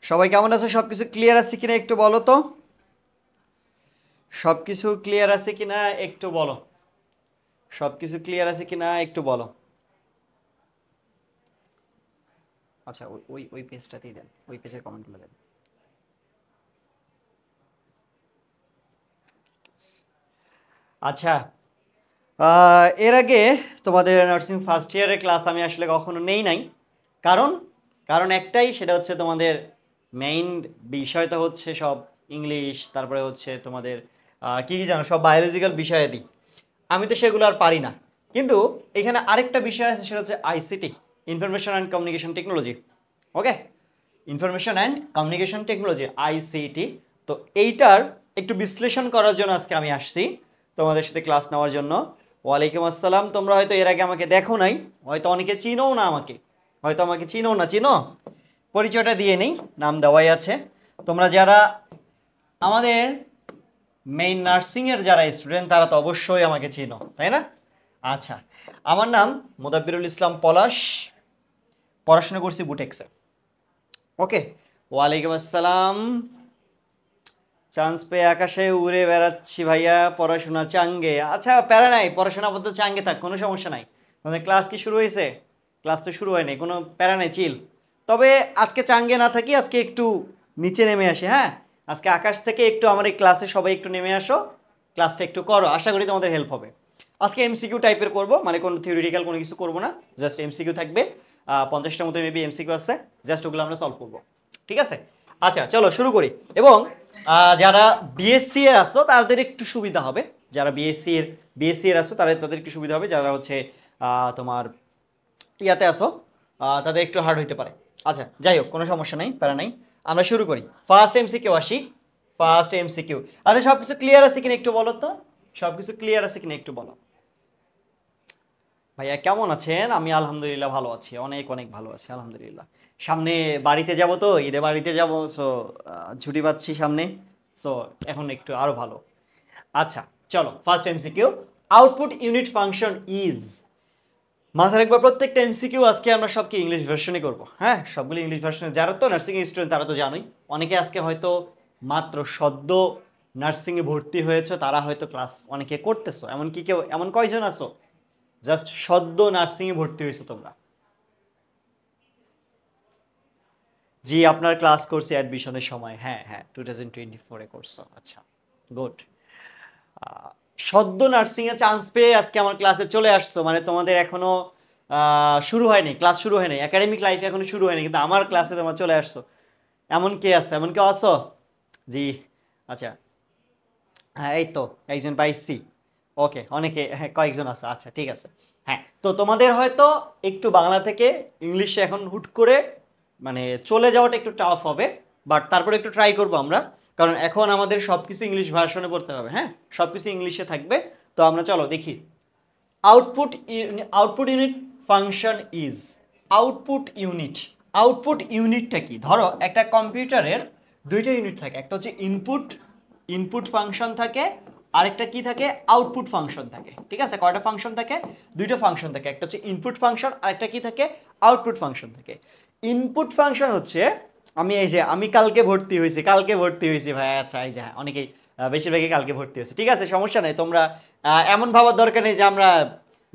সবাই কেমন আছো? সবকিছু ক্লিয়ার আছে কিনা একটু বলো তো। সবকিছু ক্লিয়ার আছে কিনা একটু বলো। সবকিছু ক্লিয়ার আছে কিনা একটু বলো। আচ্ছা, ওই ওই ওই পেজটাতেই দেন, ওই পেজের কমেন্টগুলো দেন। আচ্ছা, এর আগে তোমাদের নার্সিং ফার্স্ট ইয়ারের ক্লাস আমি আসলে কখনো নেই নাই। কারণ কারণ একটাই, সেটা হচ্ছে তোমাদের মেইন বিষয়টা হচ্ছে সব ইংলিশ, তারপরে হচ্ছে তোমাদের কি কি জানো, সব বায়োলজিক্যাল বিষয়াদি। আমি তো সেগুলো আর পারি না। কিন্তু এখানে আরেকটা বিষয় আছে, সেটা হচ্ছে ICT, information and communication technology. Okay, information and communication technology, ICT. তো এইটার একটু বিশ্লেষণ করার জন্য আজকে আমি আসছি তোমাদের সাথে ক্লাস নেওয়ার জন্য। ওয়ালাইকুম আসসালাম। তোমরা হয়তো এর আগে আমাকে দেখো নাই, হয়তো অনেকে চিনোও না আমাকে, হয়তো আমাকে চিনোও না। চিনো? পরিচয়টা দিয়ে নেই, নাম দেওয়াই আছে। তোমরা যারা আমাদের মেইন নার্সিংয়ের যারা স্টুডেন্ট, তারা তো অবশ্যই আমাকে চিনো, তাই না? আচ্ছা, আমার নাম মুদাব্বিরুল ইসলাম পলাশ, পড়াশোনা করছি বুটেক্সে। ওকে, ওয়ালাইকুম আসসালাম। চান্স পেয়ে আকাশে উড়ে বেড়াচ্ছি ভাইয়া, পড়াশোনা চাঙ্গে। আচ্ছা, প্যারা নাই, পড়াশোনা আপাতত চাঙ্গে থাক, কোনো সমস্যা নাই। মানে ক্লাস কি শুরু হয়েছে? ক্লাস তো শুরু হয়নি, কোনো প্যারা নাই, চিল। তবে আজকে চাঙ্গে না থাকি, আজকে একটু নিচে নেমে আসি। হ্যাঁ, আজকে আকাশ থেকে একটু আমার এই ক্লাসে সবাই একটু নেমে আসো, ক্লাসটা একটু করো, আশা করি তোমাদের হেল্প হবে। আজকে এমসিকিউ টাইপের করব, মানে কোনো থিওরিটিক্যাল কোনো কিছু করবো না, জাস্ট এমসিকিউ থাকবে। 50টার মতো মেবি এমসিকিউ আছে, জাস্ট ওগুলো আমরা সলভ করবো। ঠিক আছে? আচ্ছা, চলো শুরু করি। এবং যারা বিএসসি এর আসো তাদের একটু সুবিধা হবে, যারা বিএসসি এর আসো তাদের একটু সুবিধা হবে, যারা হচ্ছে তোমার ইয়াতে আসো তাদের একটু হার্ড হইতে পারে। আচ্ছা, যাই হোক, কোনো সমস্যা নাই, প্যারা নাই। আমরা শুরু করি। ফার্স্ট এমসিকিউ আসি। First MCQ. আচ্ছা, সব কিছু ক্লিয়ার আছে কিনা একটু বলো তো। সব কিছু ক্লিয়ার আছে কিনা একটু বলো। ভাইয়া কেমন আছেন? আমি আলহামদুলিল্লাহ ভালো আছি, অনেক অনেক ভালো আছি আলহামদুলিল্লাহ। সামনে বাড়িতে যাব, তো ঈদে বাড়িতে যাব, সো ছুটি পাচ্ছি সামনে, সো এখন একটু আরো ভালো। আচ্ছা, চলো first MCQ. Output unit function is. মাথায় রাখবা, প্রত্যেকটা এমসিকিউ আজকে আমরা সবকে ইংলিশ ভার্সনই করবো। হ্যাঁ, সবগুলো ইংলিশ ভার্সনে। যারা তো নার্সিং স্টুডেন্ট তারা তো জানোই। অনেকে আজকে হয়তো মাত্র সদ্য নার্সিংয়ে ভর্তি হয়েছে, তারা হয়তো ক্লাস অনেকে করতেছো। এমনকি কেউ, এমন কয়জন আছো জাস্ট সদ্য নার্সিংয়ে ভর্তি হয়েছে তোমরা? জি, আপনার ক্লাস করছি অ্যাডমিশনের সময়। হ্যাঁ হ্যাঁ, 2024-এ করছো। আচ্ছা, গুড। সদ্য নার্সিংয়ে চান্স পেয়ে আজকে আমার ক্লাসে চলে আসছো, মানে তোমাদের এখনো শুরু হয়নি, ক্লাস শুরু হয়নি, একাডেমিক লাইফ এখনো শুরু হয়নি, কিন্তু আমার ক্লাসে তোমরা চলে আসছো। এমন কে আছে? এমন কেউ আছো? জি। আচ্ছা, হ্যাঁ, এই তো একজন পাইছি। ওকে, অনেকে, হ্যাঁ, কয়েকজন আছে। আচ্ছা, ঠিক আছে। হ্যাঁ, তো তোমাদের হয়তো একটু বাংলা থেকে ইংলিশে এখন হুট করে মানে চলে যাওয়াটা একটু টাফ হবে, বাট তারপরে একটু ট্রাই করবো আমরা। কারণ এখন আমাদের সব কিছু ইংলিশ ভার্সনে পড়তে হবে। হ্যাঁ, সব কিছু ইংলিশে থাকবে। তো আমরা চলো দেখি। Output output unit function is. Output unit, output ইউনিটটা কি? ধরো একটা কম্পিউটারের দুইটা ইউনিট থাকে, একটা হচ্ছে ইনপুট, ইনপুট ফাংশন থাকে, আরেকটা কি থাকে? আউটপুট ফাংশন থাকে। ঠিক আছে? কয়টা ফাংশন থাকে? দুইটা ফাংশন থাকে, একটা হচ্ছে ইনপুট ফাংশন, আরেকটা কি থাকে? আউটপুট ফাংশন থাকে। ইনপুট ফাংশন হচ্ছে, আমি এই যে আমি কালকে ভর্তি হয়েছি, কালকে ভর্তি হয়েছি ভাই। আচ্ছা, এই যে হ্যাঁ, অনেকেই বেশিরভাগই কালকে ভর্তি হয়েছে। ঠিক আছে, সমস্যা নেই। তোমরা এমন ভাবার দরকার নেই যে আমরা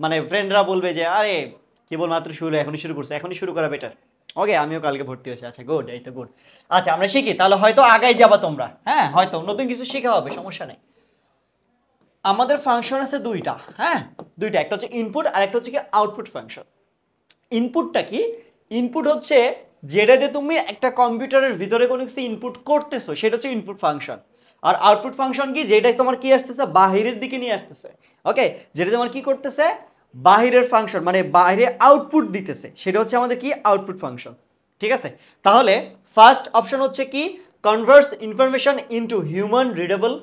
মানে ফ্রেন্ডরা বলবে যে আরে কেবলমাত্র শুরু, এখনই শুরু করছে, এখনই শুরু করা বেটার। ওকে, আমিও কালকে ভর্তি হয়েছি। আচ্ছা, গুড, এই তো গুড। আচ্ছা, আমরা শিখি তাহলে, হয়তো আগাই যাবা তোমরা। হ্যাঁ, হয়তো নতুন কিছু শেখা হবে, সমস্যা নেই। আমাদের ফাংশন আছে দুইটা। হ্যাঁ, দুইটা, একটা হচ্ছে ইনপুট আর একটা হচ্ছে কি আউটপুট ফাংশন। ইনপুটটা কি? ইনপুট হচ্ছে যেটাতে তুমি একটা কম্পিউটারের ভিতরে কোনো কিছু ইনপুট করতেছো, সেটা হচ্ছে ইনপুট ফাংশন। আর আউটপুট ফাংশন কি? যেটা তোমার কি আসতেছে, বাহিরের দিকে নিয়ে আসতেছে। ওকে, যেটা তোমার কি করতেছে, বাহিরের ফাংশন, মানে বাইরে আউটপুট দিতেছে, সেটা হচ্ছে আমাদের কি? Output function. ঠিক আছে? তাহলে ফার্স্ট অপশন হচ্ছে কি? Converse information into human readable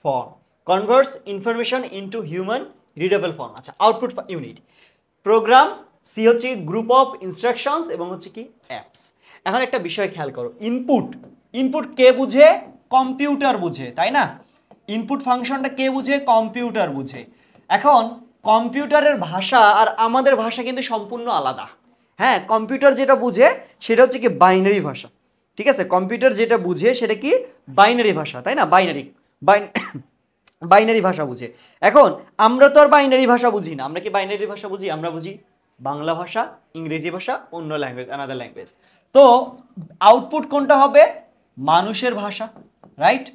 form. Converse information into human readable form. আচ্ছা, আউটপুট ইউনিট। প্রোগ্রাম, সি হচ্ছে গ্রুপ অফ ইনস্ট্রাকশনস, এবং হচ্ছে কি অ্যাপস। এখন একটা বিষয় খেয়াল করো, ইনপুট, ইনপুট কে বুঝে? কম্পিউটার বুঝে, তাই না? ইনপুট ফাংশনটা কে বুঝে? কম্পিউটার বুঝে। এখন কম্পিউটারের ভাষা আর আমাদের ভাষা কিন্তু সম্পূর্ণ আলাদা। হ্যাঁ, কম্পিউটার যেটা বুঝে সেটা হচ্ছে কি বাইনারি ভাষা। ঠিক আছে, কম্পিউটার যেটা বুঝে সেটা কি বাইনারি ভাষা, তাই না? বাইনারি ভাষা বুঝে। এখন আমরা তো আর বাইনারি ভাষা বুঝি না। আমরা কি বাইনারি ভাষা বুঝি? আমরা বুঝি বাংলা ভাষা, ইংরেজি ভাষা, অন্য ল্যাঙ্গুয়েজ, আনাদার ল্যাঙ্গুয়েজ। তো আউটপুট কোনটা হবে? মানুষের ভাষা, রাইট?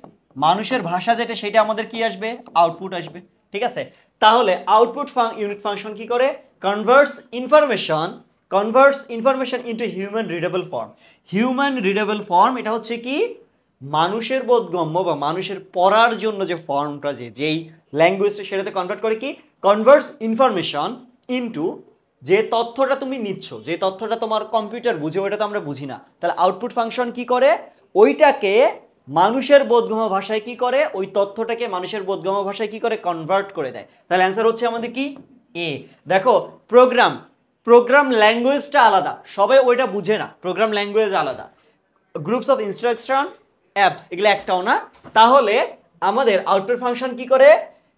মানুষের ভাষা যেটা, সেটা আমাদের কি আসবে? আউটপুট আসবে। ঠিক আছে, তাহলে আউটপুট ইউনিট ফাংশন কি করে? Converts information into human readable form. Human readable form এটা হচ্ছে কি মানুষের বোধগম্য বা মানুষের পড়ার জন্য যে ফর্মটা, যেই ল্যাঙ্গুয়েজটা, সেটাতে কনভার্ট করে কি? কনভার্টস ইনফরমেশন ইনটু, যে তথ্যটা তুমি নিচ্ছ, যে তথ্যটা তোমার কম্পিউটার বুঝে, ওইটা তো আমরা বুঝি না। তাহলে আউটপুট ফাংশন কি করে? ওইটাকে মানুষের বোধগম্য ভাষায় কি করে? ওই তথ্যটাকে মানুষের বোধগম্য ভাষায় কি করে? কনভার্ট করে দেয়। তাহলে অ্যান্সার হচ্ছে আমাদের কি? এ। দেখো, প্রোগ্রাম ল্যাঙ্গুয়েজটা আলাদা, সবাই ওইটা বুঝে না। প্রোগ্রাম ল্যাঙ্গুয়েজ আলাদা, গ্রুপস অফ ইনস্ট্রাকশন, অ্যাপস, এগুলো একটাও না। তাহলে আমাদের আউটপুট ফাংশন কি করে?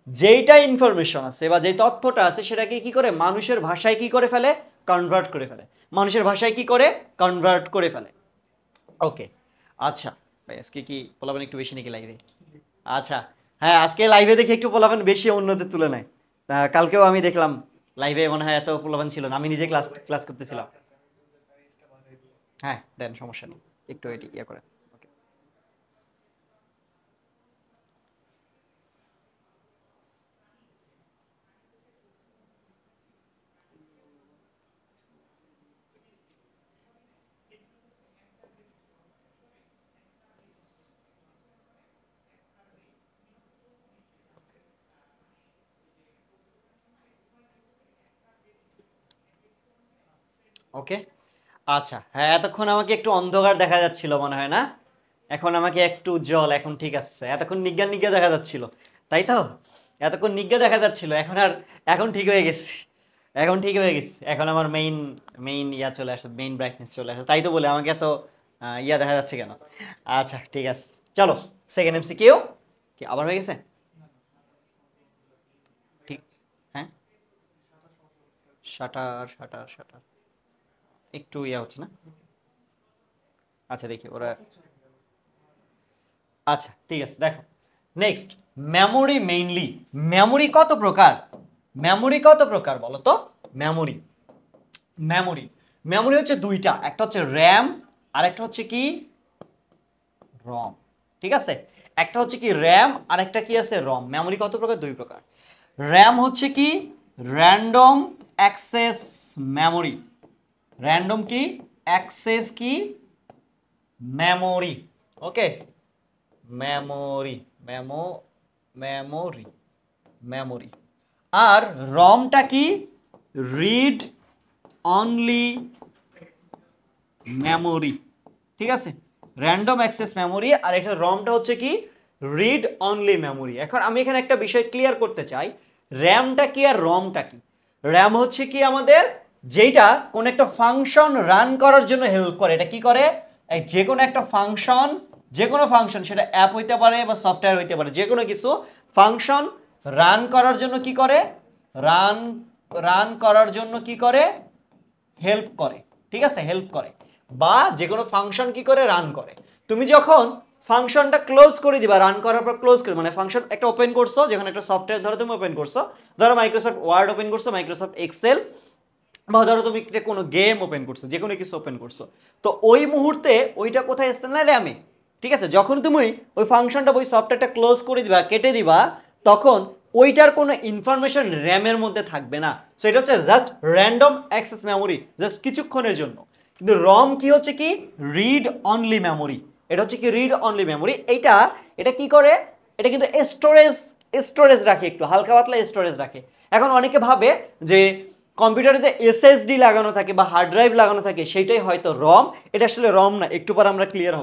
যেইটা ইনফরমেশন আছে বা যেই তথ্যটা আছে সেটাকে কি করে? মানুষের ভাষায় কি করে ফেলে? কনভার্ট করে ফেলে। মানুষের ভাষায় কি করে? কনভার্ট করে ফেলে। ওকে, আচ্ছা ভাই, আজকে কি পোলাপান একটু বেশি নাকি লাইভে? আচ্ছা, হ্যাঁ, আজকে লাইভে দেখে একটু পোলাপান বেশি অন্যদের তুলনায়। কালকেও আমি দেখলাম লাইভে মনে হয় এত পোলাপান ছিল না, আমি নিজে ক্লাস করতেছিলাম। হ্যাঁ, দেন, সমস্যা নেই, একটু এটি ইয়ে করে। ওকে, আচ্ছা, হ্যাঁ, এতক্ষণ আমাকে একটু অন্ধকার দেখা যাচ্ছিল মনে হয় না? এখন আমাকে একটু উজ্জ্বল, এখন ঠিক আছে। এতক্ষণ নিজ্ঞা নিজ্ঞা দেখা যাচ্ছিল, তাই তো? এতক্ষণ নিজ্ঞা দেখা যাচ্ছিল, এখন ঠিক হয়ে গেছে। এখন ঠিক হয়ে গেছে, এখন আমার মেইন মেইন ইয়া চলে আসছে, মেইন ব্রাইটনেস চলে আসে, তাই তো বলে আমাকে এত ইয়া দেখা যাচ্ছে কেন? আচ্ছা, ঠিক আছে, চলো সেকেন্ড এমসিকিউ। কি আবার হয়ে গেছে? ঠিক, হ্যাঁ, শাটার একটু ইয়া হচ্ছে না? আচ্ছা, দেখি ওরা। আচ্ছা, ঠিক আছে, দেখো নেক্সট, মেমোরি মেইনলি। মেমোরি কত প্রকার বলো তো? মেমোরি মেমোরি মেমোরি হচ্ছে দুইটা, একটা হচ্ছে র্যাম আর একটা হচ্ছে কি রম। ঠিক আছে, একটা হচ্ছে কি র্যাম আর একটা কি আছে? রম। মেমোরি কত প্রকার? দুই প্রকার। র্যাম হচ্ছে কি র্যান্ডম অ্যাক্সেস মেমোরি। র্যান্ডম কি অ্যাক্সেস কি মেমোরি। ওকে, মেমোরি মেমো মেমোরি মেমোরি। আর রমটা কি? Read only memory. ঠিক আছে, র্যান্ডম অ্যাক্সেস মেমোরি, আর এটা রমটা হচ্ছে কি রিড অনলি মেমোরি। এখন আমি এখানে একটা বিষয় ক্লিয়ার করতে চাই, র্যামটা কি আর রমটা কি? র্যাম হচ্ছে কি আমাদের যেটা কোন একটা ফাংশন রান করার জন্য হেল্প করে। এটা কি করে? যে কোনো একটা ফাংশন, সেটা অ্যাপ হইতে পারে বা সফটওয়্যার হইতে পারে, যে কোনো কিছু ফাংশন রান করার জন্য কি করে? রান রান করার জন্য কি করে? হেল্প করে। ঠিক আছে, হেল্প করে, বা যে কোনো ফাংশন কি করে? রান করে। তুমি যখন ফাংশনটা ক্লোজ করে দিবা, রান করার পর ক্লোজ করে, মানে ফাংশন একটা ওপেন করছো, যখন একটা সফটওয়্যার ধরো তুমি ওপেন করছো, ধরো মাইক্রোসফট ওয়ার্ড ওপেন করছো, মাইক্রোসফট এক্সেল, বা ধরো তুমি একটা কোনো গেম ওপেন করছো, যে কোনো কিছু ওপেন করছো, তো ওই মুহূর্তে ওইটা কোথায় আসছে? না, র্যামে। ঠিক আছে, যখন তুমি ওই ফাংশনটা, ওই সফটওয়্যারটা ক্লোজ করে দিবা, কেটে দিবা, তখন ওইটার কোনো ইনফরমেশন র্যামের মধ্যে থাকবে না। সো এটা হচ্ছে just random access memory, just কিছুক্ষণের জন্য। কিন্তু রম কি হচ্ছে কি রিড অনলি মেমোরি। এটা হচ্ছে কি রিড অনলি মেমোরি। এটা কি করে? এটা কিন্তু স্টোরেজ রাখে, একটু হালকা পাতলা স্টোরেজ রাখে। এখন অনেকে ভাবে যে কম্পিউটারে যে এসএসডি লাগানো থাকে বা হার্ড ড্রাইভ লাগানো থাকে সেটাই হয়তো রম। এটা আসলে রম না, একটু পর আমরা ক্লিয়ার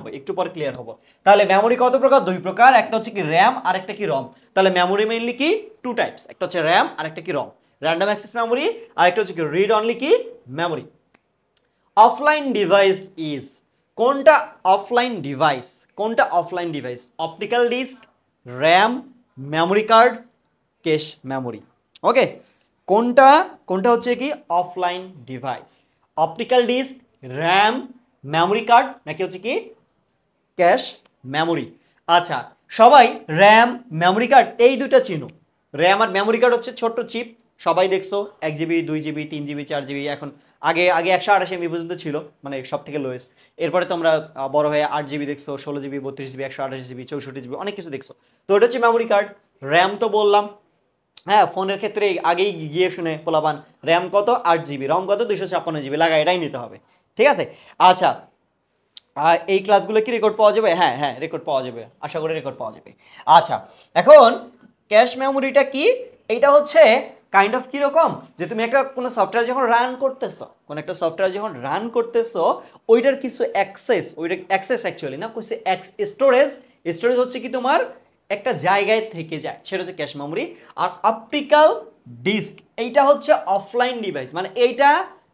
হব। তাহলে মেমোরি কত প্রকার? দুই প্রকার, একটা হচ্ছে কি র্যাম আর একটা কি রম। তাহলে মেমোরি মেইনলি কি টু টাইপস, একটা হচ্ছে র্যাম আর একটা কি রম, র্যান্ডম অ্যাক্সেস মেমোরি, আর একটা হচ্ছে কি রিড অনলি কি মেমোরি। অফলাইন ডিভাইস ইজ, কোনটা offline device? Optical disk, RAM, memory card, cache memory. Okay, কোনটা কোনটা হচ্ছে কি offline device? Optical disk, RAM, memory card, নাকি হচ্ছে কি ক্যাশ মেমোরি। আচ্ছা, সবাই র্যাম মেমোরি কার্ড এই দুটো চিনো। র্যাম আর মেমোরি কার্ড হচ্ছে ছোট্ট চিপ, সবাই দেখছো 1 জিবি 2 জিবি 3 জিবি 4 জিবি। এখন আগে আগে 128 MB পর্যন্ত ছিল, মানে সব থেকে লোয়েস্ট। এরপরে তোমরা বড় হয়ে 8 জিবি দেখছো, 16 জিবি 32 জিবি 128 জিবি 64 জিবি অনেক কিছু দেখছো। তো এটা হচ্ছে মেমোরি কার্ড। র্যাম তো বললাম, হ্যাঁ ফোনের ক্ষেত্রে আগেই গিয়ে শুনে পোলাপান র্যাম কত 8 জিবি, রম কত 256 জিবি, লাগা এটাই নিতে হবে, ঠিক আছে। আচ্ছা, এই ক্লাসগুলো কি রেকর্ড পাওয়া যাবে? হ্যাঁ হ্যাঁ রেকর্ড পাওয়া যাবে, আশা করি রেকর্ড পাওয়া যাবে। আচ্ছা, এখন ক্যাশ মেমোরিটা কি? এইটা হচ্ছে কাইন্ড অফ কীরকম, যে তুমি একটা কোনো সফটওয়্যার যখন রান করতেছো, কোনো একটা সফটওয়্যার যখন রান করতেছো, ওইটার কিছু অ্যাক্সেস, ওইটা অ্যাক্সেস অ্যাকচুয়ালি না, কিছু স্টোরেজ, স্টোরেজ হচ্ছে কি তোমার একটা জায়গায় থেকে যায়, সেটা হচ্ছে cache memory. R optical disk, এইটা হচ্ছে অফলাইন ডিভাইস, মানে এইটা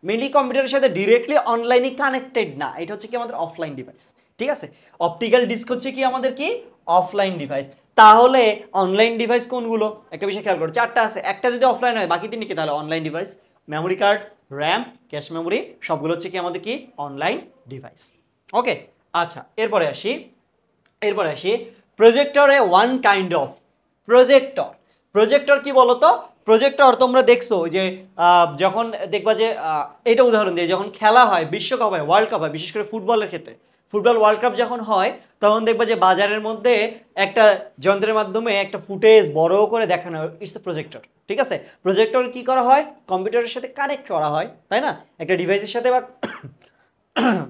মেনলি কম্পিউটারের সাথে ডিরেক্টলি অনলাইনে কানেক্টেড না, এটা হচ্ছে কি আমাদের অফলাইন ডিভাইস, ঠিক আছে। অপটিক্যাল ডিস্ক হচ্ছে কি আমাদের কি অফলাইন ডিভাইস। তাহলে অনলাইন ডিভাইস কোনগুলো? একটা বিষয় খেয়াল করো, 4টা আছে, একটা যদি অফলাইন হয় বাকি 3টি কি তাহলে online device. Memory card, RAM, cache memory সবগুলো হচ্ছে কি আমাদের কি অনলাইন ডিভাইস। ওকে, আচ্ছা এরপরে আসি প্রজেক্টরে one kind of projector. Projector কি বলতো? প্রজেক্টর তোমরা দেখছো যে যখন দেখবা যে এটা উদাহরণ দিয়ে, যখন খেলা হয়, বিশ্বকাপ হয়, ওয়ার্ল্ড কাপ হয়, বিশেষ করে ফুটবলের ক্ষেত্রে, ফুটবল ওয়ার্ল্ড কাপ যখন হয়, তখন দেখবা যে বাজারের মধ্যে একটা যন্ত্রের মাধ্যমে একটা ফুটেজ বড় করে দেখানো হয়, ইটস এ প্রজেক্টর, ঠিক আছে। প্রজেক্টর কি করা হয়? কম্পিউটারের সাথে কানেক্ট করা হয়, তাই না? একটা ডিভাইসের সাথে বা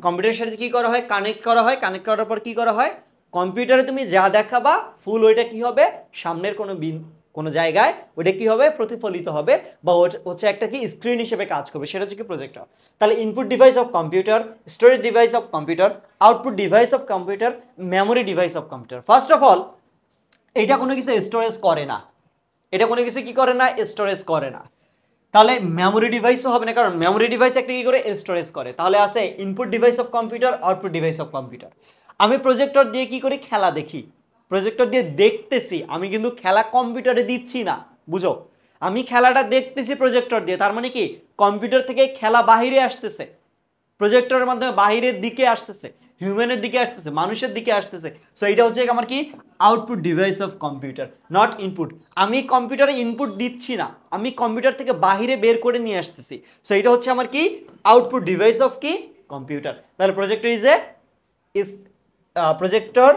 কম্পিউটারের সাথে কি করা হয়? কানেক্ট করা হয়। কানেক্ট করার পর কি করা হয়? কম্পিউটারে তুমি যা দেখাবা ফুল ওইটা কি হবে, সামনের কোনো জায়গায় ওইটা কি হবে, প্রতিফলিত হবে, বা হচ্ছে একটা কি স্ক্রিন হিসেবে কাজ করবে, সেটা হচ্ছে কি প্রজেক্টর। তাহলে input device of computer, storage device of computer, output device of computer, memory device of computer. First of all, এটা কোনো কিছু স্টোরেজ করে না, এটা কোনো কিছু কি করে না, স্টোরেজ করে না। তাহলে মেমোরি ডিভাইসও হবে না, কারণ মেমোরি ডিভাইস একটা কি করে, স্টোরেজ করে। তাহলে আছে input device of computer, output device of computer. আমি প্রজেক্টর দিয়ে কি করি, খেলা দেখি, প্রজেক্টর দিয়ে দেখতেছি, আমি কিন্তু খেলা কম্পিউটারে দিচ্ছি না, বুঝো। আমি খেলাটা দেখতেছি প্রজেক্টর দিয়ে, তার মানে কি কম্পিউটার থেকে খেলা বাহিরে আসতেছে, প্রজেক্টরের মাধ্যমে বাহিরের দিকে আসতেছে, হিউম্যানের দিকে আসতেছে, মানুষের দিকে আসতেছে। সো এটা হচ্ছে আমার কি output device of computer, not input. আমি কম্পিউটারে ইনপুট দিচ্ছি না, আমি কম্পিউটার থেকে বাহিরে বের করে নিয়ে আসতেছি। সো এটা হচ্ছে আমার কি আউটপুট ডিভাইস অফ কি কম্পিউটার। তাহলে projector is projector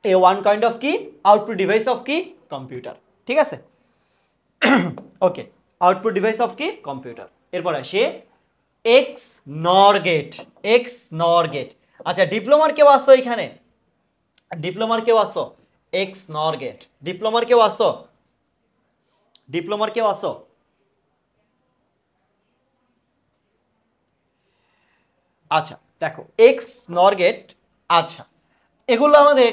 A one kind of কি আউটপুট ডিভাইস অফ কি কম্পিউটার, ঠিক আছে। ওকে, আউটপুট ডিভাইস অফ কি কম্পিউটার। এরপর আসে এক্স নর গেট, এক্স নর গেট। আচ্ছা, ডিপ্লোমার কেউ আসো এখানে? ডিপ্লোমার কেউ আসো? এক্স নর গেট, ডিপ্লোমার কেউ আসো? ডিপ্লোমার কেউ আসো? আচ্ছা দেখো, এক্স নর গেট, আচ্ছা এগুলো আমাদের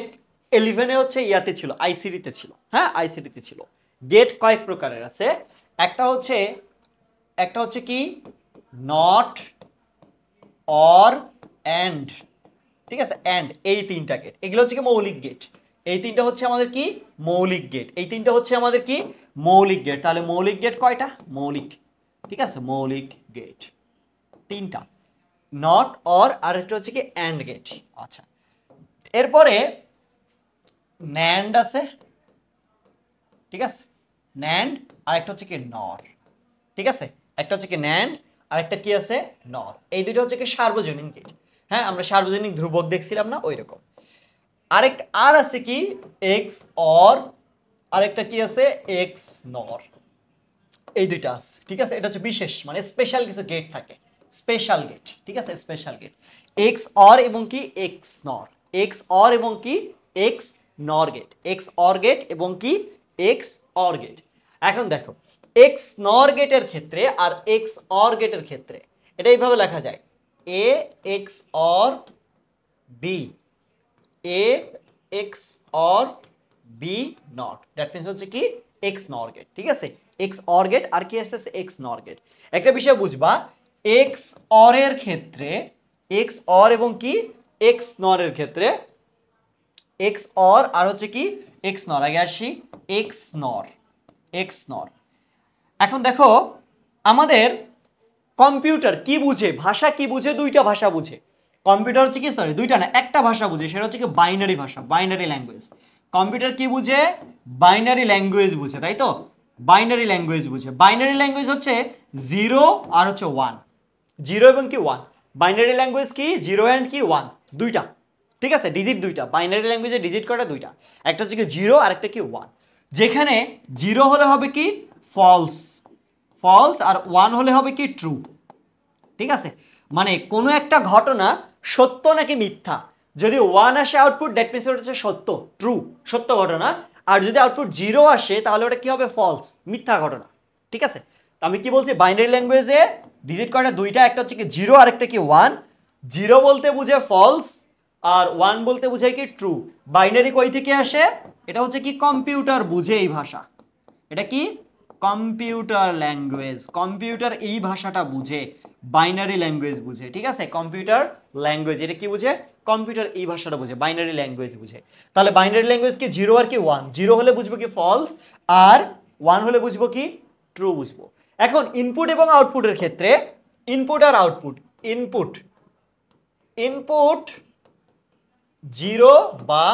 11-এ হচ্ছে ইয়াতে ছিল, আইসিটিতে ছিল, হ্যাঁ আইসিটিতে ছিল। গেট কয়েক প্রকারের আছে, একটা হচ্ছে কি নট, অর, অ্যান্ড, ঠিক আছে, অ্যান্ড, এই 3টা গেট, এগুলো হচ্ছে কি মৌলিক গেট। এই 3টা হচ্ছে আমাদের কি মৌলিক গেট, এই 3টা হচ্ছে আমাদের কি মৌলিক গেট। তাহলে মৌলিক গেট কয়টা? মৌলিক, ঠিক আছে, মৌলিক গেট 3টা, নট, অর, আর একটা হচ্ছে কি অ্যান্ড গেট। আচ্ছা, এরপরে ন্যান্ড আছে, ঠিক আছে, ন্যান্ড, আর একটা হচ্ছে কি নর, ঠিক আছে, একটা হচ্ছে কি ন্যান্ড, আর একটা কি আছে নর। এই দুটো হচ্ছে কি সার্বজনীন গেট। হ্যাঁ, আমরা সার্বজনীন ধ্রুবক দেখছিলাম না, ওই রকম। আরেকটা আর আছে কি এক্স অর, আরেকটা কি আছে এক্স নর, এই দুইটা আছে, ঠিক আছে। এটা হচ্ছে বিশেষ, মানে স্পেশাল কিছু গেট থাকে, স্পেশাল গেট, ঠিক আছে, স্পেশাল গেট। এক্স অর এবং কি এক্স নর, এক্স অর এবং কি এক্স নর গেট, এক্স অর গেট এবং কি এক্স অর গেট। এখন দেখো, এক্স নর গেটের ক্ষেত্রে আর এক্স অর গেটের ক্ষেত্রে এটা এইভাবে লেখা যায়, A x or B, A x or B not, that means হচ্ছে কি এক্স নর গেট, ঠিক আছে, এক্স অর গেট। আর কি আসতেছে এক্স নর গেট। একটা বিষয় বুঝবা, এক্স অর এর ক্ষেত্রে, এক্স অর এবং কি এক্স নর এর ক্ষেত্রে, এক্স অর আর হচ্ছে কি এক্স নর, আগে আসি এক্স নর, এক্স নর। এখন দেখো, আমাদের কম্পিউটার কি বুঝে, ভাষা কি বুঝে, দুইটা ভাষা বুঝে। কম্পিউটার হচ্ছে কি, সরি দুইটা না, একটা ভাষা বুঝে, সেটা হচ্ছে কি বাইনারি ভাষা, বাইনারি ল্যাঙ্গুয়েজ। কম্পিউটার কি বুঝে? বাইনারি ল্যাঙ্গুয়েজ বুঝে, তাই তো? বাইনারি ল্যাঙ্গুয়েজ বুঝে। বাইনারি ল্যাঙ্গুয়েজ হচ্ছে 0 আর হচ্ছে 1, 0 এবং কি 1। বাইনারি ল্যাঙ্গুয়েজ কি 0 অ্যান্ড কি 1 দুইটা, ঠিক আছে, ডিজিট দুইটা। বাইনারি ল্যাঙ্গুয়েজে ডিজিট কয়টা? দুইটা, একটা হচ্ছে কি 0 আর একটা কি 1। যেখানে 0 হলে হবে কি ফলস, ফলস, আর 1 হলে হবে কি ট্রু, ঠিক আছে? মানে কোনো একটা ঘটনা সত্য নাকি মিথ্যা, যদি 1 আসে আউটপুট, দ্যাট মিন্স ওটা হচ্ছে সত্য, ট্রু, সত্য ঘটনা। আর যদি আউটপুট 0 আসে তাহলে ওটা কি হবে? ফলস, মিথ্যা ঘটনা, ঠিক আছে? তো আমি কি বলছি, বাইনারি ল্যাঙ্গুয়েজে ডিজিট কয়টা? দুইটা, একটা হচ্ছে কি 0 আর একটা কি 1। 0 বলতে বুঝে ফলস আর 1 বলতে বুঝায় কি ট্রু। বাইনারি কই থেকে আসে? এটা হচ্ছে কি কম্পিউটার বুঝে এই ভাষা, এটা কি কম্পিউটার ল্যাঙ্গুয়েজ, কম্পিউটার এই ভাষাটা বুঝে, বাইনারি ল্যাঙ্গুয়েজ বুঝে, ঠিক আছে? কম্পিউটার ল্যাঙ্গুয়েজ এটা কি বুঝে? কম্পিউটার এই ভাষাটা বুঝে, বাইনারি ল্যাঙ্গুয়েজ বুঝে। তাহলে বাইনারি ল্যাঙ্গুয়েজ কি 0 আর কি 1, 0 হলে বুঝবো কি ফলস, আর 1 হলে বুঝবো কি ট্রু বুঝবো। এখন ইনপুট এবং আউটপুটের ক্ষেত্রে, ইনপুট আর আউটপুট, ইনপুট, ইনপুট 0 বা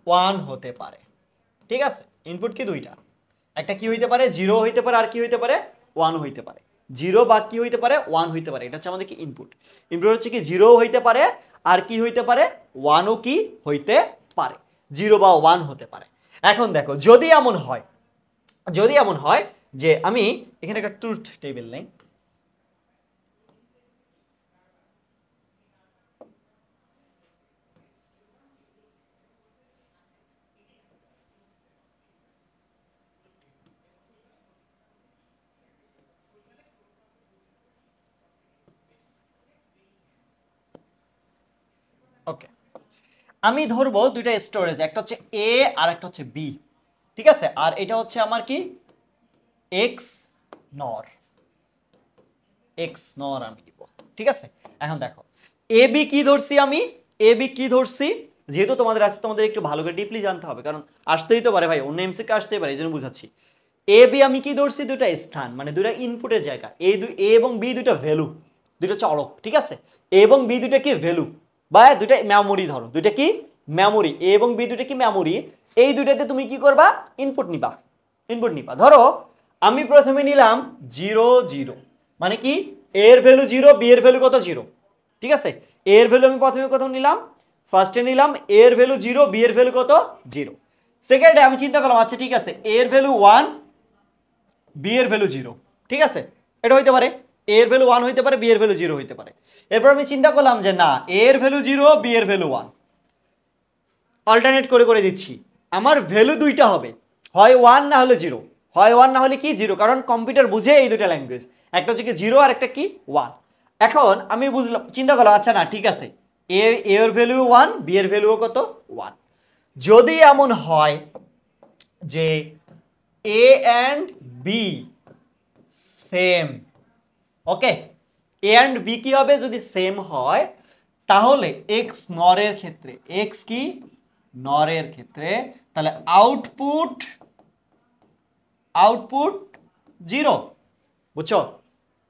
1 হতে পারে, ঠিক আছে? ইনপুট কি দুইটা, একটা কি হইতে পারে 0 হইতে পারে, আর কি হইতে পারে 1 হইতে পারে। 0 বা কি হইতে পারে 1 হইতে পারে, এটা হচ্ছে আমাদের কি ইনপুট। ইনপুট হচ্ছে কি 0 হইতে পারে, আর কি হইতে পারে 1ও কি হইতে পারে, 0 বা 1 হতে পারে। এখন দেখো যদি এমন হয়, যদি এমন হয় যে আমি এখানে একটা ট্রুথ টেবিল নেই, ওকে, আমি ধরবো দুইটা স্টোরেজ, একটা হচ্ছে এ আর একটা হচ্ছে বি, ঠিক আছে? আর এটা হচ্ছে আমার কি এক্স নর, এক্স নর আমি দিব, ঠিক আছে? এখন দেখো এ বি কি ধরছি আমি, এ বি কি ধরছি, যেহেতু তোমাদের আজকে তোমাদের একটু ভালো করে ডিপলি জানতে হবে, কারণ আসতেই তো পারে ভাই, অন্য এমসিকে আসতেই পারে, এই জন্য বুঝাচ্ছি। এ বি আমি কি ধরছি, দুটা স্থান, মানে দুটা ইনপুটের জায়গা, এ এবং বি দুইটা ভ্যালু, দুইটা চলক, ঠিক আছে? এ এবং বি দুইটা কি ভ্যালু, বা দুইটা মেমোরি, ধরো দুইটা কি মেমোরি, এ এবং বি দুইটা কি মেমোরি। এই দুইটাতে তুমি কি করবা? ইনপুট নিবা, ইনপুট নিবা। ধরো আমি প্রথমে নিলাম 0 0, মানে কি এর ভ্যালু 0, বি এর ভ্যালু কত 0, ঠিক আছে? এর ভ্যালু আমি প্রথমে নিলাম, ফার্স্টে নিলাম এর ভ্যালু 0, বি এর ভ্যালু কত 0। সেকেন্ডে আমি চিন্তা করলাম, আচ্ছা ঠিক আছে এর ভ্যালু 1, বি এর ভ্যালু 0, ঠিক আছে? এটা হইতে পারে এর ভ্যালু 1 হইতে পারে, বি এর ভ্যালু 0 হইতে পারে। এরপর আমি চিন্তা করলাম যে না, এর ভ্যালু 0, বি এর ভ্যালু 1, অল্টারনেট করে করে দিচ্ছি, আমার ভ্যালু দুইটা হবে, হয় 1 না হলে 0, হয় 1 না হলে কি 0, কারণ কম্পিউটার বুঝে এই দুইটা ল্যাঙ্গুয়েজ, একটা হচ্ছে কি 0 আর একটা কি 1। এখন আমি বুঝলাম, চিন্তা করলাম আচ্ছা না ঠিক আছে, এর ভ্যালু 1, বি এর ভ্যালুও কত 1। যদি এমন হয় যে A and B same, okay, A and B কি হবে, যদি সেম হয় তাহলে এক্স নরের ক্ষেত্রে, এক্স কি নরের ক্ষেত্রে, তাহলে আউটপুট, আউটপুট 0, বুঝছো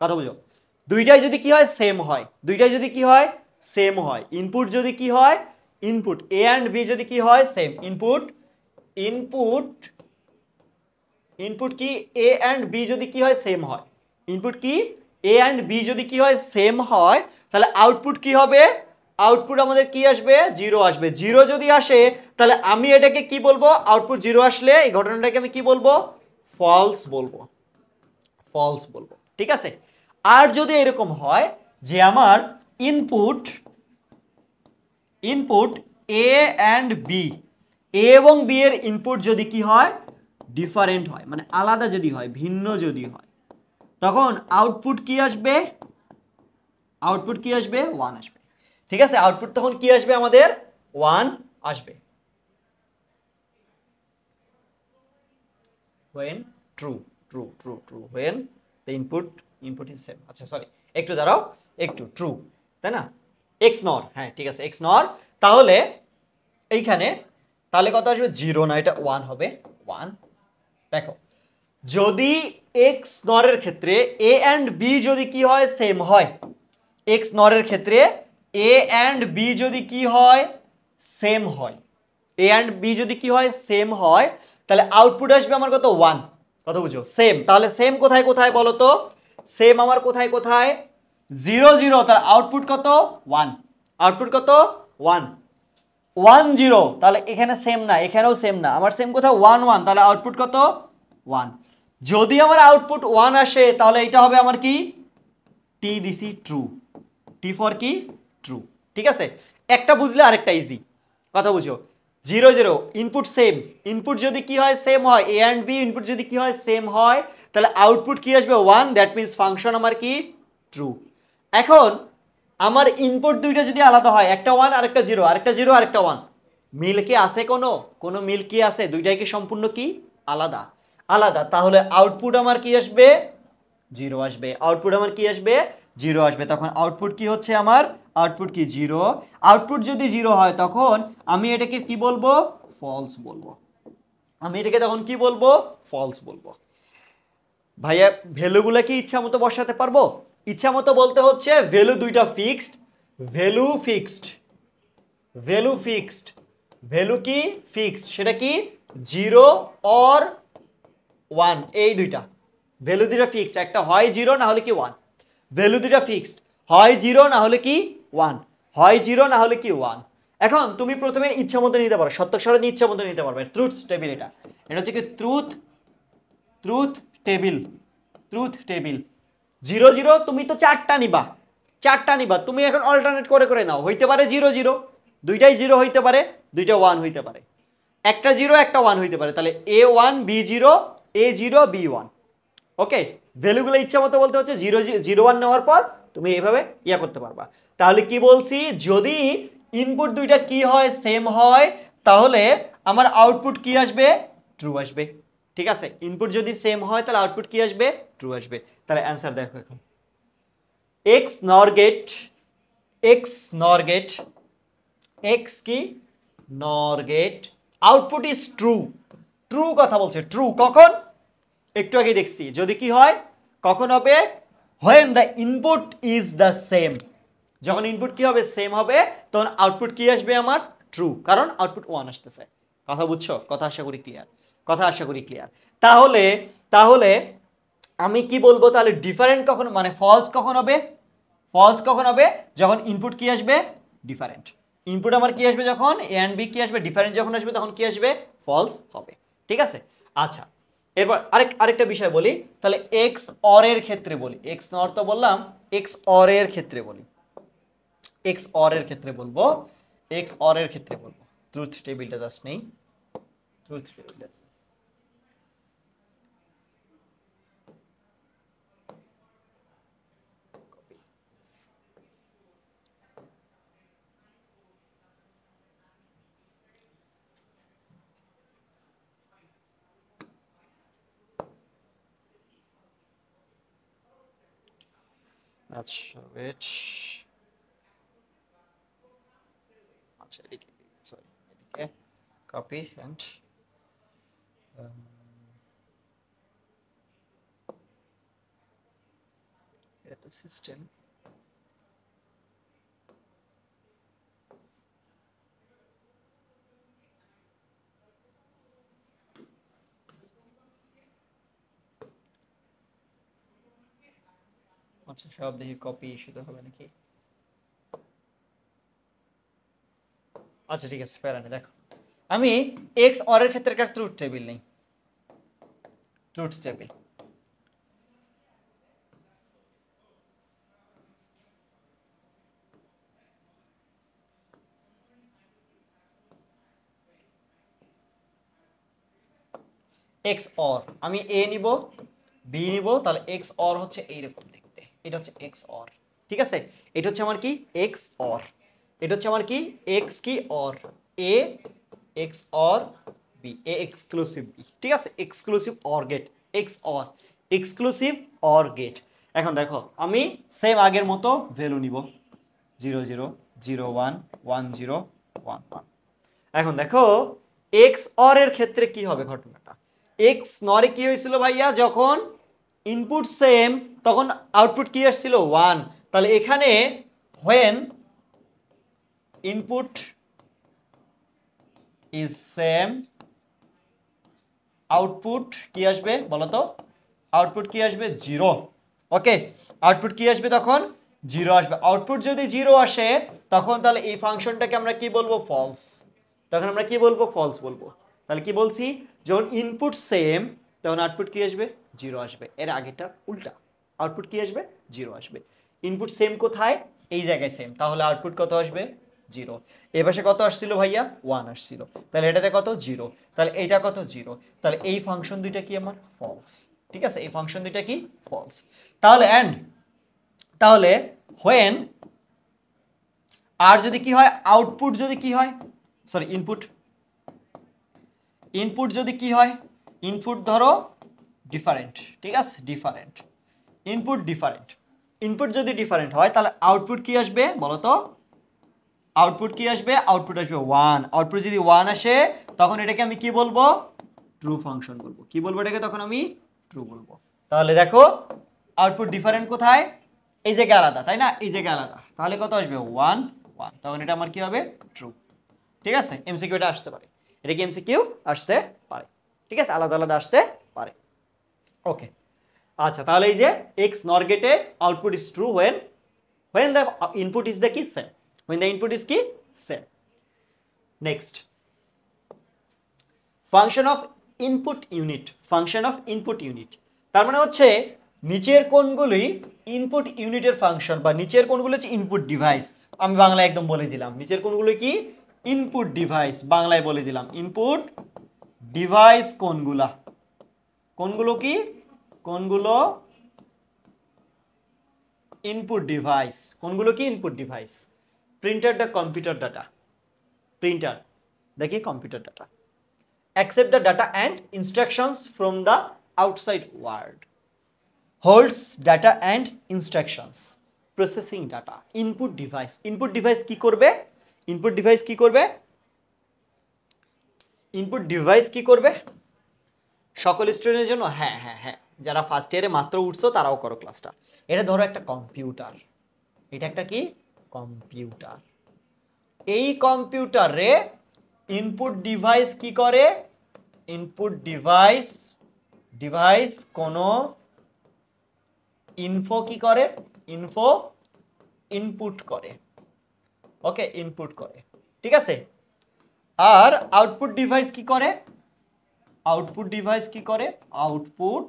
কথা বুঝো? দুইটাই যদি কি হয় সেম হয়, দুইটাই যদি কি হয় সেম হয়, ইনপুট যদি কি হয়, ইনপুট এ অ্যান্ড বি যদি কি হয় সেম, ইনপুট, ইনপুট, ইনপুট কি এ অ্যান্ড বি যদি কি হয় সেম হয়, ইনপুট কি এ অ্যান্ড বি যদি কি হয় সেম হয়, তাহলে আউটপুট কি হবে, আউটপুট আমাদের কি আসবে 0 আসবে। 0 যদি আসে তাহলে আমি এটাকে কি বলবো, আউটপুট 0 আসলে এই ঘটনাটাকে আমি কি বলবো, ফলস বলবো, ফলস বলবো, ঠিক আছে? আর যদি এরকম হয় যে আমার input, input A and B, A এবং বি এর ইনপুট যদি কি হয় ডিফারেন্ট হয়, মানে আলাদা যদি হয়, ভিন্ন যদি হয়, তখন আউটপুট কি আসবে, আউটপুট কি আসবে 1 আসবে, ঠিক আছে? আউটপুট তখন কি আসবে আমাদের 1 আসবে, when true, true, true, true, when the input is same। আচ্ছা সরি একটু দাঁড়াও, একটু ট্রু, তাই না? এক্স নর, হ্যাঁ ঠিক আছে এক্স নর, তাহলে এইখানে তাহলে কত আসবে 0 না, এটা 1 হবে 1। দেখো যদি এক্স নরের ক্ষেত্রে এ অ্যান্ড বি যদি কি হয় সেম হয়, এক্স নরের ক্ষেত্রে এ অ্যান্ড বি যদি কি হয় সেম হয়, এ অ্যান্ড বি যদি কি হয় সেম হয়, তাহলে আউটপুট আসবে আমার কত 1। কত বুঝো সেম, তাহলে সেম কোথায় কোথায় বলো তো, সেম আমার কোথায় কোথায় 0 0, তার আউটপুট কত 1, আউটপুট কত 1 1 0, তাহলে এখানে সেম না, এখানেও সেম না, আমার সেম কোথাও 1 1, তাহলে আউটপুট কত 1। যদি আমার আউটপুট 1 আসে তাহলে এটা হবে আমার কি টি দিছি ট্রু, টি ফর কি ট্রু। ঠিক আছে, একটা বুঝলে আরেকটা ইজি। কথা বুঝো 0 0 ইনপুট সেম, ইনপুট যদি কি হয় সেম হয়, এ অ্যান্ড বি ইনপুট যদি কি হয় সেম হয়, তাহলে আউটপুট কি আসবে 1, দ্যাট মিন্স ফাংশন আমার কি ট্রু। এখন আমার ইনপুট দুইটা যদি আলাদা হয়, একটা 1 আরেকটা 0, আরেকটা 0 আরেকটা 1, মিল কি আছে, কোনো কোনো মিল কি আছে, দুইটাই কি সম্পূর্ণ কি আলাদা আলাদা, তাহলে আউটপুট আমার কি আসবে 0 আসবে, আউটপুট আমার কি আসবে 0 আসবে। তখন আউটপুট কি হচ্ছে আমার, আউটপুট কি 0। আউটপুট যদি 0 হয় তখন আমি এটাকে কি বলবো ফলস বলবো, আমি এটাকে তখন কি বলবো ফলস বলবো। ভাইয়া ভ্যালুগুলো কি ইচ্ছা মতো বসাতে পারবো, ইচ্ছা মতো বলতে হচ্ছে ভ্যালু দুইটা fixed, value fixed, value fixed, value কি ফিক্সড, সেটা কি 0 অর 1, এই দুইটা ভ্যালু দুইটা ফিক্সড, একটা হয় 0 না হলে কি 1, ভ্যালু দুইটা ফিক্সড, হয় 0 না হলে কি 1, হয় 0 না হলে কি 1। এখন তুমি প্রথমে ইচ্ছা মতো নিতে পারো, সত্যক সারণী ইচ্ছা মতো নিতে পারবে, ট্রুথ টেবিল, এটা এটা হচ্ছে কি truth, truth table, truth table 0 0, তুমি তো চারটা নিবা, চারটা নিবা, তুমি এখন অল্টারনেট করে করে নাও, হইতে পারে 0 0, দুইটাই 0 হইতে পারে, দুইটা 1 হইতে পারে, একটা 0 একটা 1 হইতে পারে, তাহলে a1 b0 a0 b1। ওকে, ভ্যালুগুলো ইচ্ছা মতো বলতে হচ্ছে 0 0 1 নেওয়ার পর তুমি এইভাবে ইয়া করতে পারবা। তাহলে কি বলছি, যদি ইনপুট দুইটা কি হয় সেম হয়, তাহলে আমার আউটপুট কি আসবে ট্রু আসবে। ঠিক আছে, ইনপুট যদি সেম হয় তাহলে আউটপুট কি আসবে ট্রু আসবে। তাহলে অ্যান্সার দেখো এখন, এক্স নর গেট, এক্স নর গেট, এক্স কি NOR gate, output is true, true কথা বলছে, ট্রু কখন, একটু আগে দেখছি যদি কি হয় কখন হবে, when the input is the same, যখন ইনপুট কি হবে সেম হবে তখন আউটপুট কি আসবে আমার ট্রু, কারণ আউটপুট 1 আসতেছে। কথা বুঝছো, কথা আশা করি ক্লিয়ার, কথা আশা করি ক্লিয়ার। তাহলে তাহলে আমি কি বলবো, তাহলে ডিফারেন্ট কখন মানে ফলস কখন হবে, ফলস কখন হবে যখন ইনপুট কি আসবে ডিফারেন্ট, ইনপুট আমার কি আসবে যখন এ এন্ড বি কি আসবে ডিফারেন্ট যখন আসবে তখন কি আসবে ফলস হবে। ঠিক আছে, আচ্ছা এরপর আরেকটা বিষয় বলি, তাহলে এক্স অর এর ক্ষেত্রে বলি, এক্স নর তো বললাম, এক্স অর এর ক্ষেত্রে বলি, এক্স অর এর ক্ষেত্রে বলবো, এক্স অর এর ক্ষেত্রে বলবো, ট্রুথ টেবিলটা জাস্ট নেই, ট্রুথ টেবিলটা আচ্ছা ওয়েট, আচ্ছা এদিকে সরি, এদিকে কপি এন্ড এটা তো সিস্টেম, আচ্ছা সব দেখি কপি শুধু হবে নাকি, আচ্ছা ঠিক আছে প্যারা নেই, দেখো আমি এক্স অর এর ক্ষেত্রে একটা ট্রুথ টেবিল নেই, ট্রুথ টেবিল এক্স অর, আমি এ নিব বি নিব, তাহলে এক্স অর হচ্ছে এইরকম দেখতে, এটা হচ্ছে এক্স অর। ঠিক আছে, এটা হচ্ছে আমার কি এক্স অর, এটা হচ্ছে আমার কি এক্স কি OR A, x or B, A exclusive B. ঠিক আছে, exclusive OR gate, XOR exclusive OR gate. এখন দেখো আমি সেম আগের মতো ভ্যালু নিব 0 0 0 1 1 0 1 1। এখন দেখো এক্স অর এর ক্ষেত্রে কি হবে ঘটনাটা, এক্স নরে কি হয়েছিল ভাইয়া, যখন ইনপুট সেম তখন আউটপুট কি আসছিল 1, তাহলে এখানে when input is same, output কি আসবে বলো তো? আউটপুট কি আসবে? 0। ওকে, আউটপুট কি আসবে তখন? 0 আসবে। আউটপুট যদি 0 আসে তখন তাহলে এই ফাংশনটাকে আমরা কি বলবো? ফলস। তখন আমরা কি বলবো? ফলস বলবো। তাহলে কি বলছি? যখন ইনপুট সেম তখন আউটপুট কি আসবে? 0 আসবে। এর আগেটা উল্টা, আউটপুট কি আসবে? 0 আসবে। ইনপুট সেম কোথায়? এই জায়গায় সেম, তাহলে আউটপুট কত আসবে? 0। এ পাশে কত আসছিল ভাইয়া? 1 আসছিল, তাহলে এটাতে কত? 0। তাহলে এইটা কত? 0। তাহলে এই ফাংশন দুইটা কি আমার? ফলস। ঠিক আছে, এই ফাংশন দুইটা কি? ফলস। তাহলে এন্ড, তাহলে হোয়েন আর যদি কি হয়? আউটপুট যদি কি হয়? সরি, ইনপুট, ইনপুট যদি কি হয়? ইনপুট ধরো ডিফারেন্ট, ঠিক আছে, ডিফারেন্ট, ইনপুট ডিফারেন্ট। ইনপুট যদি ডিফারেন্ট হয় তাহলে আউটপুট কি আসবে বলো তো? আউটপুট কি আসবে? আউটপুট আসবে 1। আউটপুট যদি 1 আসে তখন এটাকে আমি কি বলবো? ট্রু ফাংশন বলবো। কি বলবো এটাকে তখন? আমি ট্রু বলবো। তাহলে দেখো আউটপুট ডিফারেন্ট কোথায়? এই জায়গায় আলাদা, তাই না? এই জায়গায় আলাদা, তাহলে কত আসবে? 1 1। তখন এটা আমার কি হবে? ট্রু। ঠিক আছে, এমসিকিউ এটা আসতে পারে, এটা কি এমসিকিউ আসতে পারে। ঠিক আছে, আলাদা আলাদা আসতে পারে। ওকে, আচ্ছা, তাহলে এই যে এক্স নর গেটে output is true when the input is the কি? Same. When the input is কি? Same. Next, function of input unit. Function of input unit, তার মানে হচ্ছে নিচের কোনগুলি ইনপুট ইউনিটের ফাংশন, বা নিচের কোনগুলো হচ্ছে ইনপুট ডিভাইস। আমি বাংলায় একদম বলে দিলাম, নিচের কোনগুলো কি? Input device. বাংলায় বলে দিলাম ইনপুট ডিভাইস কোনগুলা? কোনগুলো কি? কোনগুলো ইনপুট ডিভাইস? কোনগুলো কি input device? Printer the computer data, printer দেখি computer data, accept the data and instructions from the outside world, holds data and instructions, processing data, input device. Input device কি করবে? Input device কি করবে? Input device কি করবে? সকল স্টুডেন্টের জন্য? হ্যাঁ হ্যাঁ হ্যাঁ, যারা ফার্স্ট ইয়ারে মাত্র উঠছো তারাও করো ক্লাসটা। এটা ধরো একটা কম্পিউটার, এটা একটা কি? কম্পিউটার। এই কম্পিউটারে ইনপুট ডিভাইস কি করে? ইনপুট ডিভাইস, ডিভাইস কোনো ইনফো কি করে? ইনফো ইনপুট করে। ওকে, ইনপুট করে, ঠিক আছে। আর আউটপুট ডিভাইস কি করে? আউটপুট ডিভাইস কি করে? আউটপুট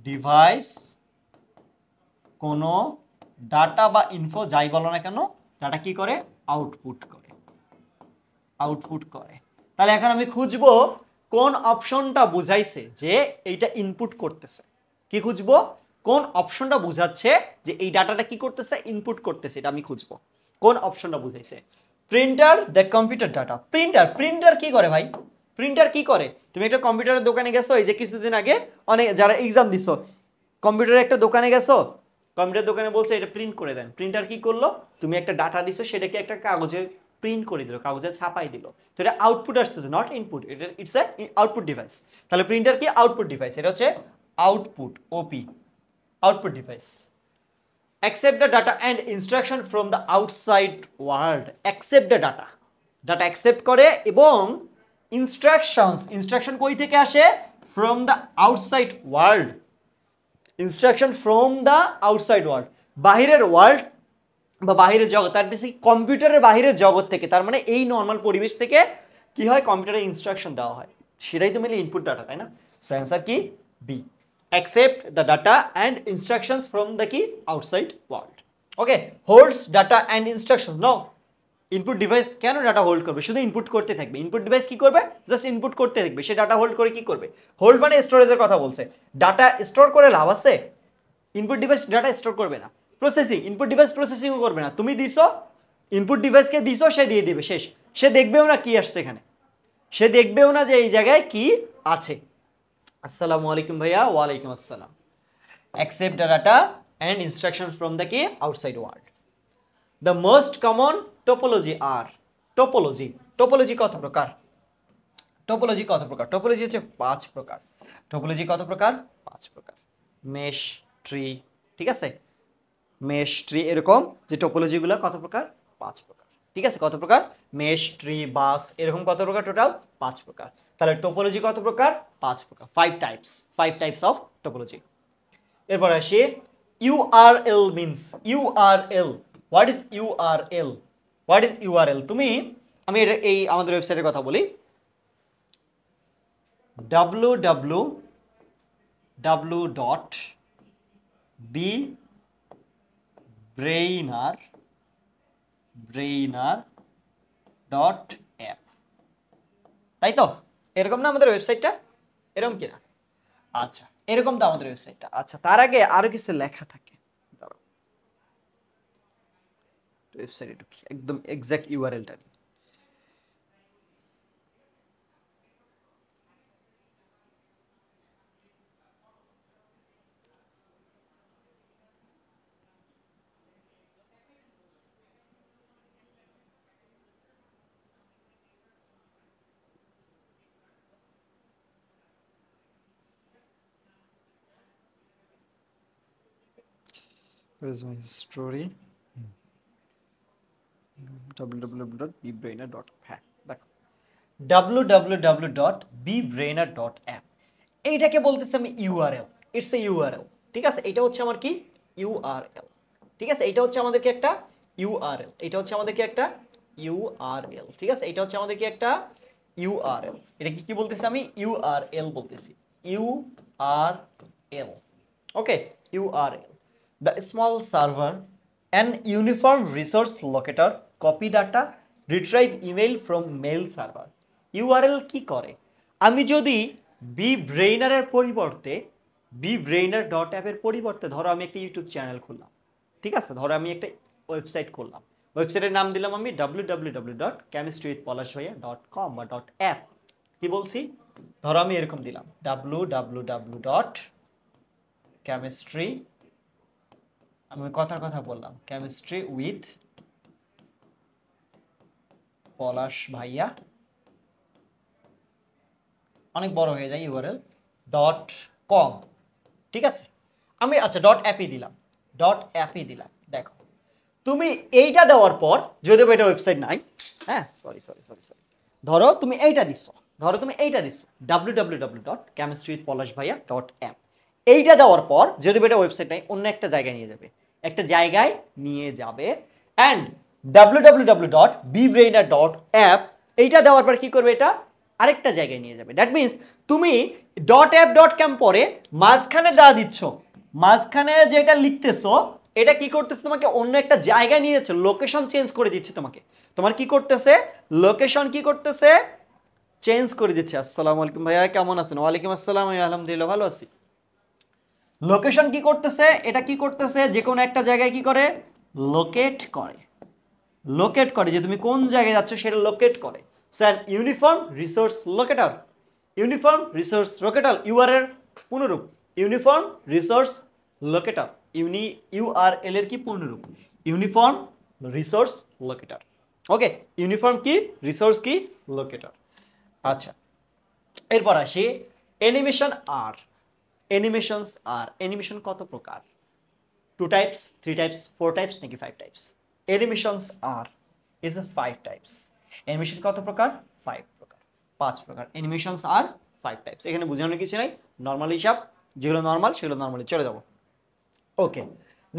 ডিভাইস কোনো ডাটা বা ইনফো যাই বলো না কেন, ডাটা কি করে? আউটপুট করে, আউটপুট করে। তাহলে এখন আমি খুঁজবো কোন অপশনটা বুঝাইছে যে এইটা ইনপুট করতেছে। কি খুঁজবো? কোন অপশনটা বুঝাচ্ছে যে এই ডাটাটা কি করতেছে? ইনপুট করতেছে। এটা আমি খুঁজবো কোন অপশনটা বুঝাইছে। Printer the computer data. Printer, printer কি করে ভাই? প্রিন্টার কি করে? তুমি একটা কম্পিউটারের দোকানে গেছো, এই যে কিছুদিন আগে অনেক যারা এক্সাম দিছো, কম্পিউটারের একটা দোকানে গেছো, কম্পিউটার দোকানে বলছে এটা প্রিন্ট করে দেন। প্রিন্টার কি করলো? তুমি একটা ডাটা দিছো, সেটাকে একটা কাগজে প্রিন্ট করে দিল, কাগজে ছাপাই দিল। তো এটা আউটপুট আসতেছে, নট ইনপুট। এটা ইটস এ আউটপুট ডিভাইস। তাহলে প্রিন্টার কি? Output device. এটা হচ্ছে output, OP, output device. accept the data and instruction from the outside world. accept the data, data accept করে, এবং ইনস্ট্রাকশনস, ইনস্ট্রাকশন কই থেকে আসে? From the outside world. Instruction from the outside world, বাহিরের world বা বাহিরের জগৎ, তার বেশি কম্পিউটারের বাহিরের জগৎ থেকে। তার মানে এই নর্মাল পরিবেশ থেকে কি হয়? কম্পিউটারে ইনস্ট্রাকশন দেওয়া হয়, সেটাই তো মিলে ইনপুট ডাটা, তাই না? সো অ্যান্সার কি? B, accept the data and instructions from the কি? outside world. Okay, holds data and instructions. No, input device কেন ডাটা হোল্ড করবে? শুধু ইনপুট করতে থাকবে। ইনপুট ডিভাইস কি করবে? জাস্ট ইনপুট করতে থাকবে। সে ডাটা হোল্ড করে কি করবে? হোল্ড মানে স্টোরেজের কথা বলছে। ডাটা স্টোর করে লাভ আছে? ইনপুট ডিভাইস ডাটা স্টোর করবে না। প্রসেসিং, ইনপুট ডিভাইস প্রসেসিংও করবে না। তুমি দিছো, ইনপুট ডিভাইসকে দিছো, সে দিয়ে দিবে, শেষ। সে দেখবেও না কি আসছে এখানে, সে দেখবেও না যে এই জায়গায় কি আছে। আসসালামু আলাইকুম ভাইয়া। ওয়ালাইকুম আসসালাম। accept the data and instructions from the কি? outside world. The most common topology are, topology, topology কত প্রকার? টোপোলজি কত প্রকার? টোপোলজি হচ্ছে 5 প্রকার। টোপোলজি কত প্রকার? 5 প্রকার। মেশ ট্রি, ঠিক আছে, মেশ ট্রি, এরকম যে টোপোলজিগুলো কত প্রকার? 5 প্রকার। ঠিক আছে, কত প্রকার? মেশ, ট্রি, বাস, এরকম কত প্রকার? টোটাল 5 প্রকার। তাহলে টোপোলজি কত প্রকার? 5 প্রকার, 5 টাইপস অফ টোপোলজি। এরপর আসি URL means URL. What is URL? What is URL? আমি এই আমাদের ওয়েবসাইটের কথা বলি, www.bbrainer.app, তাই তো? এরকম না আমাদের ওয়েবসাইটটা? এরকম কিনা? আচ্ছা, এরকম তো আমাদের ওয়েবসাইটটা। আচ্ছা, তার আগে আরো কিছু লেখা থাকে, দাঁড়াও ওয়েবসাইটে ঢুকি, একদম exact ইউআরএলটা। Where is my story? www.bbrainer.app, হ্যাঁ দেখো, www.bbrainer.app, এইটাকে বলতেছি আমি ইউআরএল। It's a URL. ঠিক আছে, এটা হচ্ছে আমার কি? ইউআরএল। ঠিক আছে, এটা হচ্ছে আমাদেরকে একটা ইউআরএল। এটা হচ্ছে আমাদেরকে একটা ইউআরএল। ঠিক আছে, এটা হচ্ছে আমাদেরকে একটা ইউআরএল। এটা কি বলতেছি আমি? ইউআরএল বলতেছি, URL. Okay, URL, the small server, an uniform resource locator, copy data, retrieve email from mail server. URL কি করে? আমি যদি bbrainer-এর পরিবর্তে bbrainer.app এর পরিবর্তে ধরো আমি একটা ইউটিউব চ্যানেল খুললাম, ঠিক আছে, ধরো আমি একটা ওয়েবসাইট করলাম, ওয়েবসাইটের নাম দিলাম আমি www.chemistryWithPolashbhaiya.com বা .app। কি বলছি? ধরো আমি এরকম দিলাম www.chemistry, আমি কথার কথা বললাম, কেমিস্ট্রি উইথ পলাশ ভাইয়া, অনেক বড় হয়ে যায় ইউআরএল, .com। ঠিক আছে, আমি আচ্ছা .app দিলাম, দিলাম। দেখো, তুমি এইটা দেওয়ার পর, যদিও এটা ওয়েবসাইট নাই, হ্যাঁ সরি, ধরো তুমি এইটা দিছো, www.chemistryWithPolashbhaiya.app, এইটা দেওয়ার পর যদিও এটা ওয়েবসাইট নাই, অন্য একটা জায়গায় নিয়ে যাবে, অ্যান্ড www.bbrainer.app, এইটা দেওয়ার পর কি করবে? এটা আরেকটা জায়গায় নিয়ে যাবে। দ্যাট মিনস তুমি .app.com পরে মাঝখানে দিচ্ছ, মাঝখানে যেটা লিখতেছো এটা কি করতেছে? তোমাকে অন্য একটা জায়গায় নিয়ে যাচ্ছে, লোকেশন চেঞ্জ করে দিচ্ছে তোমাকে। তোমার কি করতেছে? লোকেশন কি করতেছে? চেঞ্জ করে দিচ্ছে। আসসালামু আলাইকুম ভাইয়া, কেমন আছেন? ওয়ালাইকুম আসসালাম, আমি আলহামদুলিল্লাহ ভালো আছি। লোকেশন কি করতেছে? এটা কি করতেছে? যে কোনো একটা জায়গায় কি করে? লোকেট করে, যে তুমি কোন জায়গায় যাচ্ছ সেটা লোকেট করে। Sir uniform resource locator, URL পূর্ণরূপ ইউনিফর্ম রিসোর্স লোকেটর, ইউআরএল এর কি পূর্ণরূপ? Uniform resource locator. Okay, uniform কি, রিসোর্স কি, লোকেটর। আচ্ছা, এরপর আসি অ্যানিমেশন আর। অ্যানিমেশন কত প্রকার? 2 টাইপস, 3 টাইপস, 4 টাইপস নাকি 5 types? Animations are is 5 types. Animation কত প্রকার? 5 প্রকার, 5 প্রকার। Animations are 5 types. এখানে বোঝানোর কিছু নাই, নর্মাল হিসাব, যেগুলো নর্মাল সেগুলো নর্মালি চলে যাব। Okay,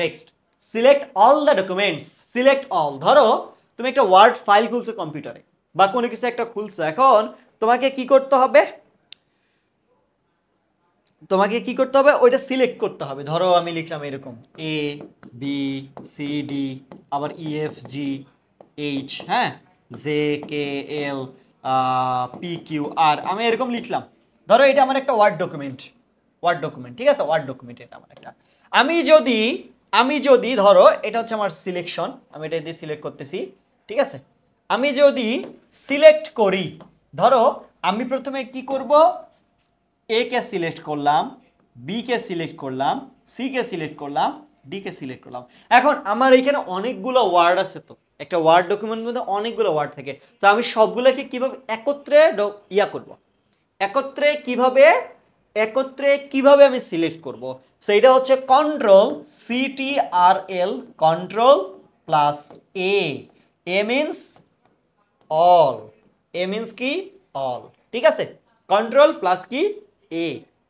next, select all the documents. Select all, ধরো তুমি একটা ওয়ার্ড ফাইল খুলছো কম্পিউটারে বা কোনো কিছু একটা খুলছো, এখন তোমাকে কি করতে হবে? ওইটা সিলেক্ট করতে হবে। ধরো আমি লিখলাম এরকম এ বি সি ডি, আবার ই এফ জি এইচ, হ্যাঁ, J K L P Q R, আমি এরকম লিখলাম। ধরো এটা আমার একটা ওয়ার্ড ডকুমেন্ট, ঠিক আছে, ওয়ার্ড ডকুমেন্ট এটা আমার একটা। আমি যদি ধরো এটা হচ্ছে আমার সিলেকশন, আমি এটা দিয়ে সিলেক্ট করতেছি, ঠিক আছে। আমি যদি সিলেক্ট করি, ধরো আমি প্রথমে কি করব? এ কে সিলেক্ট করলাম, বি কে সিলেক্ট করলাম, সি কে সিলেক্ট করলাম, ডি কে সিলেক্ট করলাম। এখন আমার এখানে অনেকগুলো ওয়ার্ড আছে, তো একটা ওয়ার্ড ডকুমেন্টের মধ্যে অনেকগুলো ওয়ার্ড থাকে, তো আমি সবগুলোকে কিভাবে একত্রে করব? একত্রে কিভাবে আমি সিলেক্ট করব? সো এটা হচ্ছে control CTRL, control plus A, A means all, A means কি অল, ঠিক আছে। কন্ট্রোল প্লাস কি A,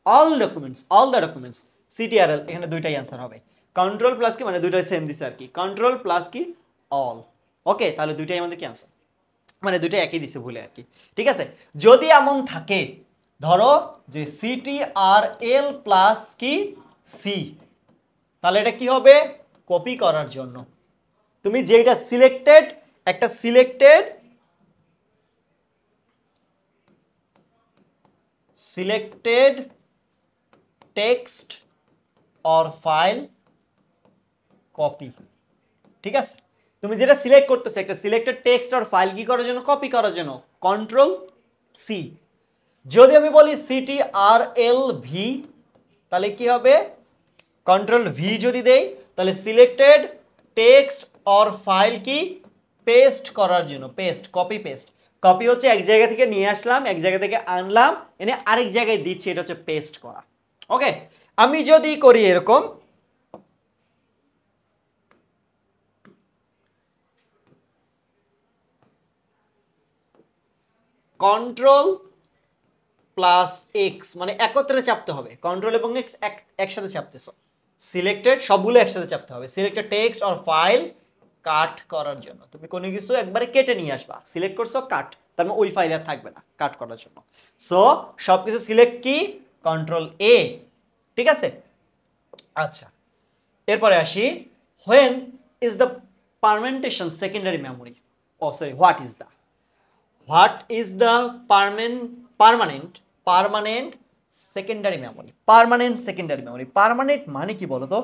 all documents, all the documents, CTRL, এখানে দুইটাই অ্যান্সার হবে। কন্ট্রোল প্লাস কি মানে দুইটাই সেম দিছে আর কি, কন্ট্রোল প্লাস কি অল। ওকে, তাহলে দুইটাই আমাদের কি অ্যান্সার, মানে দুইটাই একই দিছে ভুলে আর কি, ঠিক আছে। যদি এমন থাকে ধরো যে সিটিআরএল প্লাস কি সি, তাহলে এটা কি হবে, কপি করার জন্য তুমি যেটা সিলেক্টেড, একটা selected text or file copy, ঠিক আছে। তুমি যেটা সিলেক্ট করতেছো একটা সিলেক্টেড টেক্সট অর ফাইল কি করার জন্য, কপি করার জন্য, কন্ট্রোল সি। যদি আমি বলি সিটিআরএল ভি, তাহলে কি হবে, কন্ট্রোল ভি যদি দেই তাহলে সিলেক্টেড টেক্সট অর ফাইল কি পেস্ট করার জন্য, পেস্ট, কপি পেস্ট। কপি হচ্ছে এক জায়গা থেকে নিয়ে আসলাম, এক জায়গা থেকে আনলাম, এনে আরেক জায়গায় দিচ্ছি, এটা হচ্ছে পেস্ট করা। ওকে, আমি যদি করি এরকম কন্ট্রোল প্লাস এক্স, মানে একত্রে চাপতে হবে, কন্ট্রোল এবং এক্স একসাথে চাপতেছো, সিলেক্টেড সবগুলো একসাথে চাপতে হবে, সিলেক্টেড টেক্সট অর ফাইল কাট করার জন্য। তুমি কোনো কিছু একবারে কেটে নিয়ে আসবা, সিলেক্ট করছো কাট, তার মানে ওই ফাইল আর থাকবে না, কাট করার জন্য। সো সবকিছু সিলেক্ট কি কন্ট্রোল এ, ঠিক আছে। আচ্ছা, এরপরে আসি, when is the permanent secondary memory, oh sorry what is the permanent secondary memory, permanent মানে কি বলতো,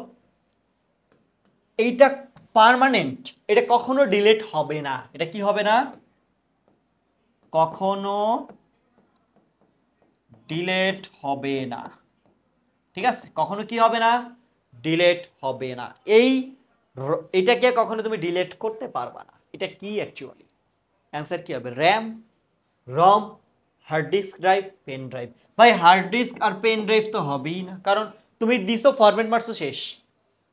এইটা পার্মানেন্ট, এটা কখনো ডিলিট হবে না, এটা কি হবে না, কখনো ডিলিট হবে না, ঠিক আছে, কখনো কি হবে না, ডিলিট হবে না। এটাকে কখনো তুমি ডিলিট করতে পারবা না। এটা কি অ্যাকচুয়ালি, অ্যান্সার কি হবে, RAM, ROM, hard disk drive, pen drive. ভাই হার্ড ডিস্ক আর পেন ড্রাইভ তো হবেই না, কারণ তুমি দিছো ফরম্যাট মারছো শেষ।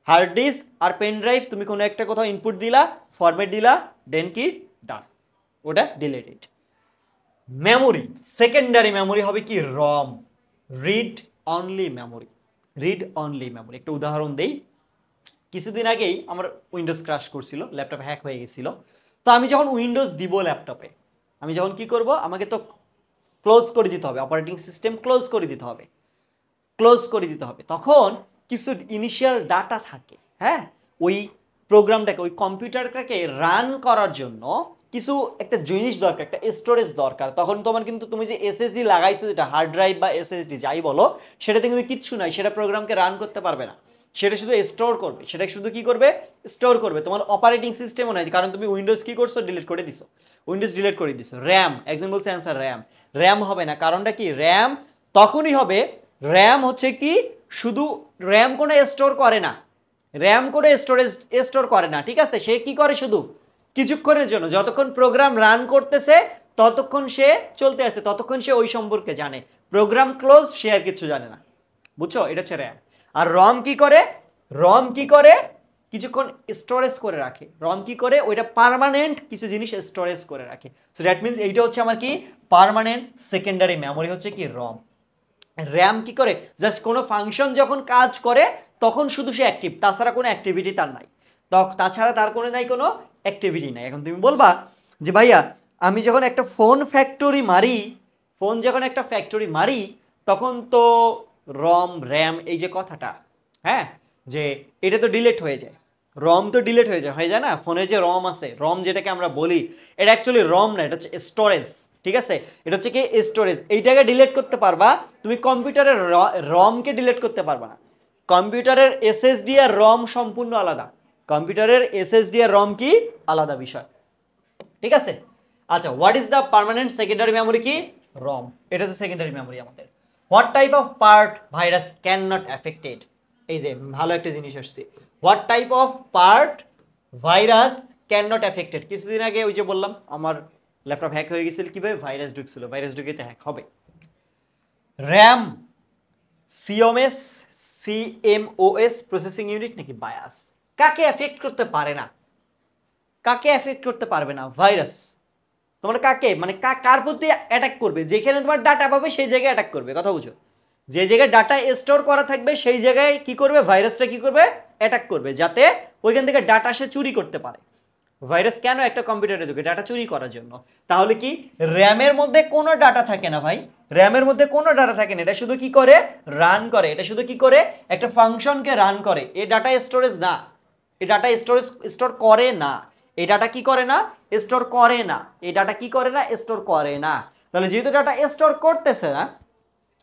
হার্ড ডিস্ক আর পেন ড্রাইভ তুমি কোনো একটা কোথাও ইনপুট দিলা, ফরম্যাট দিলা, দেন কি ডান, ওটা ডিলিটেড। মেমোরি, সেকেন্ডারি মেমোরি হবে কি রম, রিড অনলি মেমোরি, একটা উদাহরণ দেই। কিছুদিন আগেই আমার উইন্ডোজ ক্র্যাশ করছিল, ল্যাপটপ হ্যাক হয়ে গেছিল। তো আমি যখন উইন্ডোজ দিব ল্যাপটপে, আমি যখন কি করব, আমাকে তো ক্লোজ করে দিতে হবে, অপারেটিং সিস্টেম ক্লোজ করে দিতে হবে, তখন কিছু ইনিশিয়াল ডাটা থাকে, হ্যাঁ, ওই প্রোগ্রামটাকে, ওই কম্পিউটারটাকে রান করার জন্য কিছু একটা জিনিস দরকার, একটা স্টোরেজ দরকার। তখন তোমার কিন্তু তুমি যে এসএসডি লাগাইছো, যেটা হার্ড ড্রাইভ বা এসএসডি যাই বলো, সেটাতে কিন্তু কিচ্ছু নাই, সেটা প্রোগ্রামকে রান করতে পারবে না, সেটা শুধু স্টোর করবে, সেটা শুধু কি করবে, স্টোর করবে। তোমার অপারেটিং সিস্টেমও নাই, কারণ তুমি উইন্ডোজ কি করছো, ডিলিট করে দিছো, র্যাম, একজন বলছে অ্যান্সার র্যাম হবে না, কারণটা কি, র্যাম তখনই হবে, র্যাম হচ্ছে কি শুধু, র্যাম কোনো স্টোর করে না, স্টোর করে না, ঠিক আছে। সে কি করে, শুধু কিছুক্ষণের জন্য, যতক্ষণ প্রোগ্রাম রান করতেছে ততক্ষণ সে চলতে আছে, ততক্ষণ সে ওই সম্পর্কে জানে, প্রোগ্রাম ক্লোজ সে আর কিছু জানে না, বুঝছো, এটা হচ্ছে র্যাম। আর রম কি করে কিছুক্ষণ স্টোরেজ করে রাখে, রম কি করে, ওইটা পার্মানেন্ট কিছু জিনিস স্টোরেজ করে রাখে। সো দ্যাট মিনস এইটা হচ্ছে আমার কি পার্মানেন্ট সেকেন্ডারি মেমোরি হচ্ছে কি রম। র্যাম কি করে, জাস্ট কোনো ফাংশন যখন কাজ করে তখন শুধু সে অ্যাক্টিভ, তাছাড়া কোনো অ্যাক্টিভিটি তার নাই, তাছাড়া তার কোনো অ্যাক্টিভিটি নাই। এখন তুমি বলবা যে ভাইয়া আমি যখন একটা ফোন যখন একটা ফ্যাক্টরি মারি, তখন তো র্যাম এই যে কথাটা, হ্যাঁ, যে এটা তো ডিলিট হয়ে যায়, রম তো ডিলিট হয়ে যায় না, ফোনে যে রম আছে, রম যেটাকে আমরা বলি, এটা অ্যাকচুয়ালি রম না, এটা হচ্ছে স্টোরেজ, ঠিক আছে, এটা হচ্ছে কি স্টোরেজ। এইটাকে ডিলিট করতে পারবা, তুমি কম্পিউটারের রমকে ডিলিট করতে পারবা না। কম্পিউটারের এসএসডি আর রম সম্পূর্ণ আলাদা, কম্পিউটারের এসএসডি আর রম কি আলাদা বিষয়, ঠিক আছে। আচ্ছা, what is the permanent secondary memory, কি রম, এটা তো সেকেন্ডারি মেমোরি আমাদের। What type of part virus can not affected, এই যে ভালো একটা জিনিস আসছে, what type of part virus can not affected. কিছুদিন আগে ওই যে বললাম আমার ল্যাপটপ হ্যাক হয়ে গেছিল, কিভাবে, ভাইরাস ঢুকছিল, ভাইরাস ঢুকে তো হ্যাক হবে। র্যাম, সিএমওএস প্রসেসিং ইউনিট নাকি বায়াস, কাকে এফেক্ট করতে পারে না, কাকে এফেক্ট করতে পারবে না? ভাইরাস। তোমার কাকে মানে কার প্রতি অ্যাটাক করবে? যেখানে তোমার ডাটা পাবে সেই জায়গায় অ্যাটাক করবে, কথা বুঝো। যে জায়গায় ডাটা স্টোর করা থাকবে সেই জায়গায় কি করবে? ভাইরাসটা কি করবে? অ্যাটাক করবে, যাতে ওইখান থেকে ডাটা সে চুরি করতে পারে। ভাইরাস কেন একটা কম্পিউটারে ঢুকে? ডাটা চুরি করার জন্য। তাহলে কি র্যামের মধ্যে কোনো ডাটা থাকে না ভাই, র্যামের মধ্যে কোনো ডাটা থাকে না। এটা শুধু কি করে? রান করে। এটা শুধু কি করে? একটা ফাংশনকে রান করে। এই ডাটা স্টোরেজ না, এই ডাটা স্টোরেজ স্টোর করে না। এই ডাটা কি করে না? স্টোর করে না। এই ডাটা কি করে না? স্টোর করে না। তাহলে যেহেতু ডাটা স্টোর করতেছে না,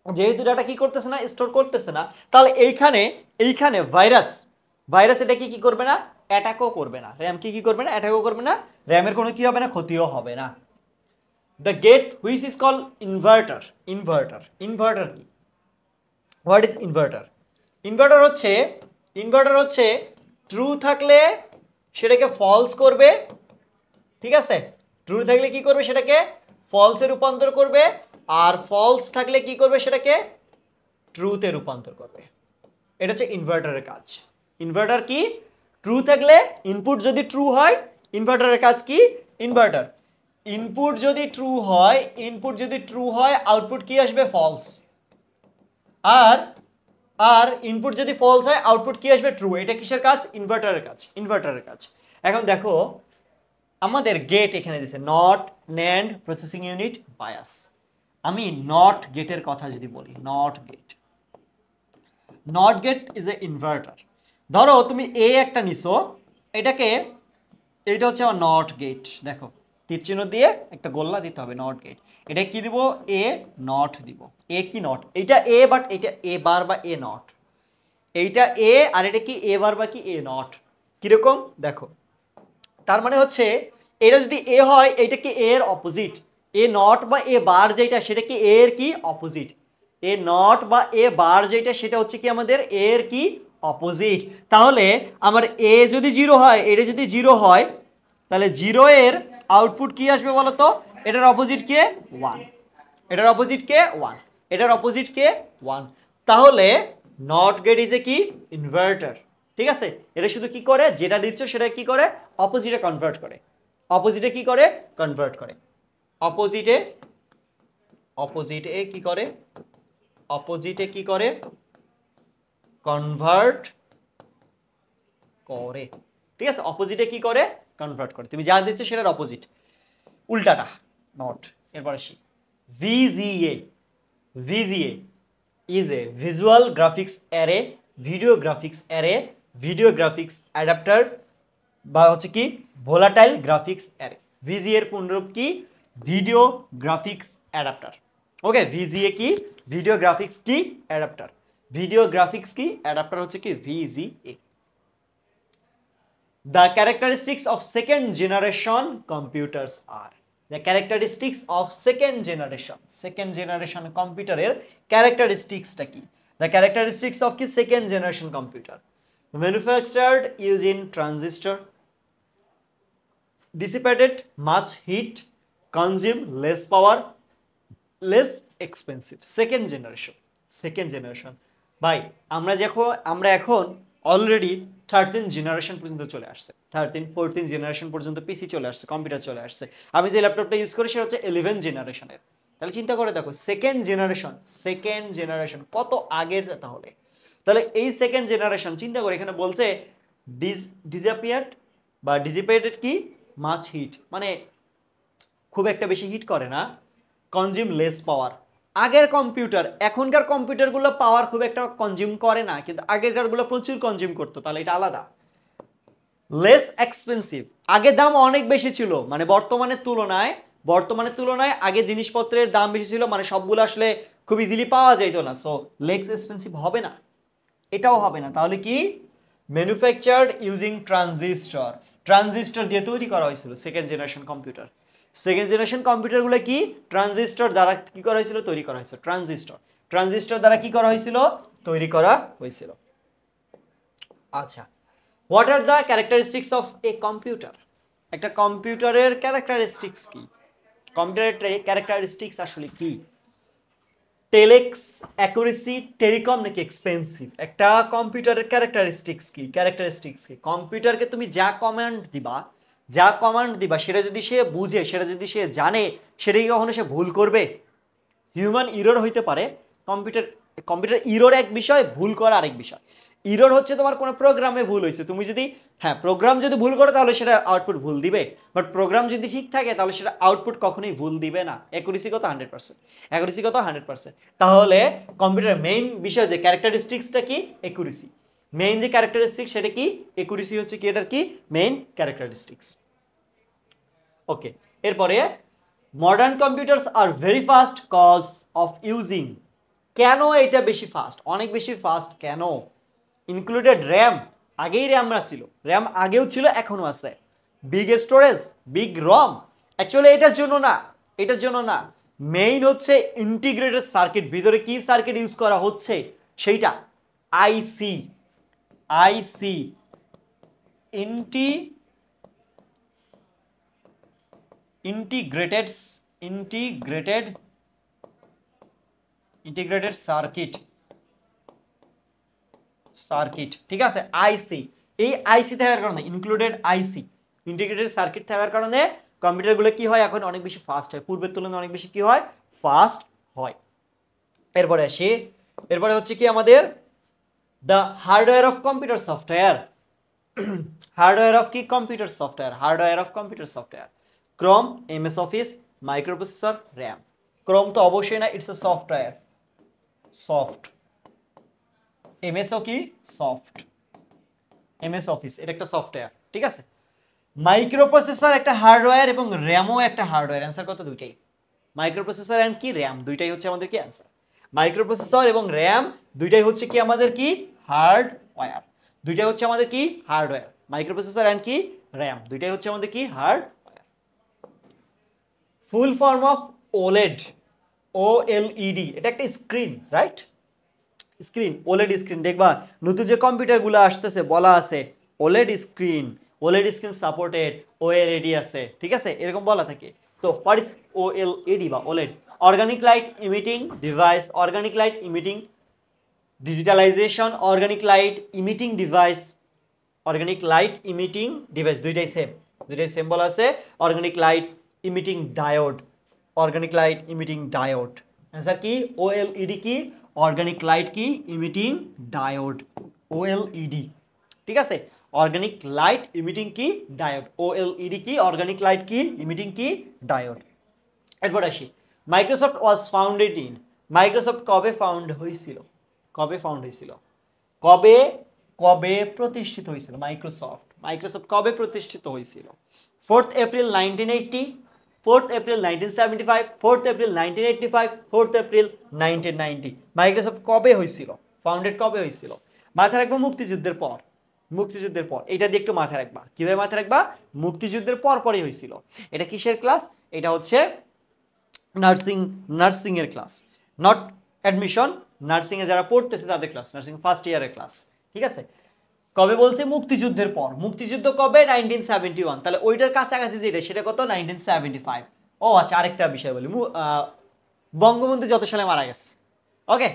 যেহেতু ডাটা কি করতেছে না? স্টোর করতেছে না, তাহলে এইখানে ভাইরাস এটা কি করবে না? অ্যাটাকও করবে না। র্যাম কি করবে না? অ্যাটাকও করবে না। র্যামের কোনো কি হবে না? ক্ষতিও হবে না। The gate which is call inverter. Inverter কি? What is inverter? ইনভার্টার হচ্ছে ট্রু থাকলে সেটাকে ফলস করবে, ঠিক আছে? ট্রু থাকলে কি করবে? সেটাকে ফলসে রূপান্তর করবে। আর ফলস থাকলে কি করবে? সেটাকে ট্রুতে রূপান্তর করবে। এটা হচ্ছে ইনভার্টারের কাজ। ইনভার্টার কি? ট্রু থাকলে, ইনপুট যদি ট্রু হয়, ইনভার্টারের কাজ কি? ইনভার্টার ইনপুট যদি ট্রু হয় আউটপুট কি আসবে? ফলস। আর আর ইনপুট যদি ফলস হয় আউটপুট কি আসবে? ট্রু। এটা কিসের কাজ? ইনভার্টারের কাজ। এখন দেখো আমাদের গেট এখানে দিছে NOT, NAND, processing unit, bias. আমি নট গেটের কথা যদি বলি, NOT gate is a inverter. ধরো তুমি এ একটা নিছো, এটা হচ্ছে আমার নট গেট। দেখো তীর চিহ্ন দিয়ে একটা গোল্লা দিতে হবে, নট গেট। এটা কি দিব? এ নট দিব। এ কি নট? এইটা এ, বাট এটা এ বার বা এ নট। এইটা এ আর এটা কি? এ বার বা কি? এ নট। কিরকম দেখো, তার মানে হচ্ছে এটা যদি এ হয় এটা কি এর অপোজিট। এ নট বা এ বার যেটা সেটা কি এর কি? অপোজিট। এ নট বা এ বার যেটা সেটা হচ্ছে কি আমাদের এর কি? অপোজিট। তাহলে আমার এ যদি জিরো হয়, এটা যদি জিরো হয়, তাহলে জিরো এর আউটপুট কি আসবে বলো তো? এটার অপোজিট কে? 1। এটার অপোজিট কে? 1। এটার অপোজিট কে? 1। তাহলে নট গেট ইজ এ কি? ইনভার্টার। ঠিক আছে? এটা শুধু কি করে? যেটা দিচ্ছ সেটা কি করে? অপোজিটে কনভার্ট করে। অপোজিটে কি করে? কনভার্ট করে। অপোজিটে কি করে? অপোজিটে কি করে? কনভার্ট করে। ঠিক আছে? অপোজিটে কি করে? কনভার্ট করে। তুমি যা দিচ্ছ সেটার অপোজিট, উল্টাটা। নট। এরপরে আসি VGA. VGA is a visual graphics array, video graphics array, video graphics adapter বা হচ্ছে কি ভোলাটাইল গ্রাফিক্স অ্যারে। ভিজিএ এর পূর্ণরূপ কি? Video graphics adapter. Okay, VGA কি? ভিডিও গ্রাফিক্স কি? অ্যাডাপ্টার। ভিডিও গ্রাফিক্স কি? অ্যাডাপ্টার হচ্ছে কি? VGA. The characteristics of second generation computers are. The characteristics of second generation কম্পিউটারের ক্যারেক্টারিস্টিক্সটা কি? The characteristics of কি second generation computer? Manufactured using transistor, dissipated much heat, consume less power, less expensive. Second generation ভাই, আমরা এখন already 13 generation পর্যন্ত চলে আসছে। 13-14 generation পর্যন্ত পিসি চলে আসছে, কম্পিউটার চলে আসছে। আমি যে ল্যাপটপটা ইউজ করি সেটা হচ্ছে 11 জেনারেশনের। তাহলে চিন্তা করে দেখো সেকেন্ড জেনারেশন কত আগের। তাহলে এই সেকেন্ড জেনারেশন চিন্তা করে, এখানে বলছে ডিসিপেটেড কি? মাচ হিট, মানে খুব একটা বেশি হিট করে না। কনজিউম লেস পাওয়ার। আগের কম্পিউটার, এখনকার কম্পিউটারগুলো পাওয়ার খুব একটা কনজিউম করে না, কিন্তু আগেরকারগুলো প্রচুর কনজিউম করতো, তাহলে এটা আলাদা। লেস এক্সপেন্সিভ, আগে দাম অনেক বেশি ছিল, মানে বর্তমানের তুলনায় আগে জিনিসপত্রের দাম বেশি ছিল, মানে সবগুলো আসলে খুব ইজিলি পাওয়া যেত না, সো লেস এক্সপেন্সিভ হবে না, এটাও হবে না। তাহলে কি? ম্যানুফ্যাকচার্ড ইউজিং ট্রানজিস্টর দিয়ে তৈরি করা হয়েছিল সেকেন্ড জেনারেশন কম্পিউটারগুলো কি? ট্রানজিস্টর দ্বারা কি করা হয়েছিল? তৈরি করা হয়েছিল। ট্রানজিস্টর দ্বারা কি করা হয়েছিল? তৈরি করা হয়েছিল। আচ্ছা, what are the characteristics of a computer? একটা কম্পিউটারের ক্যারেক্টারিস্টিক্স কি? কম্পিউটারের ক্যারেক্টারিস্টিক্স আসলে কি? টেলেক্স, অ্যাকুরেসি, টেলিকম নাকি এক্সপেন্সিভ? একটা কম্পিউটারের ক্যারেক্টারিস্টিক্স কি? কম্পিউটারকে তুমি যা কমান্ড দিবা, যা কমান্ড দিবা সেটা যদি সে বুঝে, সেটা যদি সে জানে, সেটা কি কখনো সে ভুল করবে? হিউম্যান ইরর হইতে পারে, কম্পিউটার কম্পিউটার ইরর এক বিষয়, ভুল করা আরেক বিষয়। ইরর হচ্ছে তোমার কোনো প্রোগ্রামে ভুল হয়েছে, তুমি যদি, হ্যাঁ প্রোগ্রাম যদি ভুল করো তাহলে সেটা আউটপুট ভুল দিবে, বাট প্রোগ্রাম যদি ঠিক থাকে তাহলে সেটা আউটপুট কখনোই ভুল দিবে না। অ্যাকুরেসি কত? 100%। অ্যাকুরেসি কত? 100%। তাহলে কম্পিউটার মেইন বিষয় যে ক্যারেক্টারিস্টিক্সটা কি? অ্যাকুরেসি। মেইন যে ক্যারেক্টারিস্টিক্স সেটা কি? অ্যাকুরেসি হচ্ছে কি এটার কি মেইন ক্যারেক্টারিস্টিক্স। ওকে, এরপরে modern computers are very fast cause of using. কেন এটা বেশি ফাস্ট? অনেক বেশি ফাস্ট কেন? ইনক্লুডেড র্যাম, আগেই র্যাম ছিল, র্যাম আগেও ছিল এখনো আছে। Big storage, big ROM, actually এটার জন্য না, এটার জন্য না, মেইন হচ্ছে ইন্টিগ্রেটেড সার্কিট। ভিতরে কি সার্কিট ইউজ করা হচ্ছে সেইটা, আইসি, আইসি ইন্টিগ্রেটেড সার্কিট, ঠিক আছে, আইসি। এই আইসি থাকার কারণে, ইনক্লুডেড আইসি, ইন্টিগ্রেটেড সার্কিট থাকার কারণে কম্পিউটারগুলো কি হয় এখন অনেক বেশি ফাস্ট হয়, পূর্বের তুলনায় অনেক বেশি কি হয়, ফাস্ট হয়। এরপরে আসি, এরপরে হচ্ছে কি আমাদের the hardware of computer software. Hardware of কি? Computer software. Hardware of computer software, Chrome, MS Office, microprocessor, RAM. Chrome তো অবশ্যই না, it's a software, soft. MSO কি? সফট। এমএস অফিস এটা একটা সফটওয়্যার, ঠিক আছে। মাইক্রোপ্রসেসর একটা হার্ডওয়্যার এবং র্যামও একটা হার্ডওয়্যার। অ্যান্সার কত? দুইটাই। মাইক্রোপ্রসেসর এন্ড কি র্যাম দুইটাই হচ্ছে আমাদের কি অ্যান্সার। মাইক্রোপ্রসেসর এবং র্যাম দুইটাই হচ্ছে কি আমাদের কি হার্ডওয়্যার, দুইটাই হচ্ছে আমাদের কি হার্ডওয়্যার। মাইক্রোপ্রসেসর এন্ড কি র্যাম দুইটাই হচ্ছে আমাদের কি hardware. Full form of OLED, OLED, এটা একটা screen, right? Screen, OLED screen. দেখবা নতুন যে কম্পিউটারগুলো আসতেছে বলা আছে OLED screen, OLED screen supported, OLED আছে, ঠিক আছে, এরকম বলা থাকে। তো হোয়াট ইজ ওএলইডি বা OLED? Organic light emitting device, organic light emitting digitalization, organic light emitting device, organic light emitting device দুইটাই সেম, দুইটাই সেম বলা আছে। Organic light emitting diode, organic light emitting diode. Answer কি? OLED কি? Organic light কি? Emitting diode, OLED, ঠিক আছে। Organic light emitting কি? ডায়োড। ওএলইডি কি? অর্গানিক লাইট কি? ইমিটিং কি? ডায়োড। এরপর আসি, Microsoft was founded in. Microsoft কবে ফাউন্ড হয়েছিল? কবে ফাউন্ড হয়েছিল? কবে, কবে প্রতিষ্ঠিত হয়েছিল মাইক্রোসফট? মাইক্রোসফট কবে প্রতিষ্ঠিত হয়েছিল? 4th April 1980, 4th April 1975, 4th April 1985, 4th April 1990। Microsoft কবে হয়েছিল? ফাউন্ডেড কবে হয়েছিল? মাথায় রাখবো মুক্তিযুদ্ধের পর, মুক্তিযুদ্ধের পর। এটা দিয়ে একটু মাথায় রাখবা। কিভাবে মাথায় রাখবা? মুক্তিযুদ্ধের পর পরই হয়েছিল। এটা কিসের ক্লাস? এটা হচ্ছে নার্সিং এর ক্লাস, নট অ্যাডমিশন। নার্সিং এ যারা পড়তেছে তাদের ক্লাস, নার্সিং ফার্স্ট ইয়ারের ক্লাস, ঠিক আছে। কবে বলছে? মুক্তিযুদ্ধের পর। মুক্তিযুদ্ধ কবে? 1971। তাহলে ওইটার কাছাকাছি যেটা সেটা কত? 1975। ও আচ্ছা, আরেকটা বিষয় বলি, বঙ্গবন্ধু যত সালে মারা গেছে, ওকে,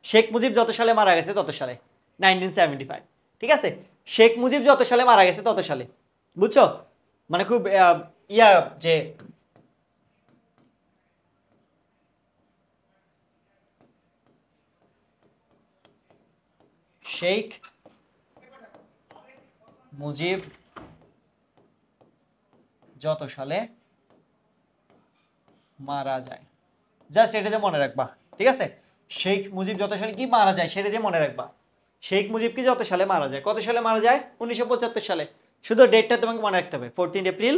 শেখ মুজিব যত সালে মারা গেছে তত সালে, 1975, ঠিক আছে। শেখ মুজিব যত সালে মারা গেছে তত সালে, বুঝছো? মানে খুব ইয়া যে শেখ মুজিব যত সালে মারা যায়, জাস্ট এটা দিয়ে মনে রাখবা, ঠিক আছে। শেখ মুজিব যত সালে কি মারা যায় সেটা দিয়ে মনে রাখবা। শেখ মুজিব কি যত সালে মারা যায়, কত সালে মারা যায়? 1975 সালে। শুধু ডেটটা তোমাকে মনে রাখতে হবে, 4th এপ্রিল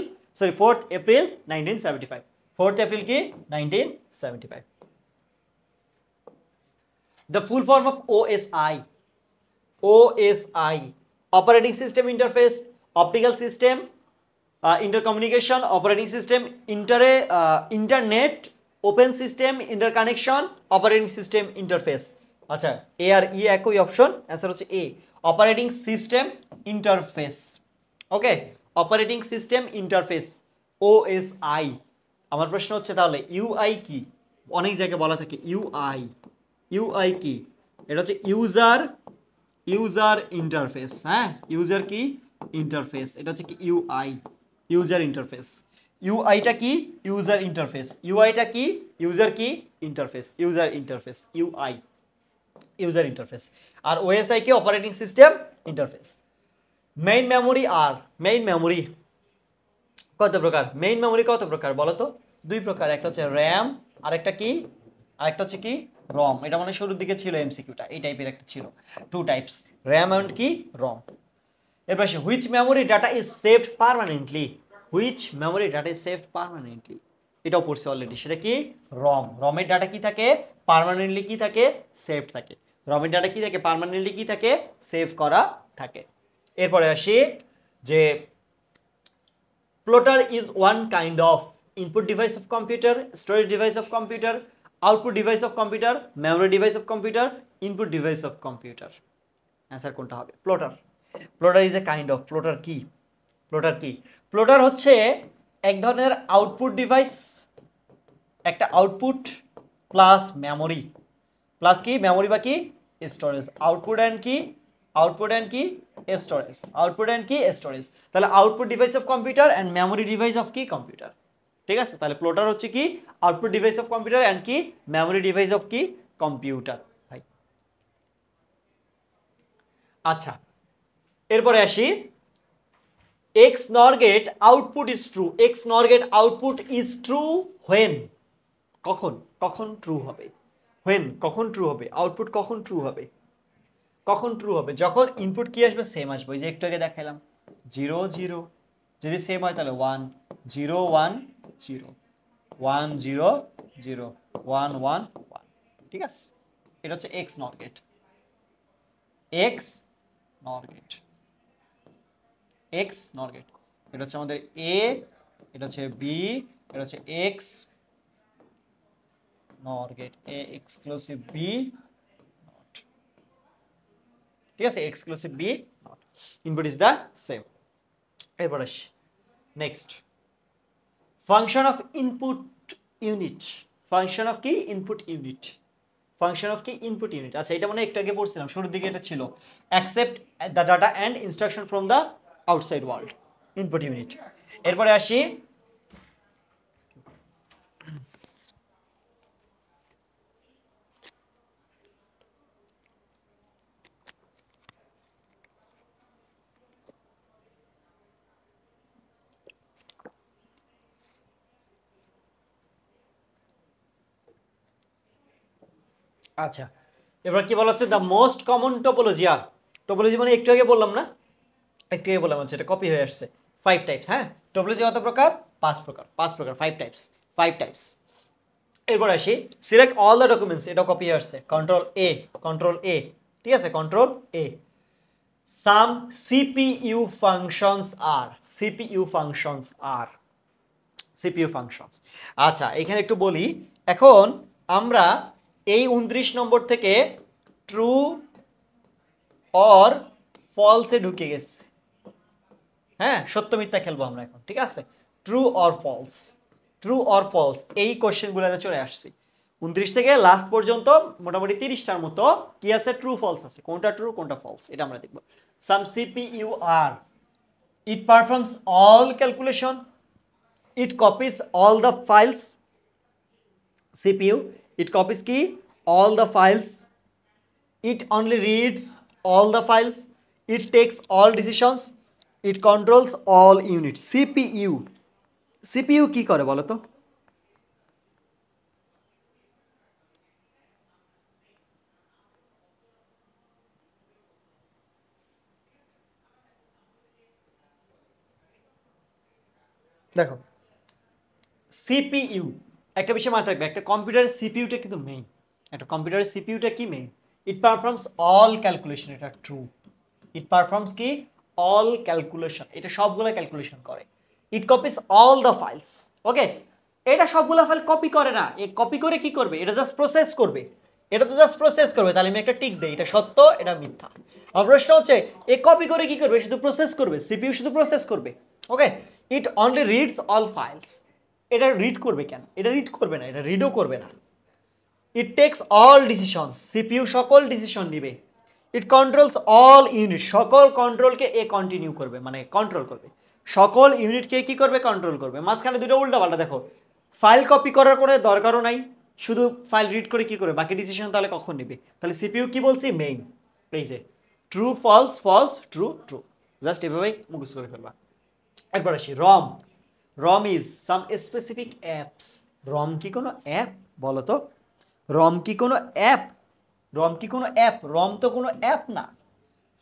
1975। 4th এপ্রিল কি? 1975। The full form of OSI, OSI, operating system interface, optical system intercommunication, operating system internet, open system interconnection, operating system interface. আচ্ছা, এ আর ই একই অপশন, অ্যান্সার হচ্ছে A, operating system interface. Okay, operating system interface, OSI. আমার প্রশ্ন হচ্ছে তাহলে UI কি? অনেক জায়গায় বলা থাকে ইউআই, ইউআই কি? এটা হচ্ছে ইউজার ইন্টারফেস, হ্যাঁ, ইউজার কি? ইন্টারফেস। এটা হচ্ছে কি? UI, user interface. ইউআইটা কি? User interface. ইউআইটা কি? ইউজার কি? Interface. User interface, UI, user interface. আর ওএসআই কি? Operating system interface. Main memory আর মেইন মেমোরি কত প্রকার? মেইন মেমোরি কত প্রকার বলো তো? দুই প্রকার, একটা হচ্ছে র্যাম আর একটা কি? আরেকটা হচ্ছে কি? রম। এটা মানে শুরুর দিকে ছিল এমসিকিউটা, এই টাইপের একটা ছিল। টু টাইপস, র্যাম এন্ড কি? রম। এরপর আসে which memory data is saved permanently. Which memory data is saved permanently, এটাও পড়ছে অলরেডি। সেটা কি? রম। রমের ডাটা কি থাকে? পার্মানেন্টলি কি থাকে? সেভড থাকে। রমের ডাটা কি থাকে? পার্মানেন্টলি কি থাকে? সেভ করা থাকে। এরপরে আসি যে plotter is one kind of input device of computer, storage device of computer, output device of computer, memory device of computer, input device of computer. Answer কোনটা হবে? plotter. plotter is a kind of, plotter কি? plotter কি? plotter হচ্ছে এক ধরনের output device, একটা output plus memory, plus কি? Memory বা কি? স্টোরেজ। আউটপুট অ্যান্ড কি? আউটপুট অ্যান্ড কি? স্টোরেজ। আউটপুট অ্যান্ড কি? স্টোরেজ। তাহলে output device of computer and memory device of কি? কম্পিউটার। ঠিক আছে, তাহলে প্লটার হচ্ছে কি? Output device of computer and কি? মেমোরি ডিভাইস অফ কি? কম্পিউটার। ভাই আচ্ছা, এরপরে আসি এক্স নর gate output is true. X নর gate output is true when, কখন? কখন ট্রু হবে? হোয়েন, কখন ট্রু হবে? আউটপুট কখন ট্রু হবে? কখন ট্রু হবে? যখন ইনপুট কি আসবে? সেম আসবে। ওই যে একটু আগে দেখালাম 0 0, যদি সেম হয় তাহলে 1 0 1 0 1 0 0 1 1 1। ঠিক আছে, এটা হচ্ছে এক্স নর গেট। এক্স নর গেট, এক্স নর গেট। এটা হচ্ছে আমাদের এ, এটা হচ্ছে বি, এটা হচ্ছে এক্স নর gate. A exclusive B not. ঠিক আছে, exclusive B not. Input is the same. এরপর আসি next, function of input unit. Function of কি? Input unit. ফাংশন অফ কি? Input unit. আচ্ছা, এটা মানে একটু আগে পড়ছিলাম, শুরুর দিকে এটা ছিল accept the data and instruction from the outside world, input unit. এরপরে আসি আচ্ছা, এবার কি বলা হচ্ছে? The most common topology are, topology মানে একটু আগে বললাম না, একটু আগে বললাম, হচ্ছে এটা কপি হয়ে আসছে। 5 টাইপস। হ্যাঁ, টোপোলজি কত প্রকার? 5 প্রকার। 5 প্রকার, 5 টাইপস, 5 টাইপস। এরপর আসি সিলেক্ট অল দ্য ডকুমেন্টস, এটা কপি হয়ে আসছে। কন্ট্রোল এ, কন্ট্রোল এ। ঠিক আছে, কন্ট্রোল এ। সাম সিপিইউ ফাংশনস আর, সিপিইউ ফাংশনস আর, সিপিইউ ফাংশনস। আচ্ছা, এখানে একটু বলি, এখন আমরা এই 29 নম্বর থেকে ট্রু অর ফলসে ঢুকে গেছি। হ্যাঁ, সত্য মিথ্যা খেলবো আমরা এখন। ঠিক আছে, true or false, true or false, এই কোশ্চেনগুলোতে চলে আসছি। 29 থেকে লাস্ট পর্যন্ত মোটামুটি 30টার মতো কি আছে? ট্রু ফলস আছে। কোনটা ট্রু কোনটা ফলস এটা আমরা দেখব। Some CPU are, it performs all calculation, it copies all the files. CPU, it copies কি? All the files. It only reads all the files. It takes all decisions. It controls all units. CPU, CPU কি করে বলো তো? দেখো, CPU একটা বিষয় মাথায় রাখবে, একটা কম্পিউটারের সিপিইউটা কিন্তু মেইন। একটা কম্পিউটারের সিপিইউটা কি মেইন? ইট পারফর্মস অল ক্যালকুলেশন, এটা ট্রু। ইট পারফর্মস কি? অল ক্যালকুলেশন, এটা সবগুলো ক্যালকুলেশন করে। ইট কপিস অল দ্য ফাইলস। ওকে, এটা সবগুলো ফাইল কপি করে না, এ কপি করে কি করবে? এটা জাস্ট প্রসেস করবে। এটা তো জাস্ট প্রসেস করবে, তাহলে আমি একটা টিক দেই, এটা সত্য এটা মিথ্যা। আমার প্রশ্ন হচ্ছে এ কপি করে কি করবে? শুধু প্রসেস করবে, সিপিইউ শুধু প্রসেস করবে। Okay, it only reads all files, এটা রিড করবে কেন? এটা রিড করবে না, এটা রিডও করবে না। It takes all decisions, CPU সকল ডিসিশন নিবে। ইট কন্ট্রোলস অল ইউনিট, সকল কন্ট্রোলকে এ কন্টিনিউ করবে, মানে কন্ট্রোল করবে। সকল ইউনিটকে কি করবে, কন্ট্রোল করবে। মাঝখানে দুটো উল্টাপাল্টা দেখো, ফাইল কপি করার করে দরকারও নাই, শুধু ফাইল রিড করে কি করে বাকি ডিসিশন তাহলে কখন নেবে? তাহলে সিপিইউ কি বলছি, মেইন। এই যে true false false true true, just এভাবেই মুখস্থ করে ফেলবা। এরপর আসি ROM. ROM is some specific apps. ROM কি কোনো অ্যাপ? বলো তো, রম কি কোনো অ্যাপ? রম কি কোনো অ্যাপ? রম তো কোনো অ্যাপ না।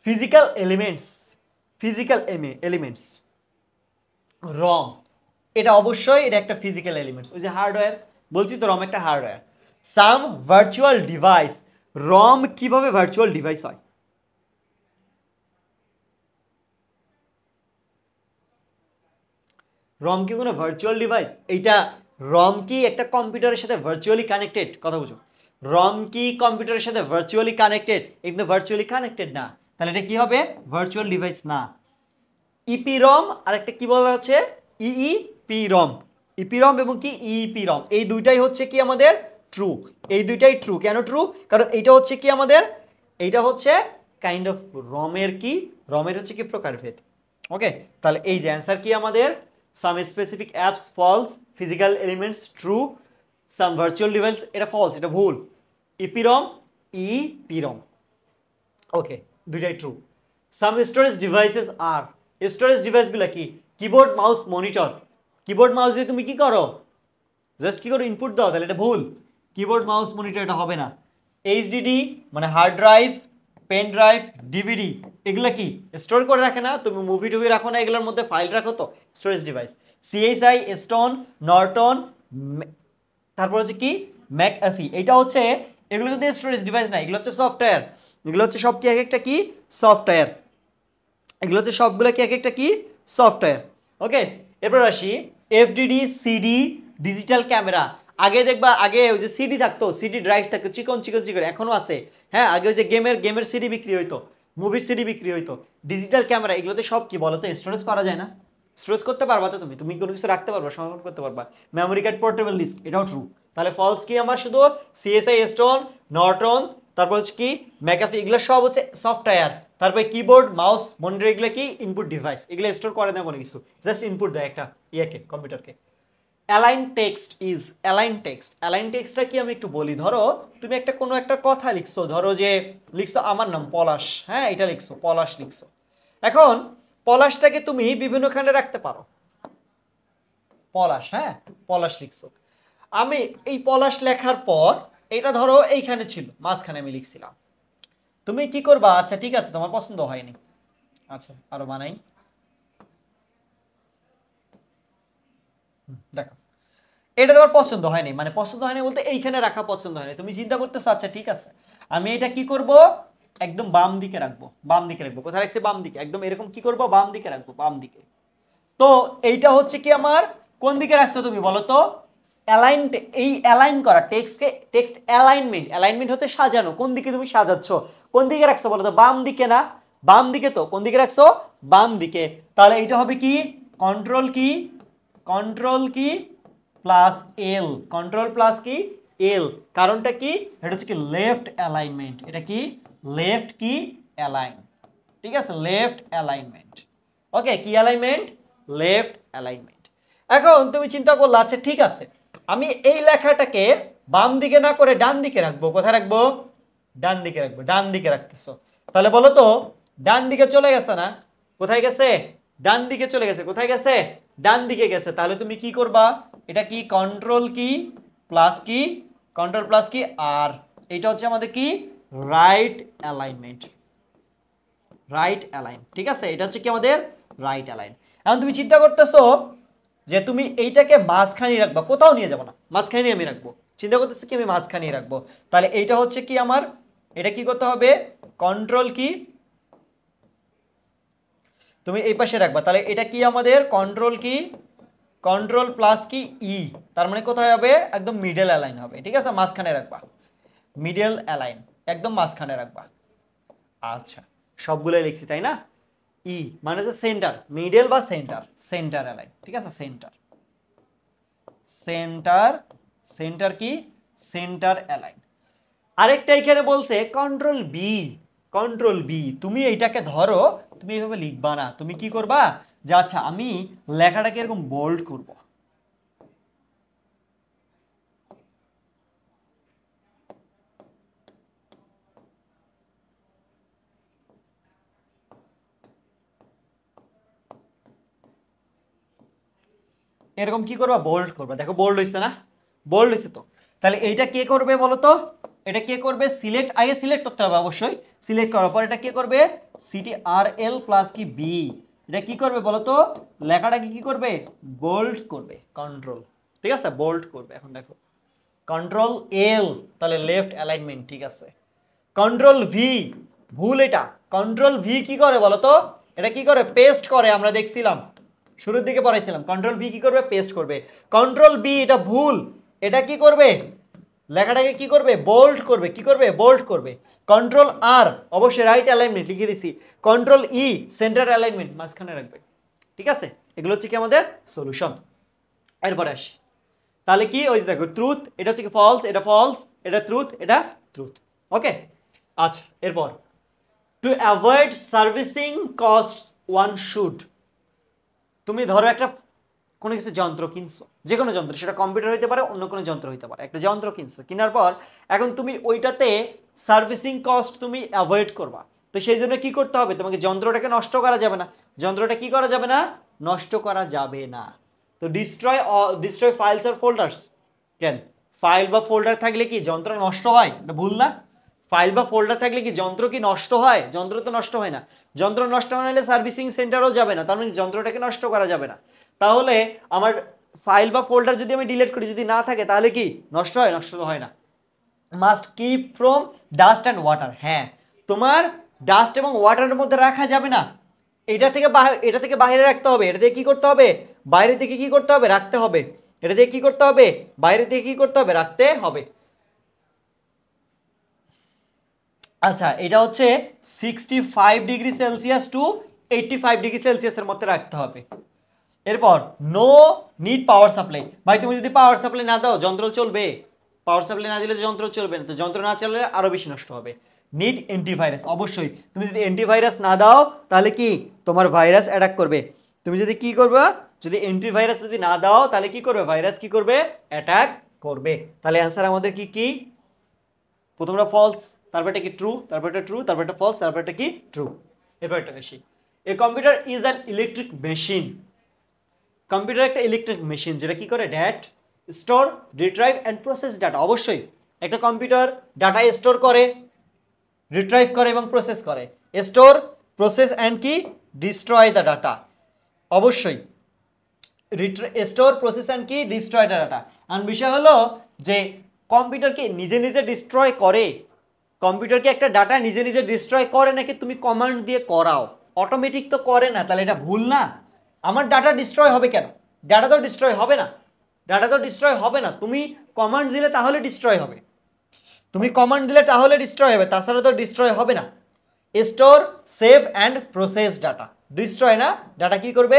ফিজিক্যাল এলিমেন্টস, ফিজিক্যাল এলিমেন্টস রম, এটা অবশ্যই এটা একটা ফিজিক্যাল এলিমেন্টস। ওই যে হার্ডওয়্যার বলছি তো, রম একটা হার্ডওয়্যার। সাম ভার্চুয়াল ডিভাইস, রম কিভাবে ভার্চুয়াল ডিভাইস হয়? রম কি কোনো ভার্চুয়াল ডিভাইস? এইটা রম কি একটা কম্পিউটারের সাথে ভার্চুয়ালি কানেক্টেড? কথা বুঝো, রম কি কম্পিউটারের সাথে ভার্চুয়ালি কানেক্টেড? কিন্তু ভার্চুয়ালি কানেক্টেড না, তাহলে এটা কি হবে, ভার্চুয়াল ডিভাইস না। ইপিরম আর একটা কি বলা হচ্ছে, ইইপিরম। ইপিরম এবং কি ইইপিরম, এই দুইটাই হচ্ছে কি আমাদের ট্রু। এই দুইটাই ট্রু। কেন ট্রু? কারণ এইটা হচ্ছে কি আমাদের, এইটা হচ্ছে কাইন্ড অফ রমের কি, রমের হচ্ছে কি প্রকারভেদ। ওকে, তাহলে এই যে অ্যান্সার কি আমাদের, some specific apps false, physical elements true, some virtual device এটা ফলস, এটা ভুল। ইপিরম ইপিরম, ওকে, দুইটাই true. Some storage devices are, storage ডিভাইসগুলো কি, keyboard mouse monitor. Keyboard mouse দিয়ে তুমি কি করো, জাস্ট কি করো, ইনপুট দাও, তাহলে এটা ভুল। কিবোর্ড মাউস মনিটর এটা হবে না। এইচডিডি মানে hard drive, pen drive, DVD, এগুলো কি স্টোর করে রাখে না? তুমি মুভি টুভি রাখো না, এগুলোর মধ্যে ফাইল রাখো তো, storage device. CSI, Stone, Norton, তারপর হচ্ছে কি ম্যাকআফি, এটা হচ্ছে, এগুলো কিন্তু স্টোরেজ ডিভাইস না, এগুলো হচ্ছে সফটওয়্যার। এগুলো হচ্ছে সব কি এক একটা কি সফটওয়্যার, এগুলো হচ্ছে সবগুলো কি এক একটা কি সফটওয়্যার। ওকে, এরপর আসি এফডিডি, সিডি, ডিজিটাল ক্যামেরা। আগে দেখবা, আগে ওই যে সিডি থাকতো, সিডি ড্রাইভ থাকতো, চিকন চিকন চিকন, এখনো আছে। হ্যাঁ, আগে ওই যে গেমের সিডি বিক্রি হইতো, মুভির সিডি বিক্রি হইতো। ডিজিটাল ক্যামেরা এগুলোতে সব কি বলতো, স্টোরেজ করা যায় না? স্টোরেজ করতে পারবা তো, তুমি কোনো কিছু রাখতে পারবা, সংরক্ষণ করতে পারবা। মেমোরি কার্ড, পোর্টেবল ডিস্ক, এটাও ট্রু। তাহলে ফলস কি আমার, শুধু সিএসআই, স্টোন, নর্টন, তারপর হচ্ছে কি ম্যাকাফি, এগুলো সব হচ্ছে সফটওয়্যার। তারপরে কিবোর্ড মাউস মনিটর এগুলো কি ইনপুট ডিভাইস, এগুলো স্টোর করে না কোনো কিছু, জাস্ট ইনপুট দেয় একটা ইয়াকে, কম্পিউটারকে। Align text is, align text, align টেক্সটটা কি আমি একটু বলি। ধরো তুমি একটা কোনো একটা কথা লিখছো, ধরো যে লিখছো আমার নাম পলাশ, হ্যাঁ এটা লিখছো পলাশ লিখছো। এখন পলাশটাকে তুমি বিভিন্নখানে রাখতে পারো, পলাশ, হ্যাঁ পলাশ লিখছো। আমি এই পলাশ লেখার পর এটা ধরো এইখানে ছিল, মাঝখানে আমি লিখছিলাম। তুমি কি করবা, আচ্ছা ঠিক আছে তোমার পছন্দ হয়নি, আচ্ছা আরো বানাই, দেখো এটা তোমার পছন্দ হয়নি, মানে পছন্দ হয়নি বলতে এইখানে রাখা পছন্দ হয়নি, তুমি চিন্তা করতেছো আচ্ছা ঠিক আছে আমি এটা কি করব, একদম বাম দিকে রাখবো। বাম দিকে রাখবো, কোথায় রাখছি, বাম দিকে, একদম এরকম কি করবো, বাম দিকে রাখবো, বাম দিকে। তো এইটা হচ্ছে কি আমার, কোন দিকে রাখছো তুমি বলো তো, অ্যালাইন, এই অ্যালাইন করা টেক্সটকে, টেক্সট অ্যালাইনমেন্ট, অ্যালাইনমেন্ট হচ্ছে সাজানো, কোন দিকে তুমি সাজাচ্ছ, কোন দিকে রাখছো বলো তো, বাম দিকে না, বাম দিকে তো, কোন দিকে রাখছো, বাম দিকে। তাহলে এটা হবে কি, কন্ট্রোল কি, কন্ট্রোল কি প্লাস এল, কন্ট্রোল প্লাস কি এল, কারণটা কি, এটা হচ্ছে কি লেফট অ্যালাইনমেন্ট, এটা কি লেফট কি অ্যালাইন, ঠিক আছে, লেফট অ্যালাইনমেন্ট। ওকে, কি অ্যালাইনমেন্ট, লেফট অ্যালাইনমেন্ট। এখন তুমি চিন্তা করলে আচ্ছা ঠিক আছে আমি এই লেখাটাকে বাম দিকে না করে ডান দিকে রাখবো, কোথায় রাখবো, ডান দিকে রাখবো, ডান দিকে রাখতেছো, তাহলে বলো তো ডান দিকে চলে গেছে না, কোথায় গেছে, ডান দিকে চলে গেছে, কোথায় গেছে, ডান দিকে গেছে। তাহলে তুমি কি করবা, এটা কি কন্ট্রোল কি প্লাস কি, কন্ট্রোল প্লাস কি আর, এটা হচ্ছে আমাদের কি রাইট অ্যালাইনমেন্ট, রাইট অ্যালাইন, ঠিক আছে, এটা হচ্ছে কি আমাদের রাইট অ্যালাইন। এখন তুমি চিন্তা করতেছো যে তুমি এইটাকে মাঝখানে রাখবা, কোথাও নিয়ে যাবো না, মাঝখানে আমি রাখবো, চিন্তা করতেছো কি আমি মাঝখানে রাখবো, তাহলে এইটা হচ্ছে কি আমার, এটা কি করতে হবে, কন্ট্রোল কি, তুমি এই পাশে রাখবা, তাহলে এটা কি আমাদের কন্ট্রোল কি, কন্ট্রোল প্লাস কি ই, তার মানে কোথায় হবে, একদম মিডল অ্যালাইন হবে, ঠিক আছে, মাঝখানে রাখবা, মিডল অ্যালাইন, একদম মাঝখানে রাখবা। আচ্ছা সবগুলোই লিখছি তাই না, ই মানে হচ্ছে সেন্টার, মিডল বা সেন্টার, সেন্টার অ্যালাইন, ঠিক আছে, সেন্টার, সেন্টার, সেন্টার কি সেন্টার অ্যালাইন। আরেকটা এখানে বলছে কন্ট্রোল বি, কন্ট্রোল বি, তুমি এইটাকে ধরো তুমি এইভাবে লিখবা না, তুমি কি করবা, যে আচ্ছা আমি লেখাটাকে এরকম বোল্ড করব, এরকম কি করবা, বোল্ড করবা। দেখো বোল্ড হইছে না, বোল্ড হইছে তো। তাহলে এইটা কে করবে বলো তো, এটা কে করবে, সিলেক্ট, আগে সিলেক্ট করতে হবে অবশ্যই। সিলেক্ট করার পর এটা কে করবে, CTRL প্লাস কি বি, এটা কি করবে বলো তো, লেখাটাকে কি করবে, বোল্ড করবে, কন্ট্রোল, ঠিক আছে, বোল্ড করবে। এখন দেখো কন্ট্রোল এল, তাহলে লেফট অ্যালাইনমেন্ট, ঠিক আছে। কন্ট্রোল ভি, ভুল এটা, কন্ট্রোল ভি কি করে বলো তো, এটা কি করে, পেস্ট করে, আমরা দেখছিলাম শুরুর দিকে পড়াইছিলাম, কন্ট্রোল ভি কি করবে, পেস্ট করবে। কন্ট্রোল বি এটা ভুল, এটা কি করবে, লেখাটাকে কি করবে, বোল্ড করবে, কি করবে, বোল্ড করবে। কন্ট্রোল আর অবশ্যই রাইট অ্যালাইনমেন্ট লিখে দিছি, কন্ট্রোল ই সেন্টার অ্যালাইনমেন্ট মাঝখানে রাখবে, ঠিক আছে। এগুলো হচ্ছে কি আমাদের সলিউশন। এরপরে আসি, তাহলে কি ওই যে দেখো ট্রুথ, এটা হচ্ছে কি ফলস, এটা ফলস, এটা ট্রুথ, এটা ট্রুথ, ওকে। আচ্ছা এরপর, to avoid servicing cost one should, তুমি ধরো একটা কোনো কিছু যন্ত্র কিনছো, যে কোনো যন্ত্র, সেটা কম্পিউটার হইতে পারে, অন্য কোনো যন্ত্র হইতে পারে, একটা যন্ত্র কিনছো, কেনার পর এখন তুমি ওইটাতে সার্ভিসিং কস্ট তুমি অ্যাভয়েড করবা। তো সেই জন্য কি করতে হবে, তোমাকে যন্ত্রটাকে নষ্ট করা যাবে না, যন্ত্রটা কি করা যাবে না, নষ্ট করা যাবে না। তো ডিস্ট্রয় ফাইলস আর ফোল্ডার্স, কেন, ফাইল বা ফোল্ডার থাকলে কি যন্ত্র নষ্ট হয়, এটা ভুল না। ফাইল বা ফোল্ডার থাকলে কি যন্ত্র কি নষ্ট হয়, যন্ত্র তো নষ্ট হয় না। যন্ত্র নষ্ট না হলে সার্ভিসিং সেন্টারও যাবে না, তার মানে যন্ত্রটাকে নষ্ট করা যাবে না। তাহলে আমার ফাইল বা ফোল্ডার যদি আমি ডিলিট করি, যদি না থাকে, তাহলে কি নষ্ট হয়, নষ্ট তো হয় না। Must keep from dust and water, হ্যাঁ তোমার ডাস্ট এবং ওয়াটারের মধ্যে রাখা যাবে না, এটা থেকে বাইরে রাখতে হবে, এটা থেকে কি করতে হবে, বাইরে থেকে কি করতে হবে, রাখতে হবে, এটা থেকে কি করতে হবে, বাইরে থেকে কি করতে হবে, রাখতে হবে। আচ্ছা এটা হচ্ছে 65°C টু 85°C মধ্যে রাখতে হবে। এরপর নো নিড পাওয়ার সাপ্লাই, ভাই তুমি যদি পাওয়ার সাপ্লাই না দাও যন্ত্র চলবে, পাওয়ার সাপ্লাই না দিলে যন্ত্র চলবে না, তো যন্ত্র না চললে আরো বেশি নষ্ট হবে। নিড অ্যান্টিভাইরাস, অবশ্যই তুমি যদি অ্যান্টিভাইরাস না দাও তাহলে কি তোমার ভাইরাস অ্যাটাক করবে। তুমি যদি কি করবে, যদি অ্যান্টিভাইরাস যদি না দাও তাহলে কি করবে, ভাইরাস কি করবে, অ্যাটাক করবে। তাহলে অ্যান্সার আমাদের কি কি, প্রথমটা ফলস, তারপরটা কি ট্রু, তারপরটা ট্রু, তারপরটা ফলস, তারপরটা কি ট্রু। এরপর একটা বেশি, a computer is an electric machine, computer একটা ইলেকট্রিক মেশিন যেটা কি করে, that store, retrieve and process data. অবশ্যই একটা কম্পিউটার ডাটা স্টোর করে, রিট্রাইভ করে এবং প্রসেস করে, স্টোর, প্রসেস অ্যান্ড কি, ডিস্ট্রয় দ্য ডাটা। অবশ্যই স্টোর, প্রসেস অ্যান্ড কি, ডিস্ট্রয় দ্য ডাটা। আর বিষয় হলো যে কম্পিউটারকে নিজে নিজে ডিস্ট্রয় করে, কম্পিউটারকে একটা ডাটা নিজে নিজে ডিস্ট্রয় করে নাকি তুমি কমান্ড দিয়ে করাও, অটোমেটিক তো করে না, তাহলে এটা ভুল না। আমার ডাটা ডিস্ট্রয় হবে কেন, ডাটা তো ডিস্ট্রয় হবে না, ডাটা তো ডিস্ট্রয় হবে না, তুমি কমান্ড দিলে তাহলে ডিস্ট্রয় হবে, তুমি কমান্ড দিলে তাহলে ডিস্ট্রয় হবে, তাছাড়া তো ডিস্ট্রয় হবে না। Store, save and process data, destroy না, ডাটা কি করবে,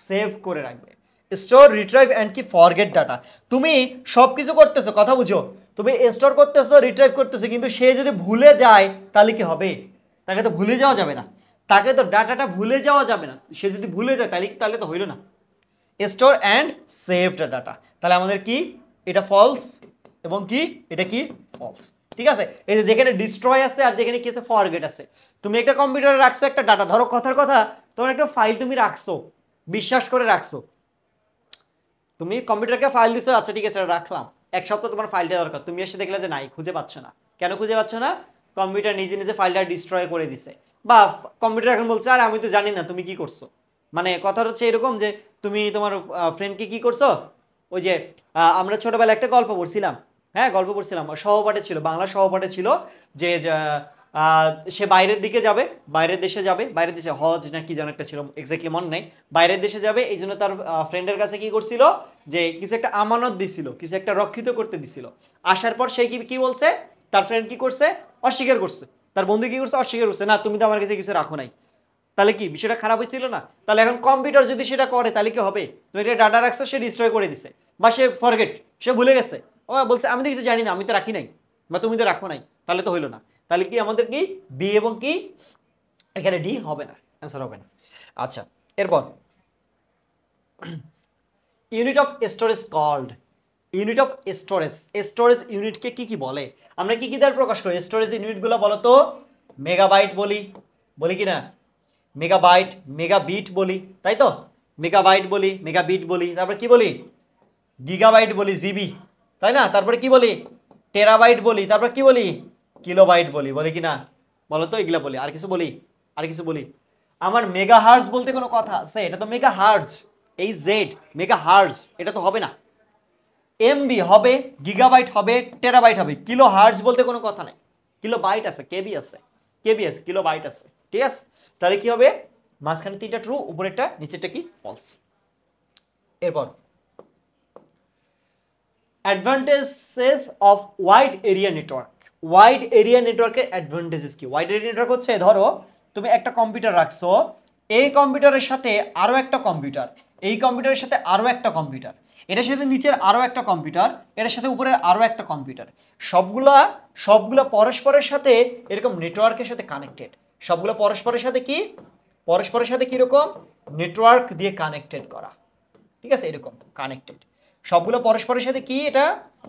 সেভ করে রাখবে। স্টোর, রিট্রাইভ অ্যান্ড কি, ফরগেট ডাটা। তুমি সব কিছু করতেছো, কথা বুঝো, তুমি স্টোর করতেছো, রিট্রাইভ করতেছো, কিন্তু সে যদি ভুলে যায় তাহলে কি হবে, তাকে তো ভুলে যাওয়া যাবে না, তাকে তো ডাটাটা ভুলে যাওয়া যাবে না, সে যদি ভুলে যায় তাহলে তাহলে তো হইল না। Store and save the data, তাহলে আমাদের কি, এটা ফলস এবং কি, এটা কি ফলস, ঠিক আছে। এই যে যেখানে ডিস্ট্রয় আছে আর যেখানে কি আছে, ফরগেট আছে। তুমি একটা কম্পিউটারে রাখছো একটা ডাটা, ধরো কথার কথা তোমার একটা ফাইল তুমি রাখছো, বিশ্বাস করে রাখছো, তুমি কম্পিউটারকে ফাইল দিছো, আচ্ছা ঠিক আছে রাখলাম, এক সপ্তাহ তোমার ফাইলটা দরকার, তুমি এসে দেখলে যে নাই, খুঁজে পাচ্ছ না, কেন খুঁজে পাচ্ছ না, কম্পিউটার নিজে নিজে ফাইলটা ডিস্ট্রয় করে দিছে, বা কম্পিউটার এখন বলছে আর আমি তো জানি না তুমি কি করছো। মানে কথা হচ্ছে এরকম যে তুমি তোমার ফ্রেন্ডকে কি করছো, ওই যে আমরা ছোটবেলায় একটা গল্প পড়ছিলাম, হ্যাঁ গল্প পড়ছিলাম, সহপাঠে ছিল, বাংলা সহপাঠে ছিল, যে সে বাইরের দিকে যাবে, বাইরের দেশে যাবে, বাইরের দেশে হজ না কি যেন একটা ছিল, এক্স্যাক্টলি মনে নেই, বাইরের দেশে যাবে, এই জন্য তার ফ্রেন্ডের কাছে কি করছিল, যে কিছু একটা আমানত দিছিল, কিছু একটা রক্ষিত করতে দিছিল। আসার পর সে কি কি বলছে, তার ফ্রেন্ড কি করছে, অস্বীকার করছে, তার বন্ধু কি করছে, অস্বীকার করছে, না তুমি তো আমার কাছে কিছু রাখো নাই। তাহলে কি বিষয়টা খারাপ হয়েছিল না, তাহলে এখন কম্পিউটার যদি সেটা করে তাহলে কি হবে, তুমি একটা ডাটা রাখছো, সে ডিস্ট্রয় করে দিছে, বা সে ফরগেট, সে ভুলে গেছে, ও বলছে আমি তো কিছু জানি না, আমি তো রাখি নাই, বা তুমি তো রাখো নাই, তাহলে তো হইলো না। তাহলে কি আমাদের কি বি এবং কি, এখানে ডি হবে না, অ্যান্সার হবে না। আচ্ছা এরপর unit of storage called, unit of storage, storage ইউনিটকে কি কি বলে, আমরা কি কি দ্বারা প্রকাশ করি স্টোরেজ ইউনিটগুলো বলো তো? মেগাবাইট বলি, বলি কি না? মেগাবাইট, মেগাবিট বলি, তাই তো? মেগাবাইট বলি, মেগাবিট বলি, তারপর কি বলি? গিগাবাইট বলি, জিবি, তাই না? তারপরে কি বলি? টেরাবাইট বলি, তারপর কি বলি? কিলোবাইট বলি, বলি কি না? বলো তো, এগুলা বলি। আর কিছু বলি? আর কিছু বলি? আমার মেগা হার্জ বলতে কোনো কথা আছে? এটা তো মেগা হার্জ, এই জেড মেগা হার্জ, এটা তো হবে না। এমবি হবে, গিগাবাইট হবে, টেরাবাইট হবে, কিলো হার্জ বলতে কোনো কথা নাই। কিলো বাইট আছে, কেবি আছে, কেবি আছে, কিলো বাইট আছে, ঠিক আছে? তাহলে কি হবে? মাঝখানে 3টা ট্রু, উপরেরটা নিচেরটা কি? ফলস। এরপর advantages of wide area network. Wide area নেটওয়ার্কের অ্যাডভান্টেজেস কি? ওয়াইড এরিয়া নেটওয়ার্ক হচ্ছে, ধরো তুমি একটা কম্পিউটার রাখছো, এই কম্পিউটারের সাথে আরো একটা কম্পিউটার, এই কম্পিউটারের সাথে আরো একটা কম্পিউটার, এটার সাথে নিচের আরো একটা কম্পিউটার, এটার সাথে উপরের আরো একটা কম্পিউটার, সবগুলা সবগুলা পরস্পরের সাথে এরকম নেটওয়ার্কের সাথে কানেক্টেড। সবগুলো পরস্পরের সাথে কি? পরস্পরের সাথে কিরকম? নেটওয়ার্ক দিয়ে কানেক্টেড করা, ঠিক আছে? এরকম কানেক্টেড। সবগুলো পরস্পরের সাথে কি? এটা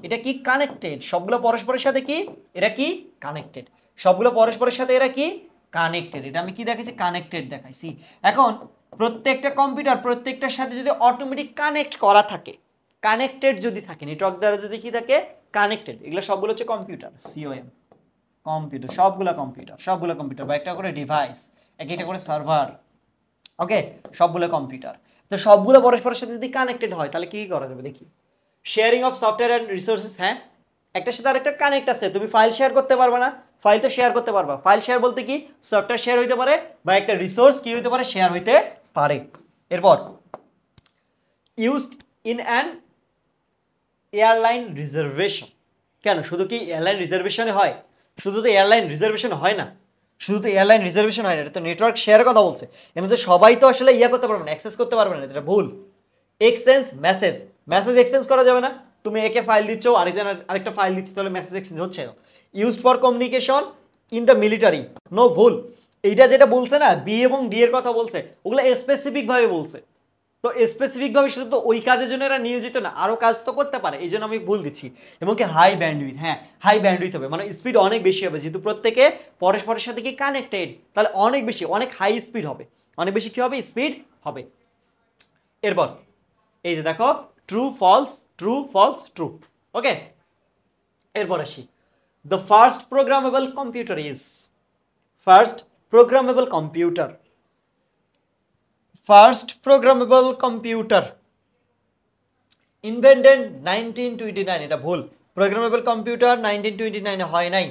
এটা কি? কানেক্টেড। সবগুলো পরস্পরের সাথে কি? এরা কি? কানেক্টেড। সবগুলো পরস্পরের সাথে এরা কি? কানেক্টেড। এটা আমি কি দেখাইছি? কানেক্টেড দেখাইছি। এখন প্রত্যেকটা কম্পিউটার প্রত্যেকটার সাথে যদি অটোমেটিক কানেক্ট করা থাকে, কানেক্টেড যদি থাকে, নেটওয়ার্ক দ্বারা যদি কি থাকে? কানেক্টেড। এগুলো সবগুলো হচ্ছে কম্পিউটার, সিওএম, কম্পিউটার। সবগুলো কম্পিউটার, সবগুলো কম্পিউটার, বা একটা করে ডিভাইস, একটা করে সার্ভার, ওকে? সবগুলো কম্পিউটার। তো সবগুলো পরস্পরের সাথে যদি কানেক্টেড হয় তাহলে কি করা যাবে দেখি? Sharing of software and resources. হ্যাঁ, একটার সাথে আরেকটা কানেক্ট আছে, তুমি ফাইল শেয়ার করতে পারবে না? ফাইল তো শেয়ার করতে পারবা। ফাইল শেয়ার বলতে কি? সফটওয়্যার শেয়ার হইতে পারে, বা একটা রিসোর্স কি হইতে পারে? শেয়ার হইতে পারে। এরপর used in an airline reservation. কেন, শুধু কি এয়ারলাইন রিজার্ভেশনে হয়? শুধু তো এয়ারলাইন রিজার্ভেশন হয় না, শুধু তো এয়ারলাইন রিজার্ভেশন হয় না, এটা তো নেটওয়ার্ক শেয়ারের কথা বলছে। এখানে তো সবাই তো আসলে ইয়া করতে পারবে না, অ্যাক্সেস করতে পারবে না, এটা ভুল। এক্সচেঞ্জ মেসেজ, মেসেজ এক্সচেঞ্জ করা যাবে না। তুমি একে ফাইল দিচ্ছ, আরেকজন আরেকটা ফাইল দিচ্ছ, তাহলে মেসেজ এক্সচেঞ্জ হচ্ছে না। Used for communication in the military, no, ভুল। এইটা যেটা বলছে না, বি এবং ডি এর কথা বলছে, ওগুলো স্পেসিফিক ভাবে বলছে। তো স্পেসিফিক ভাবে শুধু তো ওই কাজের জন্য এরা নিয়োজিত না, আরো কাজ তো করতে পারে, এই জন্য আমি ভুল দিচ্ছি। এবং কি হাই ব্যান্ডউইথ, হ্যাঁ হাই ব্যান্ডউইথ হবে, মানে স্পিড অনেক বেশি হবে, যেহেতু প্রত্যেকে পরস্পরের সাথে কি কানেক্টেড, তাহলে অনেক বেশি, অনেক হাই স্পিড হবে, অনেক বেশি কি হবে? স্পিড হবে। এরপর এই যে দেখো, true false, true false, true, okay? এরপর আসি, the first programmable computer is, first programmable computer, first programmable computer invented 1929। এটা ভুল। প্রোগ্রামেবল কম্পিউটার 1929 হয় নাই।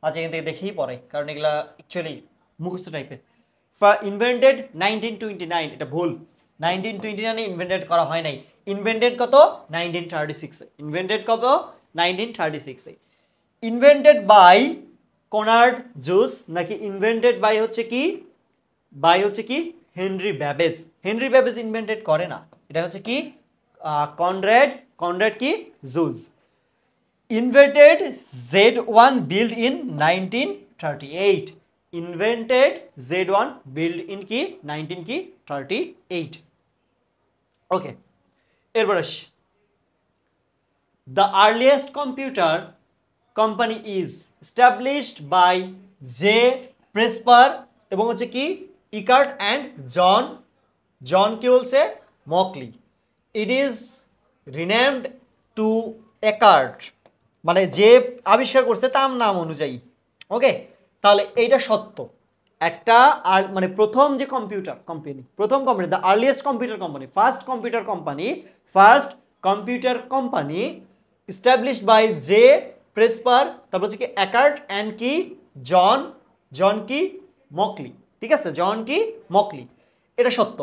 আচ্ছা, এখান থেকে দেখেই পড়ে, কারণ এগুলা অ্যাকচুয়ালি মুখস্থ টাইপের। ইনভেন্টেড 1929, এটা ভুল। 1929 ইনভেন্টেড করা হয় নাই। ইনভেন্টেড কত? 1936। ইনভেন্টেড কত? 1936। ইনভেন্টেড বাই কনার্ড জুস, নাকি ইনভেন্টেড বাই হচ্ছে কি? বাই হচ্ছে কি? Henry Babbage. Henry Babbage invented করে না, এটা হচ্ছে কি? কনরাড, কনরাড কি? Juice. Invented Z1 built in 1938। Invented Z1 built in কি? 19 কি? 38। ওকে, এরপর আসি, the earliest computer company is established by J Presper এবং হচ্ছে কি? ইকার্ট অ্যান্ড জন, জন কি বলছে? Mauchly. It is renamed to Eckert, মানে যে আবিষ্কার করছে তার নাম অনুযায়ী, ওকে? তাহলে এইটা সত্য। একটা আর মানে প্রথম যে কম্পিউটার কোম্পানি, প্রথম company, the earliest computer company, first computer company, first computer company established by J Presper, তারপর হচ্ছে কি? অ্যাকার্ট অ্যান্ড কি? জন, জন কি? মকলি, ঠিক আছে? জন কি? মকলি, এটা সত্য।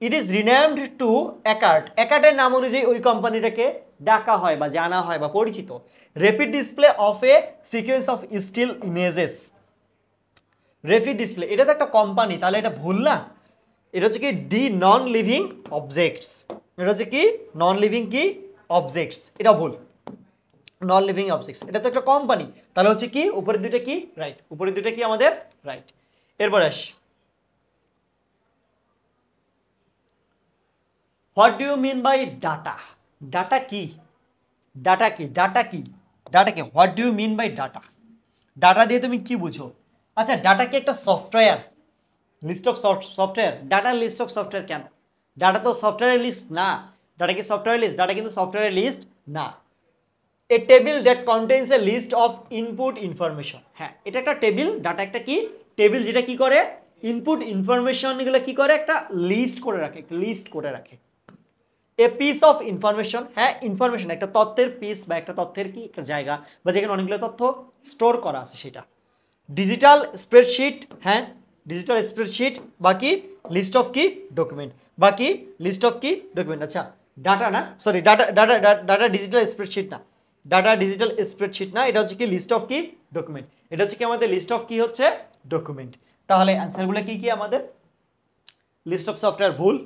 ইট ইজ রিনেমড টু অ্যাকার্ট, অ্যাকার্টের নাম অনুযায়ী ওই কোম্পানিটাকে ডাকা হয় বা জানা হয় বা পরিচিত। Rapid display of a sequence of still images, rapid display, এটা তো একটা কোম্পানি, তাহলে এটা ভুল না? এটা হচ্ছে কি? ডি নন লিভিং অবজেক্টস, এটা হচ্ছে কি? নন লিভিং কি? অবজেক্টস, এটা ভুল। নন লিভিং অবজেক্টস, এটা তো একটা কোম্পানি, তাহলে হচ্ছে কি? উপরের দুইটা কি? রাইট, উপরের দুইটা কি আমাদের রাইট। এরপর আসি, what do you mean by data? Data কি? ডাটা কি? ডাটা কি? ডাটা কি? What do you mean by data? Data দিয়ে তুমি কি বুঝো? আচ্ছা, ডাটা কি একটা software? List of software? Data list of software কেন? ডাটা তো সফটওয়্যারের লিস্ট না। ডাটা কি সফটওয়্যার লিস্ট? ডাটা কিন্তু সফটওয়্যারের লিস্ট না। A table that contains a list of input information. হ্যাঁ, এটা একটা টেবিল। ডাটা একটা কি টেবিল, যেটা কি করে ইনপুট ইনফরমেশন এগুলো কি করে একটা লিস্ট করে রাখে, একটা লিস্ট করে রাখে। এ পিস অফ ইনফরমেশন, হ্যাঁ ইনফরমেশন একটা তথ্যের পিস বা একটা তথ্যের কি একটা জায়গা বা যেখানে অনেকগুলো তথ্য স্টোর করা আছে সেটা। ডিজিটাল স্প্রেডশিট, হ্যাঁ ডিজিটাল স্প্রেডশিট, বাকি লিস্ট অফ কি ডকুমেন্ট, বাকি লিস্ট অফ কি ডকুমেন্ট। আচ্ছা, ডাটা না, sorry data data data digital spreadsheet না, ডাটা ডিজিটাল স্প্রেডশিট না, এটা হচ্ছে কি লিস্ট অফ কি ডকুমেন্ট। এটা হচ্ছে কি আমাদের লিস্ট অফ কি হচ্ছে ডকুমেন্ট। তাহলে অ্যান্সারগুলো কি কি আমাদের? লিস্ট অফ সফটওয়্যার ভুল।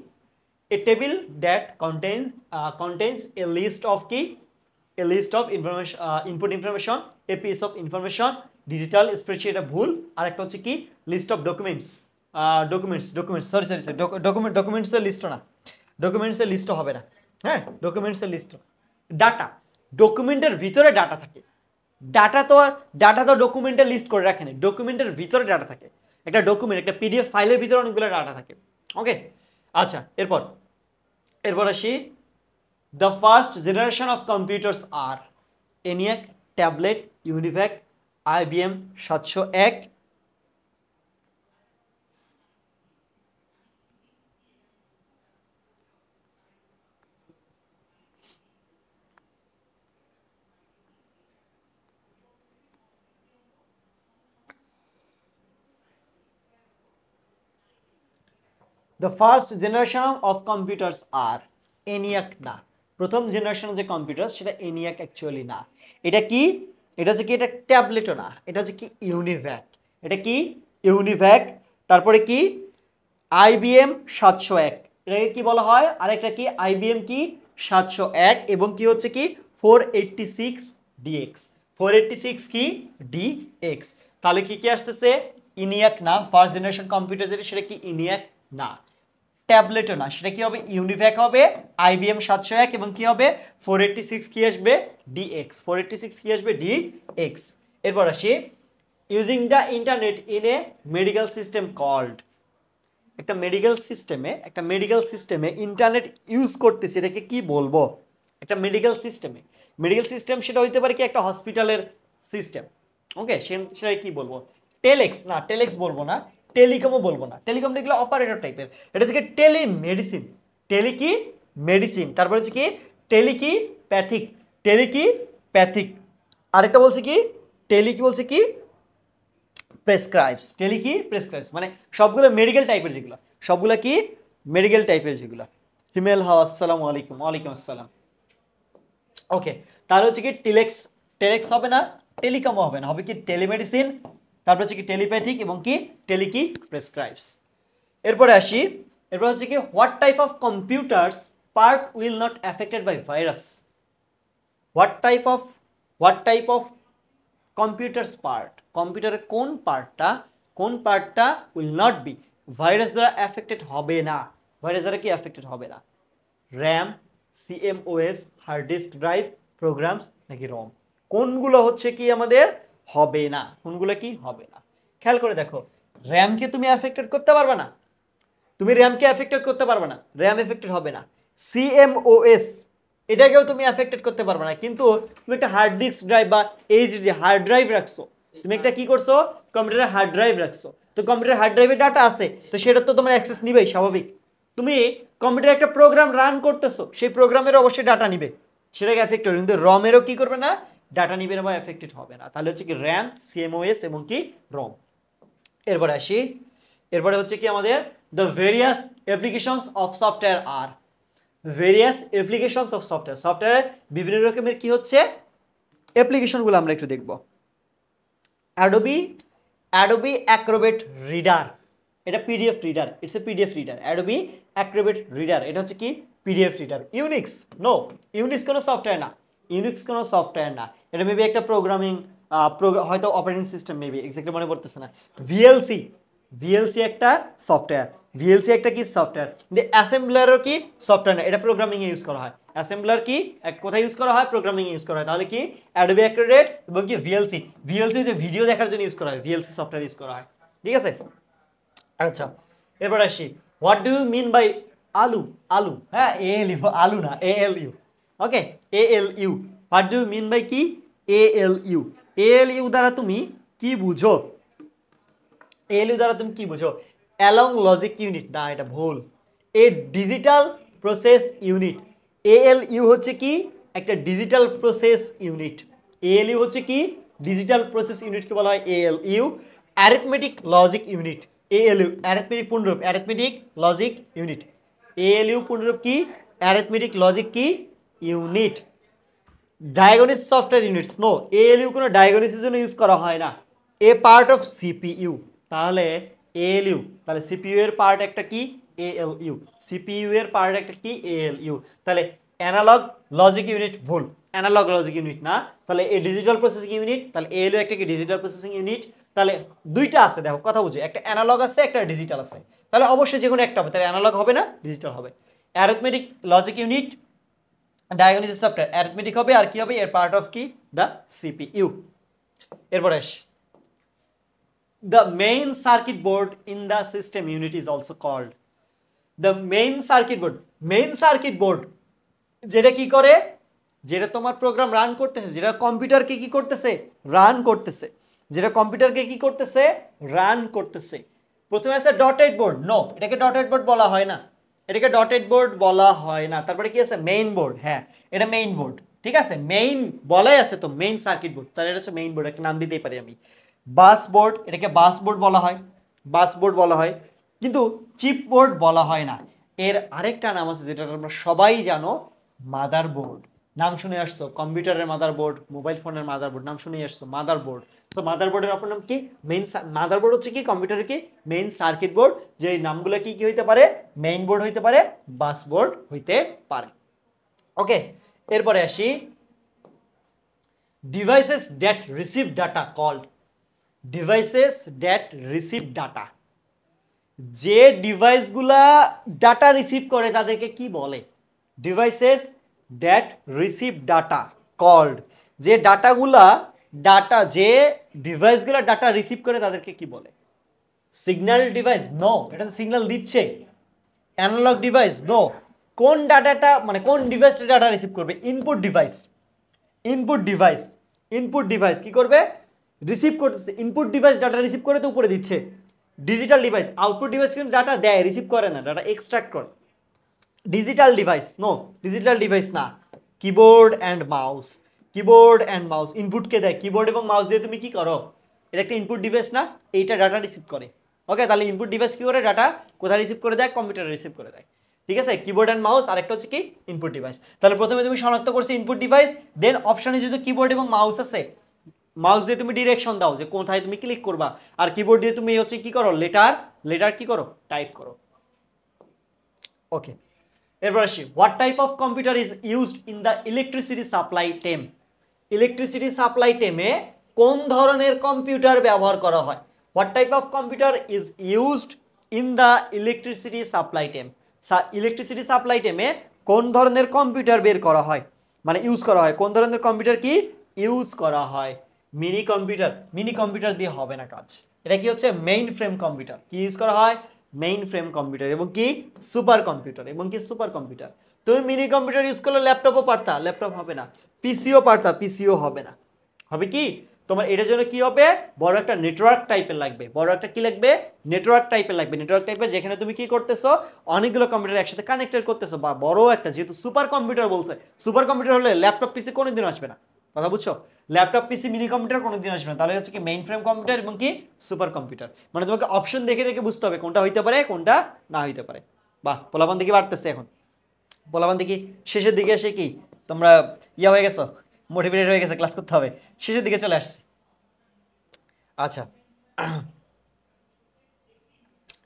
A table that contains a list of key, a list of information, input information, a piece of information, digital spreadsheet এটা ভুল। আর একটা হচ্ছে কি list of documents, documents sorry documents এর লিস্ট না, ডকুমেন্টস এর list হবে না। হ্যাঁ, ডকুমেন্টস এর লিস্ট। ডাটা, ডকুমেন্টের ভিতরে ডাটা থাকে। ডাটা তো ডকুমেন্টের লিস্ট করে রাখে না, ডকুমেন্টের ভিতরে ডাটা থাকে। একটা ডকুমেন্ট, একটা পিডিএফ ফাইলের ভিতরে অনেকগুলো ডাটা থাকে। ওকে, আচ্ছা এরপর আসি। The first generation of computers are ENIAC, tablet, UNIVAC, IBM 701। The first generation of computers are ENIAC না। প্রথম জেনারেশন যে কম্পিউটার সেটা ENIAC অ্যাকচুয়ালি না। এটা কি? এটা হচ্ছে কি এটা ট্যাবলেটও না, এটা হচ্ছে কি ইউনিভ্যাক। এটা কি ইউনিভ্যাক। তারপরে কি IBM 701, এটাকে কি বলা হয়? আরেকটা কি IBM কি 701 এবং কি হচ্ছে কি 486DX, 486 কি DX। তাহলে কি কি আসতেছে? ENIAC না। ফার্স্ট জেনারেশন কম্পিউটার যেটা সেটা কি ENIAC না, ট্যাবলেটও না, সেটা কি হবে ইউনিভ্যাক হবে, IBM 701 এবং কি হবে 486 কি আসবে DX, 486 কি আসবে DX। এরপর আসি using the internet in a medical system called. একটা মেডিকেল সিস্টেমে ইন্টারনেট ইউজ করতেছি, এটাকে কি বলবো? একটা মেডিকেল সিস্টেম সেটা হইতে পারে কি একটা হসপিটালের সিস্টেম। ওকে, সেটা কি বলবো? টেলেক্স না, টেলেক্স বলবো না, টেলিকমও বলবো না। টেলিকম দেখলে অপারেটর টাইপের। এটা হচ্ছে কি টেলিমেডিসিন, কি মেডিসিন। তারপর হচ্ছে কি প্যাথিক। আরেকটা বলছে কি কি বলছে কি প্রেসক্রাইবস, প্রেসক্রাইবস, মানে সবগুলো মেডিকেল টাইপের যেগুলো, সবগুলো কি মেডিকেল টাইপের যেগুলো। হিমেল হাওয়া, আসসালামু আলাইকুম। ওয়ালাইকুম আসসালাম। ওকে, তাহলে হচ্ছে কি টেলেক্স হবে না, টেলিকমও হবে না, হবে কি টেলিমেডিসিন। তারপর হচ্ছে কি টেলিপ্যাথিক এবং কি প্রেসক্রাইবস। এরপরে আসি, এরপর হচ্ছে কি what type of computers part will not affected by virus. What type of computers part, কম্পিউটারের কোন পার্টটা উইল নট বি ভাইরাস দ্বারা অ্যাফেক্টেড হবে না, ভাইরাস দ্বারা কি অ্যাফেক্টেড হবে না? RAM, CMOS, hard disk drive, programs নাকি রম? কোনগুলো হচ্ছে কি আমাদের হবে না, কোনগুলো কি হবে না? খেয়াল করে দেখো, র্যামকে তুমি অ্যাফেক্টেড করতে পারবে না, র্যাম এফেক্টেড হবে না। CMOS এটাকেও তুমি অ্যাফেক্টেড করতে পারবে না, কিন্তু তুমি একটা হার্ড ডিস্ক ড্রাইভ বা HDD হার্ড ড্রাইভ রাখছো, তুমি একটা কি করছো কম্পিউটারে হার্ড ড্রাইভ রাখছো, তো কম্পিউটার হার্ড ড্রাইভে ডাটা আছে, তো সেটা তো তোমার অ্যাক্সেস নিবেই স্বাভাবিক। তুমি কম্পিউটারে একটা প্রোগ্রাম রান করতেছো, সেই প্রোগ্রামের অবশ্যই ডাটা নিবে, সেটাকে অ্যাফেক্ট করবে, কিন্তু রমেরও কি করবে না, ডাটা নিবে না বা অ্যাফেক্টেড হবে না। তাহলে হচ্ছে কি র্যাম, CMOS এবং কি রম। এরপরে আসি, এরপরে হচ্ছে কি আমাদের the various applications of software আর সফটওয়্যার বিভিন্ন রকমের কি হচ্ছে অ্যাপ্লিকেশনগুলো আমরা একটু দেখব। অ্যাডোবি অ্যাক্রোবেট রিডার, এটা PDF reader, it's a PDF reader. Adobe Acrobat reader, এটা হচ্ছে কি পিডিএফ রিডার। ইউনিক্স কোনো সফটওয়্যার না, এটা মেবি একটা প্রোগ্রামিং হয়তো অপারেটিং সিস্টেম, মেবি এক্স্যাক্টলি মনে পড়তেছে না। ভিএলসি একটা সফটওয়্যার। ভিএলসি একটা কি সফটওয়্যার, কিন্তু অ্যাসেম্বলারও কি সফটওয়্যার না, এটা প্রোগ্রামিং এ ইউজ করা হয়। অ্যাসেম্বলার কি কোথায় ইউজ করা হয়? প্রোগ্রামিং এ ইউজ করা হয়। তাহলে কি অ্যাডোবি অ্যাক্রোব্যাট এবং কি ভিএলসি, ভিএলসি যে ভিডিও দেখার জন্য ইউজ করা হয়, ভিএলসি সফটওয়্যার ইউজ করা হয়। ঠিক আছে, আচ্ছা এবার আসি, what do you mean by ALU? ALU, হ্যাঁ এ এল ইউ, আলু না A L U, okay A L U. What do you mean by কি? A L you. A L you দ্বারা তুমি কি বুঝো? এএলইউ দ্বারা তুমি কি বুঝো? অ্যালং লজিক ইউনিট, না এটা ভুল, এ ডিজিটাল প্রসেস ইউনিট। এএলইউ হচ্ছে কি? একটা ডিজিটাল প্রসেস ইউনিট। এএলইউ হচ্ছে কি? ডিজিটাল প্রসেস ইউনিটকে বলা হয় ALU. Arithmetic logic unit, ALU arithmetic পূর্ণরূপ, অ্যারিথমেটিক লজিক ইউনিট। এএলইউ পূর্ণরূপ কি? অ্যারিথমেটিক লজিক কি unit. Diagnosis software units, no ALU কোনো ডায়াগনোসিসের জন্য ইউজ করা হয় না, এ পার্ট অফ সিপিইউ। তাহলে এএলইউ, তাহলে সিপিইউ এর পার্ট একটা কি? এএলইউ। সিপিইউ এর পার্ট একটা কি? এএলইউ। তাহলে অ্যানালগ লজিক ইউনিট ভুল, অ্যানালগ লজিক ইউনিট না। তাহলে এই ডিজিটাল প্রসেসিং ইউনিট, তাহলে এএলইউ একটা কি ডিজিটাল প্রসেসিং ইউনিট। তাহলে দুইটা আছে, দেখো কথা বুঝে, একটা অ্যানালগ আছে একটা ডিজিটাল আছে, তাহলে অবশ্যই যে কোনো একটা হবে, তাহলে অ্যানালগ হবে না ডিজিটাল হবে। Arithmetic logic unit, diagnosis software, arithmetic হবে আর কি হবে? এর পার্ট অফ কি? The CPU. এরপর আসি, the main circuit board in the system unit is also called the main circuit board. main circuit board যেটা কি করে? যেটা তোমার প্রোগ্রাম রান করতেছে, যেটা কম্পিউটারকে কি করতেছে? রান করতেছে, যেটা কম্পিউটারকে কি করতেছে? রান করতেছে। প্রথমে আছে ডটেড বোর্ড, নো এটাকে ডটেড বোর্ড বলা হয় না, এটাকে ডটেড বোর্ড বলা হয় না। তারপরে কি আছে? মেইন বোর্ড, হ্যাঁ এটা মেইন বোর্ড, ঠিক আছে মেইন বলাই আছে তো, মেইন সার্কিট বোর্ড, তাহলে এটা হচ্ছে মেইন বোর্ড, একটা নাম দিতেই পারি আমি। বাস বোর্ড, এটাকে বাস বোর্ড বলা হয়, বাস বোর্ড বলা হয়, কিন্তু চিপ বোর্ড বলা হয় না। এর আরেকটা নাম আছে যেটা তোমরা সবাই জানো, মাদার বোর্ড। নাম শুনে আসছো, কম্পিউটারের মাদার বোর্ড, মোবাইল ফোনের মাদার বোর্ড, নাম শুনে আসছো মাদার বোর্ড। তো মাদার বোর্ডের অপর নাম কি? মেইন। মাদার বোর্ড হচ্ছে কি? কম্পিউটারের কি? Main circuit board. যে নামগুলো কি কি হইতে পারে? মেইন বোর্ড হইতে পারে, বাস বোর্ড হইতে পারে। ওকে, এরপরে আসি, devices that receive data called, devices that receive data, যে ডিভাইসগুলা ডাটা রিসিভ করে তাদেরকে কি বলে? Devices that receive data called, যে ডাটাগুলা যে ডিভাইসগুলা ডাটা রিসিভ করে তাদেরকে কি বলে? সিগন্যাল ডিভাইস, নো এটা তো সিগন্যাল দিচ্ছে। Analog device, no. কোন ডাটাটা মানে কোন ডিভাইসটা ডাটা রিসিভ করবে? Input device, input device, input device কি করবে? রিসিভ করতেছে। ইনপুট ডিভাইস ডাটা রিসিভ করে তো উপরে দিচ্ছে। ডিজিটাল ডিভাইস, আউটপুট ডিভাইস কিন্তু ডাটা দেয়, রিসিভ করে না, ডাটা এক্সট্রাক্ট করে। Digital device, no digital device না। Keyboard and mouse, keyboard and mouse ইনপুটকে দেয়, কিবোর্ড এবং মাউস দিয়ে তুমি কি করো? এটা একটা ইনপুট ডিভাইস না, এইটা ডাটা রিসিভ করে। ওকে, তাহলে ইনপুট ডিভাইস কি করে? ডাটা কোথায় রিসিভ করে দেয়? কম্পিউটারে রিসিভ করে দেয়। ঠিক আছে, কিবোর্ড অ্যান্ড মাউস, আর একটা হচ্ছে কি? Input device. তাহলে প্রথমে তুমি শনাক্ত করছো ইনপুট ডিভাইস, দেন অপশনে যেহেতু কিবোর্ড এবং মাউস আছে, মাউস দিয়ে তুমি ডিরেকশন দাও যে কোথায় তুমি ক্লিক করবা, আর কিবোর্ড দিয়ে তুমি হচ্ছে কি করো? লেটার, লেটার কি করো? টাইপ করো। ওকে, এরপর আসি, what type of computer is used in the electricity supply টেম, ইলেকট্রিসিটি সাপ্লাই টেমে কোন ধরনের কম্পিউটার ব্যবহার করা হয়? What type of computer is used in the electricity supply টেম, ইলেকট্রিসিটি সাপ্লাই টেমে কোন ধরনের কম্পিউটার বের করা হয়, মানে ইউজ করা হয়, কোন ধরনের কম্পিউটার কি ইউজ করা হয়? মিনি কম্পিউটার, মিনি কম্পিউটার দিয়ে হবে না কাজ। এটা কি হচ্ছে? Main frame computer. কি ইউজ করা হয়? মেইন ফ্রেম কম্পিউটার এবং কি সুপার কম্পিউটার, এবং কি সুপার কম্পিউটার। তুমি মিনি কম্পিউটার ইউজ করলে ল্যাপটপও পারতা, ল্যাপটপ হবে না। পিসিও পারতা, পিসিও হবে না। হবে কি? তোমার এটার জন্য কি হবে? বড় একটা নেটওয়ার্ক টাইপের লাগবে, বড় একটা কি লাগবে? নেটওয়ার্ক টাইপের লাগবে। নেটওয়ার্ক টাইপের যেখানে তুমি কি করতেছো? অনেকগুলো কম্পিউটার একসাথে কানেক্টেড করতেছো, বা বড় একটা, যেহেতু সুপার কম্পিউটার বলছে, সুপার কম্পিউটার হলে ল্যাপটপ পিসি কোনোদিন আসবে না। কথা বুঝছো? ল্যাপটপ পিসি মিনি কম্পিউটার কোনোদিন আসবে না। তাহলে হচ্ছে কি মেইন ফ্রেম কম্পিউটার এবং কি সুপার কম্পিউটার। মানে তোমাকে অপশন দেখে দেখে বুঝতে হবে কোনটা হইতে পারে কোনটা না হইতে পারে। বাহ, পোলাপান দেখি বাড়তেছে এখন, পোলাপান দেখি শেষের দিকে এসে কি তোমরা ইয়া হয়ে গেছো, মোটিভেটেড হয়ে গেছে, ক্লাস করতে হবে, শেষের দিকে চলে আসছি। আচ্ছা,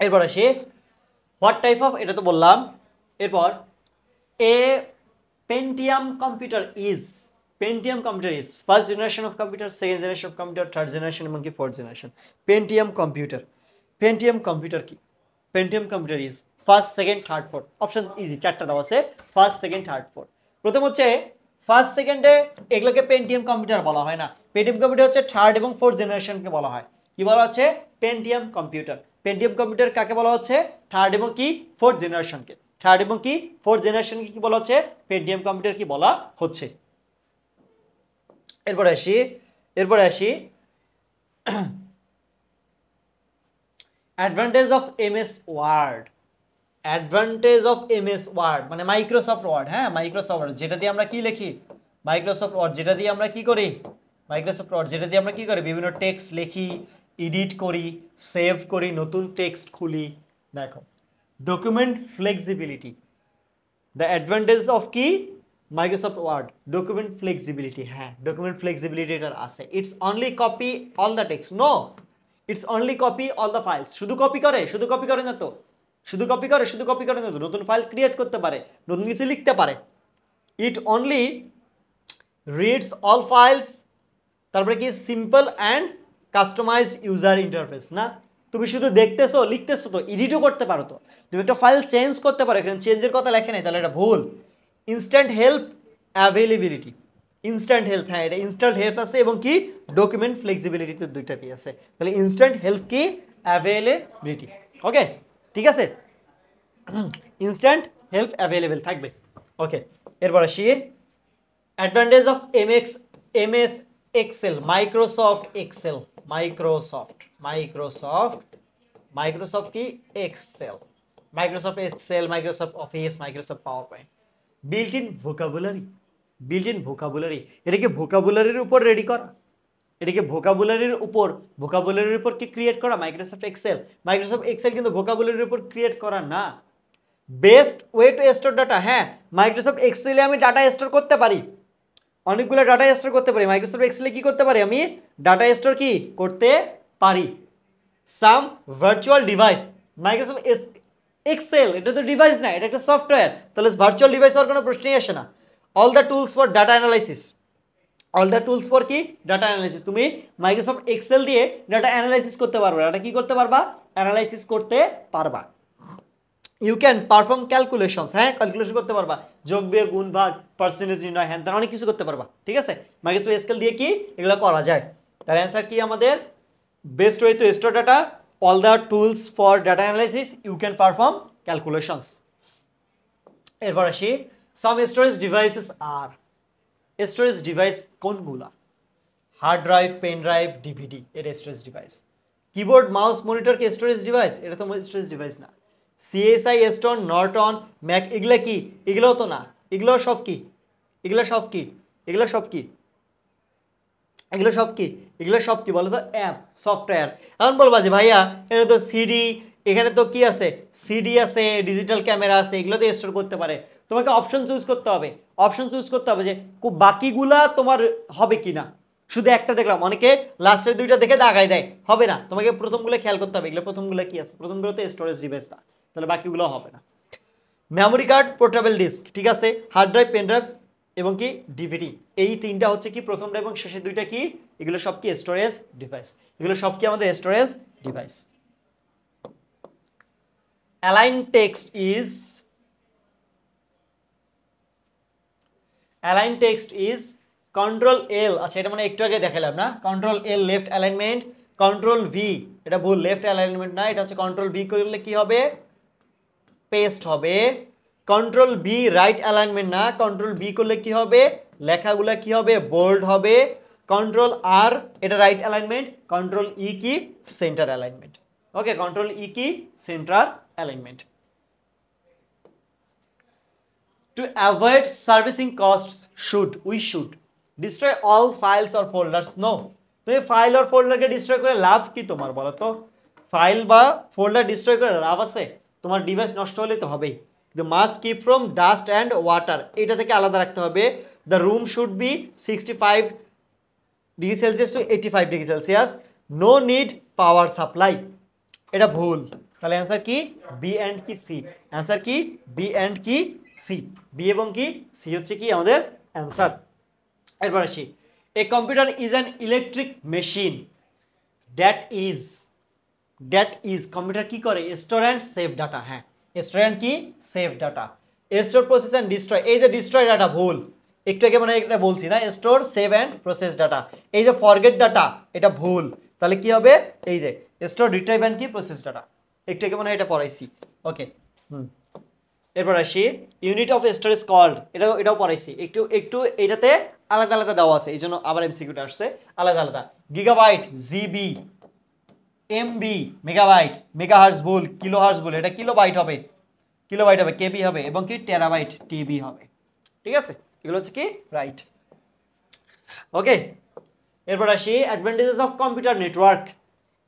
এরপর আসি হোয়াট টাইপ অফ, এটা তো বললাম। এরপর a Pentium computer is, Pentium computer is first generation of computer, second generation of computer, third generation এবং কি fourth generation. Pentium computer, Pentium computer কি? Pentium computer is first second third fourth. Option easy, চারটা দেওয়া আছে, first second third fourth. প্রথম হচ্ছে first সেকেন্ডে এগুলোকে পেন্টিয়াম কম্পিউটার বলা হয় না, পেন্টিয়াম কম্পিউটার হচ্ছে থার্ড এবং ফোর্থ জেনারেশনকে বলা হয়। কি বলা হচ্ছে? Pentium computer. পেন্টিয়াম কম্পিউটার কাকে বলা হচ্ছে? থার্ড এবং কি ফোর্থ জেনারেশনকে। থার্ড এবং কি ফোর্থ জেনারেশনকে কি বলা হচ্ছে? পেন্টিয়াম কম্পিউটার কি বলা হচ্ছে। এরপরে আসি advantage of MS Word. Advantage of MS Word মানে মাইক্রোসফট ওয়ার্ড। হ্যাঁ, মাইক্রোসফট ওয়ার্ড যেটা দিয়ে আমরা কি লিখি, মাইক্রোসফট ওয়ার্ড যেটা দিয়ে আমরা কি করি, মাইক্রোসফট ওয়ার্ড যেটা দিয়ে আমরা কি করি, বিভিন্ন টেক্সট লিখি, এডিট করি, সেভ করি, নতুন টেক্সট খুলি। দেখো, document flexibility, the advantage of কি মাইক্রোসফট ওয়ার্ড, ডকুমেন্ট ফ্লেক্সিবিলিটি। হ্যাঁ, ডকুমেন্ট ফ্লেক্সিবিলিটি এটার আছে। It's only copy all the text, no, it's only copy all the files. শুধু কপি করে না তো, শুধু কপি করে না তো, নতুন ফাইল ক্রিয়েট করতে পারে, নতুন কিছু লিখতে পারে। It only reads all files, তারপরে কি simple and customized user interface. না, তুমি শুধু দেখতেছো লিখতেছো তো, এডিটও করতে পারো তো, তুমি একটা ফাইল চেঞ্জ করতে পারো, এখানে চেঞ্জের কথা লেখে নাই, তাহলে এটা ভুল। Instant help availability, instant help, হ্যাঁ এটা ইনস্ট্যান্ট হেল্প আছে এবং কি ডকুমেন্ট ফ্লেক্সিবিলিটিতে দুইটাতেই আছে। তাহলে ইনস্ট্যান্ট হেল্প কি অ্যাভেলেবিলিটি। ওকে, ঠিক আছে, ইনস্ট্যান্ট হেল্প অ্যাভেলেবেল থাকবে। ওকে, এরপর আসি advantage of MS Excel, Microsoft Excel, Microsoft কি Excel, Microsoft Excel, Microsoft Office, Microsoft PowerPoint. Built in vocabulary, এটাকে ভোকাবুলারির উপর রেডি করা, এটাকে ভোকাবুলারির উপর কি ক্রিয়েট করা মাইক্রোসফট এক্সেল। মাইক্রোসফট এক্সেল কিন্তু ভোকাবুলারির উপর ক্রিয়েট করা না। Best way to store data, হ্যাঁ মাইক্রোসফট এক্সেলে আমি ডাটা স্টোর করতে পারি, অনেকগুলো ডাটা স্টোর করতে পারি। মাইক্রোসফট এক্সেলে কি করতে পারি, আমি ডাটা স্টোর কি করতে পারি। সাম ভার্চুয়াল ডিভাইস, মাইক্রোসফট এক্সেল এটা তো ডিভাইস না, এটা একটা সফটওয়্যার, তাহলে ভার্চুয়াল ডিভাইস হওয়ার কোনো প্রশ্নই আসে না। All the tools for data analysis, all the tools for কি ডাটা অ্যানালাইসিস, তুমি মাইক্রোসফট এক্সেল দিয়ে ডাটা অ্যানালাইসিস করতে পারবা, ডাটা কি করতে পারবা, অ্যানালাইসিস করতে পারবা। ইউ ক্যান পারফর্ম ক্যালকুলেশনস, হ্যাঁ ক্যালকুলেশন করতে পারবা, যোগ বিয়োগ গুণ ভাগ পার্সেন্টেজ নির্ণয়, হ্যান তেন অনেক কিছু করতে পারবা। ঠিক আছে, মাইক্রোসফট এক্সেল দিয়ে কি এগুলো করা যায়। তার অ্যান্সার কি আমাদের, best way to store data, all the tools for data analysis, you can perform calculations. এরপর আসি some storage devices are, storage device কোনগুলা, hard drive, pen drive, DVD, এটা storage device. Keyboard mouse monitor কি storage device, এটা তো storage device না। CSI, Stone, Norton, Mac, এগুলা কি, এগুলোও তো না, এগুলো সব কি বলো তো, অ্যাপ, সফটওয়্যার। এখন বলবা যে ভাইয়া এখানে তো সিডি, এখানে তো কি আছে, সিডি আছে, ডিজিটাল ক্যামেরা আছে, এগুলো তো স্টোর করতে পারে। তোমাকে অপশন চুজ করতে হবে, যে বাকিগুলা তোমার হবে কিনা। শুধু একটা দেখলাম, অনেকে লাস্টের দুইটা দেখে দাগাই দেয়, হবে না, তোমাকে প্রথমগুলো খেয়াল করতে হবে, এগুলো প্রথমগুলো কি আছে, প্রথমগুলো তো স্টোরেজ ডিভাইস না, তাহলে বাকিগুলো হবে না। মেমোরি কার্ড, পোর্টেবল ডিস্ক, ঠিক আছে, হার্ড ড্রাইভ, পেন ড্রাইভ এবং কি ডিভিডি, এই তিনটা হচ্ছে কি প্রথমটা এবং শেষের দুইটা কি, এগুলো সব কি স্টোরেজ ডিভাইস, এগুলো সব কি আমাদের storage device. Align text is control এল, আচ্ছা এটা মানে একটু আগে দেখালাম না, কন্ট্রোল এল লেফট অ্যালাইনমেন্ট, কন্ট্রোল ভি এটা ভুল, লেফট অ্যালাইনমেন্ট না, এটা হচ্ছে কন্ট্রোল ভি করলে কি হবে, পেস্ট হবে। কন্ট্রোল বি রাইট অ্যালাইনমেন্ট না, কন্ট্রোল বি করলে কি হবে, লেখাগুলা কি হবে, বোল্ড হবে। কন্ট্রোল আর এটা রাইট অ্যালাইনমেন্ট, কন্ট্রোল ই কি সেন্টার অ্যালাইনমেন্ট। ওকে, কন্ট্রোল ই কি centre alignment. To avoid servicing costs, we should destroy all files or folders. No, তুমি ফাইল আর ফোল্ডারকে ডিস্ট্রয় করে লাভ কি তোমার বলো তো, ফাইল বা ফোল্ডার ডিস্ট্রয় করে লাভ আছে, তোমার ডিভাইস নষ্ট হলে তো হবেই। কিন্তু must keep from dust and water, এটা থেকে আলাদা রাখতে হবে। The room should be 65 degree Celsius to 85 degree Celsius, no need power supply, এটা ভুল। তাহলে অ্যান্সার কি, বি অ্যান্ড কি সি, অ্যান্সার কি বি অ্যান্ড কি সি, বি এবং কি সি হচ্ছে কি আমাদের অ্যান্সার। এরপর আসি, a computer is an electric machine that is that is computer কি করে স্টোর অ্যান্ড সেভ ডাটা। হ্যাঁ স্টোর অ্যান্ড কি save data, store process and destroy. এই যে ডিস্ট্রয় ডাটা ভুল, একটু আগে মানে এটা বলছি না, store save and process data. এই যে ফরগেট ডাটা এটা ভুল, তাহলে কি হবে এই যে স্টোর রিট্রাইভ অ্যান্ড কি প্রসেস ডাটা, একটু আগে মানে এটা পড়াইছি। ওকে এরপর আসি ইউনিট অফ স্টোরেজ কল্ড, এটাও পড়াইছি, একটু একটু এটাতে আলাদা আলাদা দেওয়া আছে, এই জন্য আবার এমসিকিউটা আসছে আলাদা আলাদা। Gigabyte GB, MB megabyte, megahertz ভুল, কিলোহার্জ ভুল, এটা কিলোবাইট হবে, কিলোবাইট হবে, কেবি হবে এবং কি টেরাবাইট টিবি হবে। ঠিক আছে, এগুলো হচ্ছে কি রাইট। ওকে এরপর আসি advantages of computer network.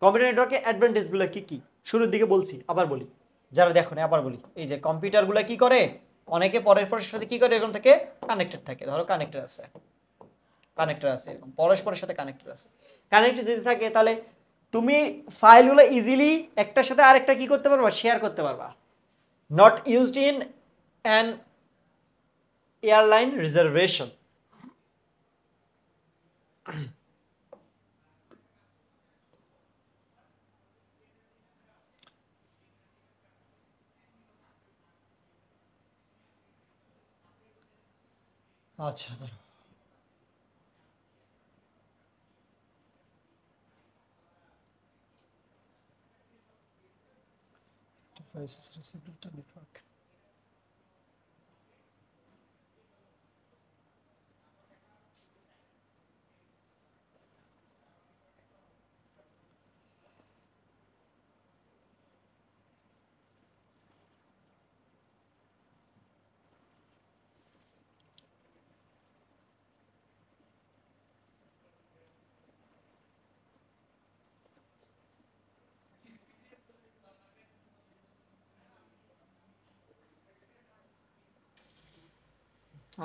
Computer নেটওয়ার্কের অ্যাডভান্টেজগুলো কি কি শুরুর দিকে বলছি, আবার বলি যারা দেখো না আবার বলি। এই যে কম্পিউটারগুলো কি করে, অনেকে পরস্পরের সাথে কি করে এরকম থেকে কানেক্টেড থাকে, ধরো কানেক্টেড আছে, কানেক্টেড আছে এরকম পরস্পরের সাথে কানেক্টেড আছে, কানেক্টেড যদি থাকে তাহলে তুমি ফাইলগুলো ইজিলি একটার সাথে আরেকটা কি করতে পারবা, শেয়ার করতে পারবা। Not used in an airline reservation. আচ্ছা ধরো নেটওয়ার্ক,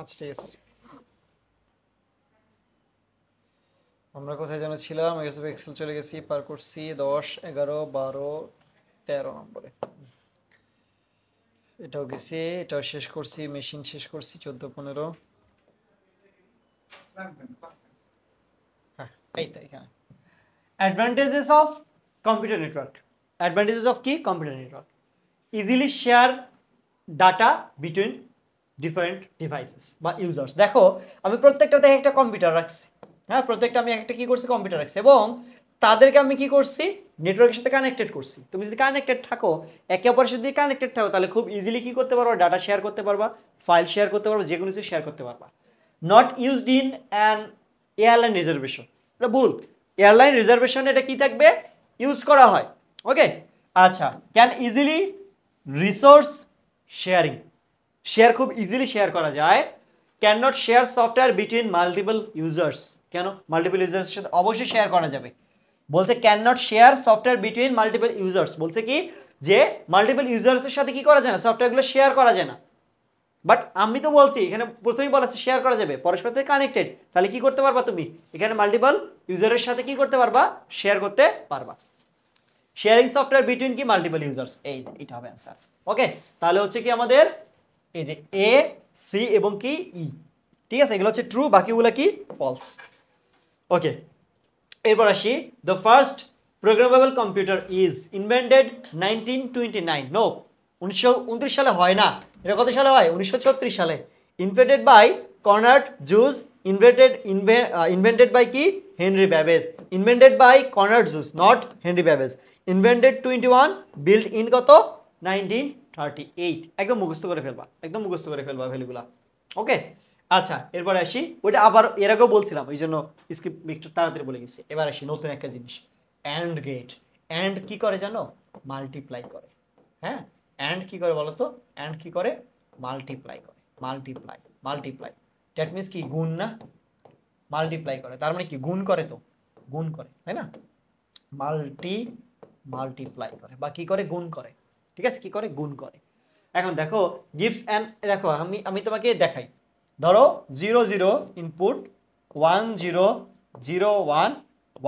আচ্ছা ঠিক আছে। আমরা কোথায় যেন ছিলাম, এক্সেল চলে গেছি, পার করছি 10 11 12 13 নম্বরে, এটাও গেছি, এটাও শেষ করছি, মেশিন শেষ করছি 14 15। হ্যাঁ এই তো এখানে advantages of computer network. Advantages of কি computer network, easily share data between different devices বা ইউজার্স। দেখো আমি প্রত্যেকটাতে একটা কম্পিউটার রাখছি, হ্যাঁ প্রত্যেকটা আমি একটা কি করছি কম্পিউটার রাখছি এবং তাদেরকে আমি কি করছি নেটওয়ার্কের সাথে কানেক্টেড করছি। তুমি যদি কানেক্টেড থাকো, একে অপরের সাথে কানেক্টেড থাকো, তাহলে খুব ইজিলি কি করতে পারবা, ডাটা শেয়ার করতে পারবা, ফাইল শেয়ার করতে পারবা, যে কোনো কিছু শেয়ার করতে পারবা। Not used in an airline reservation, এটা ভুল, এয়ারলাইন রিজার্ভেশন এটা কি থাকবে ইউজ করা হয়। ওকে আচ্ছা can easily resource sharing, share খুব ইজিলি শেয়ার করা যায়। Can not share software between multiple users, কেন মাল্টিপল ইউজার্সের সাথে অবশ্যই শেয়ার করা যাবে, বলছে can not share software between multiple users, বলছে কি যে মাল্টিপল ইউজার্সের সাথে কি করা যায় না, সফটওয়্যারগুলো শেয়ার করা যায় না। বাট আমি তো বলছি এখানে প্রথমেই বলা আছে শেয়ার করা যাবে, পরস্পর থেকে কানেক্টেড, তাহলে কি করতে পারবা তুমি এখানে মাল্টিপল ইউজারের সাথে কি করতে পারবা, শেয়ার করতে পারবা। শেয়ারিং সফটওয়্যার বিটুইন কি মাল্টিপল ইউজার্স, এইটা হবে অ্যান্সার। ওকে তাহলে হচ্ছে কি আমাদের এই যে এ সি এবং কি ই, ঠিক আছে এগুলো হচ্ছে ট্রু, বাকিগুলো কি ফলস। ওকে এরপর আসি the first programmable computer is invented 1929। No 1929 সালে হয় না, এটা কত সালে হয় 1936 সালে। Invented by Konrad Zuse, invented by কি Henry Babbage, invented by Konrad Zuse not Henry Babbage. Invented 21, build in কত 1938। একদম মুখস্থ করে ফেলবা, একদম মুখস্থ করে ফেলবা ভ্যালুগুলা। ওকে আচ্ছা এরপরে আসি, ওইটা আবার এর আগেও বলছিলাম ওই জন্য স্কিপ একটু তাড়াতাড়ি বলে গেছি। এবার আসি নতুন একটা জিনিস, অ্যান্ড গেট। অ্যান্ড কি করে জানো, মাল্টিপ্লাই করে। হ্যাঁ অ্যান্ড কি করে বলো তো, অ্যান্ড কি করে মাল্টিপ্লাই করে, মাল্টিপ্লাই মাল্টিপ্লাই দ্যাট মিনস কি গুণ না, মাল্টিপ্লাই করে তার মানে কি গুণ করে, তো গুণ করে তাই না, মাল্টিপ্লাই করে বা কি করে গুণ করে, ঠিক আছে কি করে গুণ করে। এখন দেখো গিভস অ্যান্ড, দেখো আমি তোমাকে দেখাই, ধরো 0 0 ইনপুট 1 0 0 1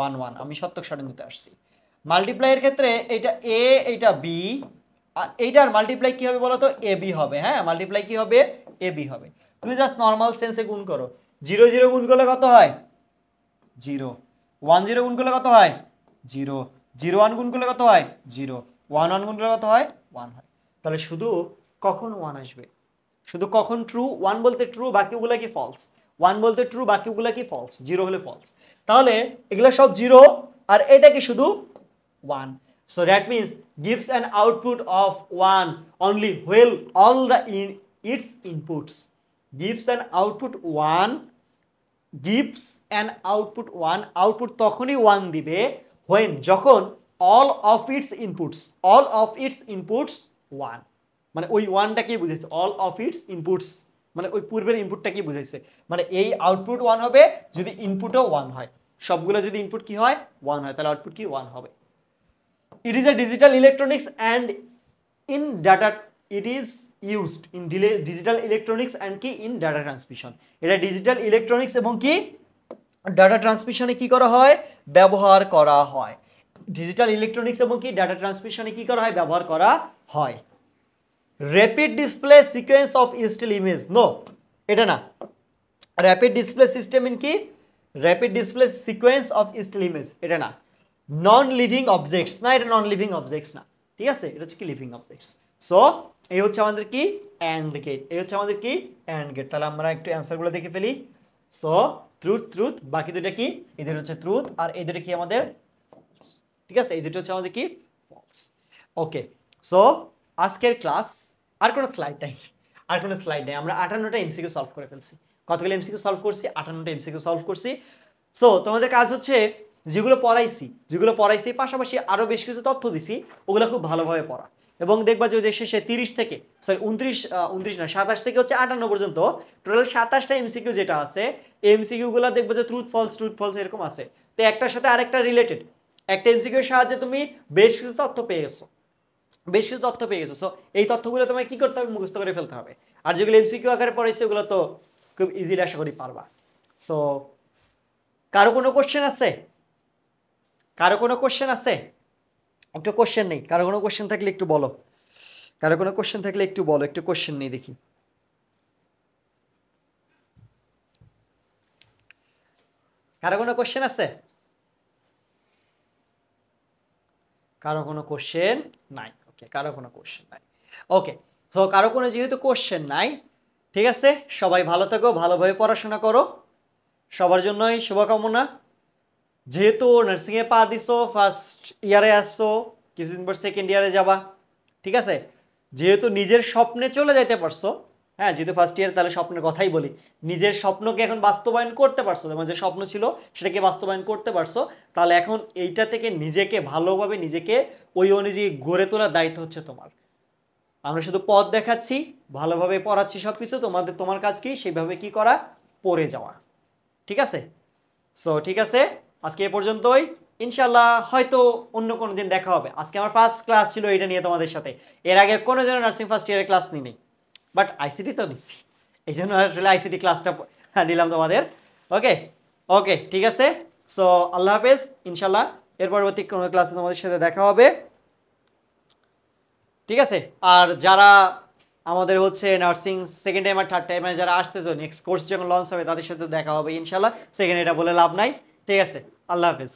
1 1, আমি শতক সারণীতে আসছি। মাল্টিপ্লাইয়ের ক্ষেত্রে এটা এ এটা বি, এইটার মাল্টিপ্লাই কি হবে বলো তো এ বি হবে। হ্যাঁ মাল্টিপ্লাই কি হবে এ বি হবে। তুমি জাস্ট নর্মাল সেন্সে গুণ করো, 0 0 গুণ করলে কত হয় 0, 1 0 গুণ করলে কত হয় 0, 0 1 গুণ করলে কত হয় 0, 1 1 গুণ করলে কত হয় 1 হয়। তাহলে শুধু কখন 1 আসবে, শুধু কখন ট্রু, 1 বলতে ট্রু বাকিগুলো কি ফলস, 1 বলতে ট্রু বাকিগুলো কি ফলস, 0 হলে ফলস। তাহলে এগুলো সব 0 আর এটা কি শুধু 1, so that means gives an output of 1 only when all the its inputs, gives an output 1, gives an output 1, output তখনই 1 দিবে when যখন all of its inputs 1, মানে ওই 1টা কি বুঝাইছে, all of its inputs মানে ওই পূর্বের ইনপুটটা কি বুঝাইছে, মানে এই আউটপুট 1 হবে যদি ইনপুটও 1 হয়, সবগুলো যদি ইনপুট কি হয় 1 হয়, তাহলে আউটপুট কি 1 হবে। It is a digital electronics and in data, it is used in digital electronics and কি in data transmission, এটা ডিজিটাল ইলেকট্রনিক্স এবং কি ডাটা ট্রান্সমিশনে কি করা হয় ব্যবহার করা হয়, ডিজিটাল ইলেকট্রনিক্স এবং কি ডাটা ট্রান্সমিশনে কি করা হয় ব্যবহার করা হয়। Rapid display sequence of still image, no এটা না, র্যাপিড ডিসপ্লে সিস্টেম ইন কি rapid display sequence of still image এটা না, নন লিভিং অবজেক্টস না, এটা নন লিভিং অবজেক্টস না, ঠিক আছে, এটা হচ্ছে কি লিভিং অবজেক্টস। সো এই হচ্ছে আমাদের কি অ্যান্ড গেট, এই হচ্ছে আমাদের কি অ্যান্ড গেট। তাহলে আমরা একটু অ্যান্সারগুলো দেখে ফেলি। সো ট্রুথ ট্রুথ, বাকি দুটো কি এই দুটো হচ্ছে ট্রুথ আর এই দুটো কি আমাদের ফলস, ঠিক আছে, এই দুটো হচ্ছে আমাদের কি ফলস। ওকে, সো আজকের ক্লাস আর কোনো স্লাইড নাই, আর কোনো স্লাইড নেই, আমরা 58টা এমসিকিউ সলভ করে ফেলছি। কতগুলো এমসিকিউ সলভ করছি 58টা এমসিকিউ সলভ করছি। সো তোমাদের কাজ হচ্ছে যেগুলো পড়াইছি পাশাপাশি আরও বেশ কিছু তথ্য দিছি, ওগুলো খুব ভালোভাবে পড়া এবং দেখবা যে শেষে 30 থেকে 29 না 27 থেকে হচ্ছে 58 পর্যন্ত টোটাল 27টা এমসিকিউ যেটা আছে, এই এমসিকিউগুলো দেখবো যে ট্রুথ ফলস এরকম আছে। তো একটার সাথে আরেকটা রিলেটেড, একটা এমসিকিউর সাহায্যে তুমি বেশ কিছু তথ্য পেয়ে গেছো, সো এই তথ্যগুলো তোমায় কি করতে হবে মুখস্থ করে ফেলতে হবে। আর যেগুলো এমসিকিউ আকারে পড়াইছে ওগুলো তো খুব ইজিলি আশা করি পারবা। সো কারো কোনো কোশ্চেন আছে, একটু কোশ্চেন নেই, কারো কোনো কোশ্চেন থাকলে একটু বলো, একটু কোশ্চেন নেই দেখি। কারো কোনো কোশ্চেন আছে, কারো কোনো কোশ্চেন নাই, ওকে কারো কোনো কোশ্চেন নাই, ওকে। সো কারো কোনো যেহেতু কোশ্চেন নাই, ঠিক আছে, সবাই ভালো থাকো, ভালোভাবে পড়াশোনা করো, সবার জন্যই শুভকামনা। যেহেতু নার্সিংয়ে পা দিছো, ফার্স্ট ইয়ারে আসছো, কিছুদিন পর সেকেন্ড ইয়ারে যাবা, ঠিক আছে, যেহেতু নিজের স্বপ্নে চলে যাইতে পারছো, হ্যাঁ যেহেতু ফার্স্ট ইয়ার তাহলে স্বপ্নের কথাই বলি, নিজের স্বপ্নকে এখন বাস্তবায়ন করতে পারছো, তোমার যে স্বপ্ন ছিল সেটাকে বাস্তবায়ন করতে পারছো, তাহলে এখন এইটা থেকে নিজেকে ভালোভাবে নিজেকে ওই অনুযায়ী গড়ে তোলার দায়িত্ব হচ্ছে তোমার। আমরা শুধু পথ দেখাচ্ছি, ভালোভাবে পড়াচ্ছি সব কিছু, তোমার কাজ কি সেইভাবে কি করা, পড়ে যাওয়া, ঠিক আছে। সো ঠিক আছে, আজকে এ পর্যন্তই, ইনশাল্লাহ হয়তো অন্য কোনো দিন দেখা হবে। আজকে আমার ফার্স্ট ক্লাস ছিল এটা নিয়ে তোমাদের সাথে, এর আগে কোনো জন নার্সিং ফার্স্ট ইয়ারের ক্লাস নিই, বাট আইসিটি তো নিচ্ছি, এই জন্য আসলে আইসিটি ক্লাসটা নিলাম তোমাদের। ওকে ওকে ঠিক আছে, সো আল্লাহ হাফেজ, ইনশাল্লাহ এর পরবর্তী কোনো ক্লাসে তোমাদের সাথে দেখা হবে, ঠিক আছে। আর যারা আমাদের হচ্ছে নার্সিং সেকেন্ড টাইম আর থার্ড টাইমে যারা আসতেছো, নেক্সট কোর্স যখন লঞ্চ হবে তাদের সাথে দেখা হবে ইনশাল্লাহ, সেখানে এটা বলে লাভ নাই, ঠিক আছে, আল্লাহ হাফেজ।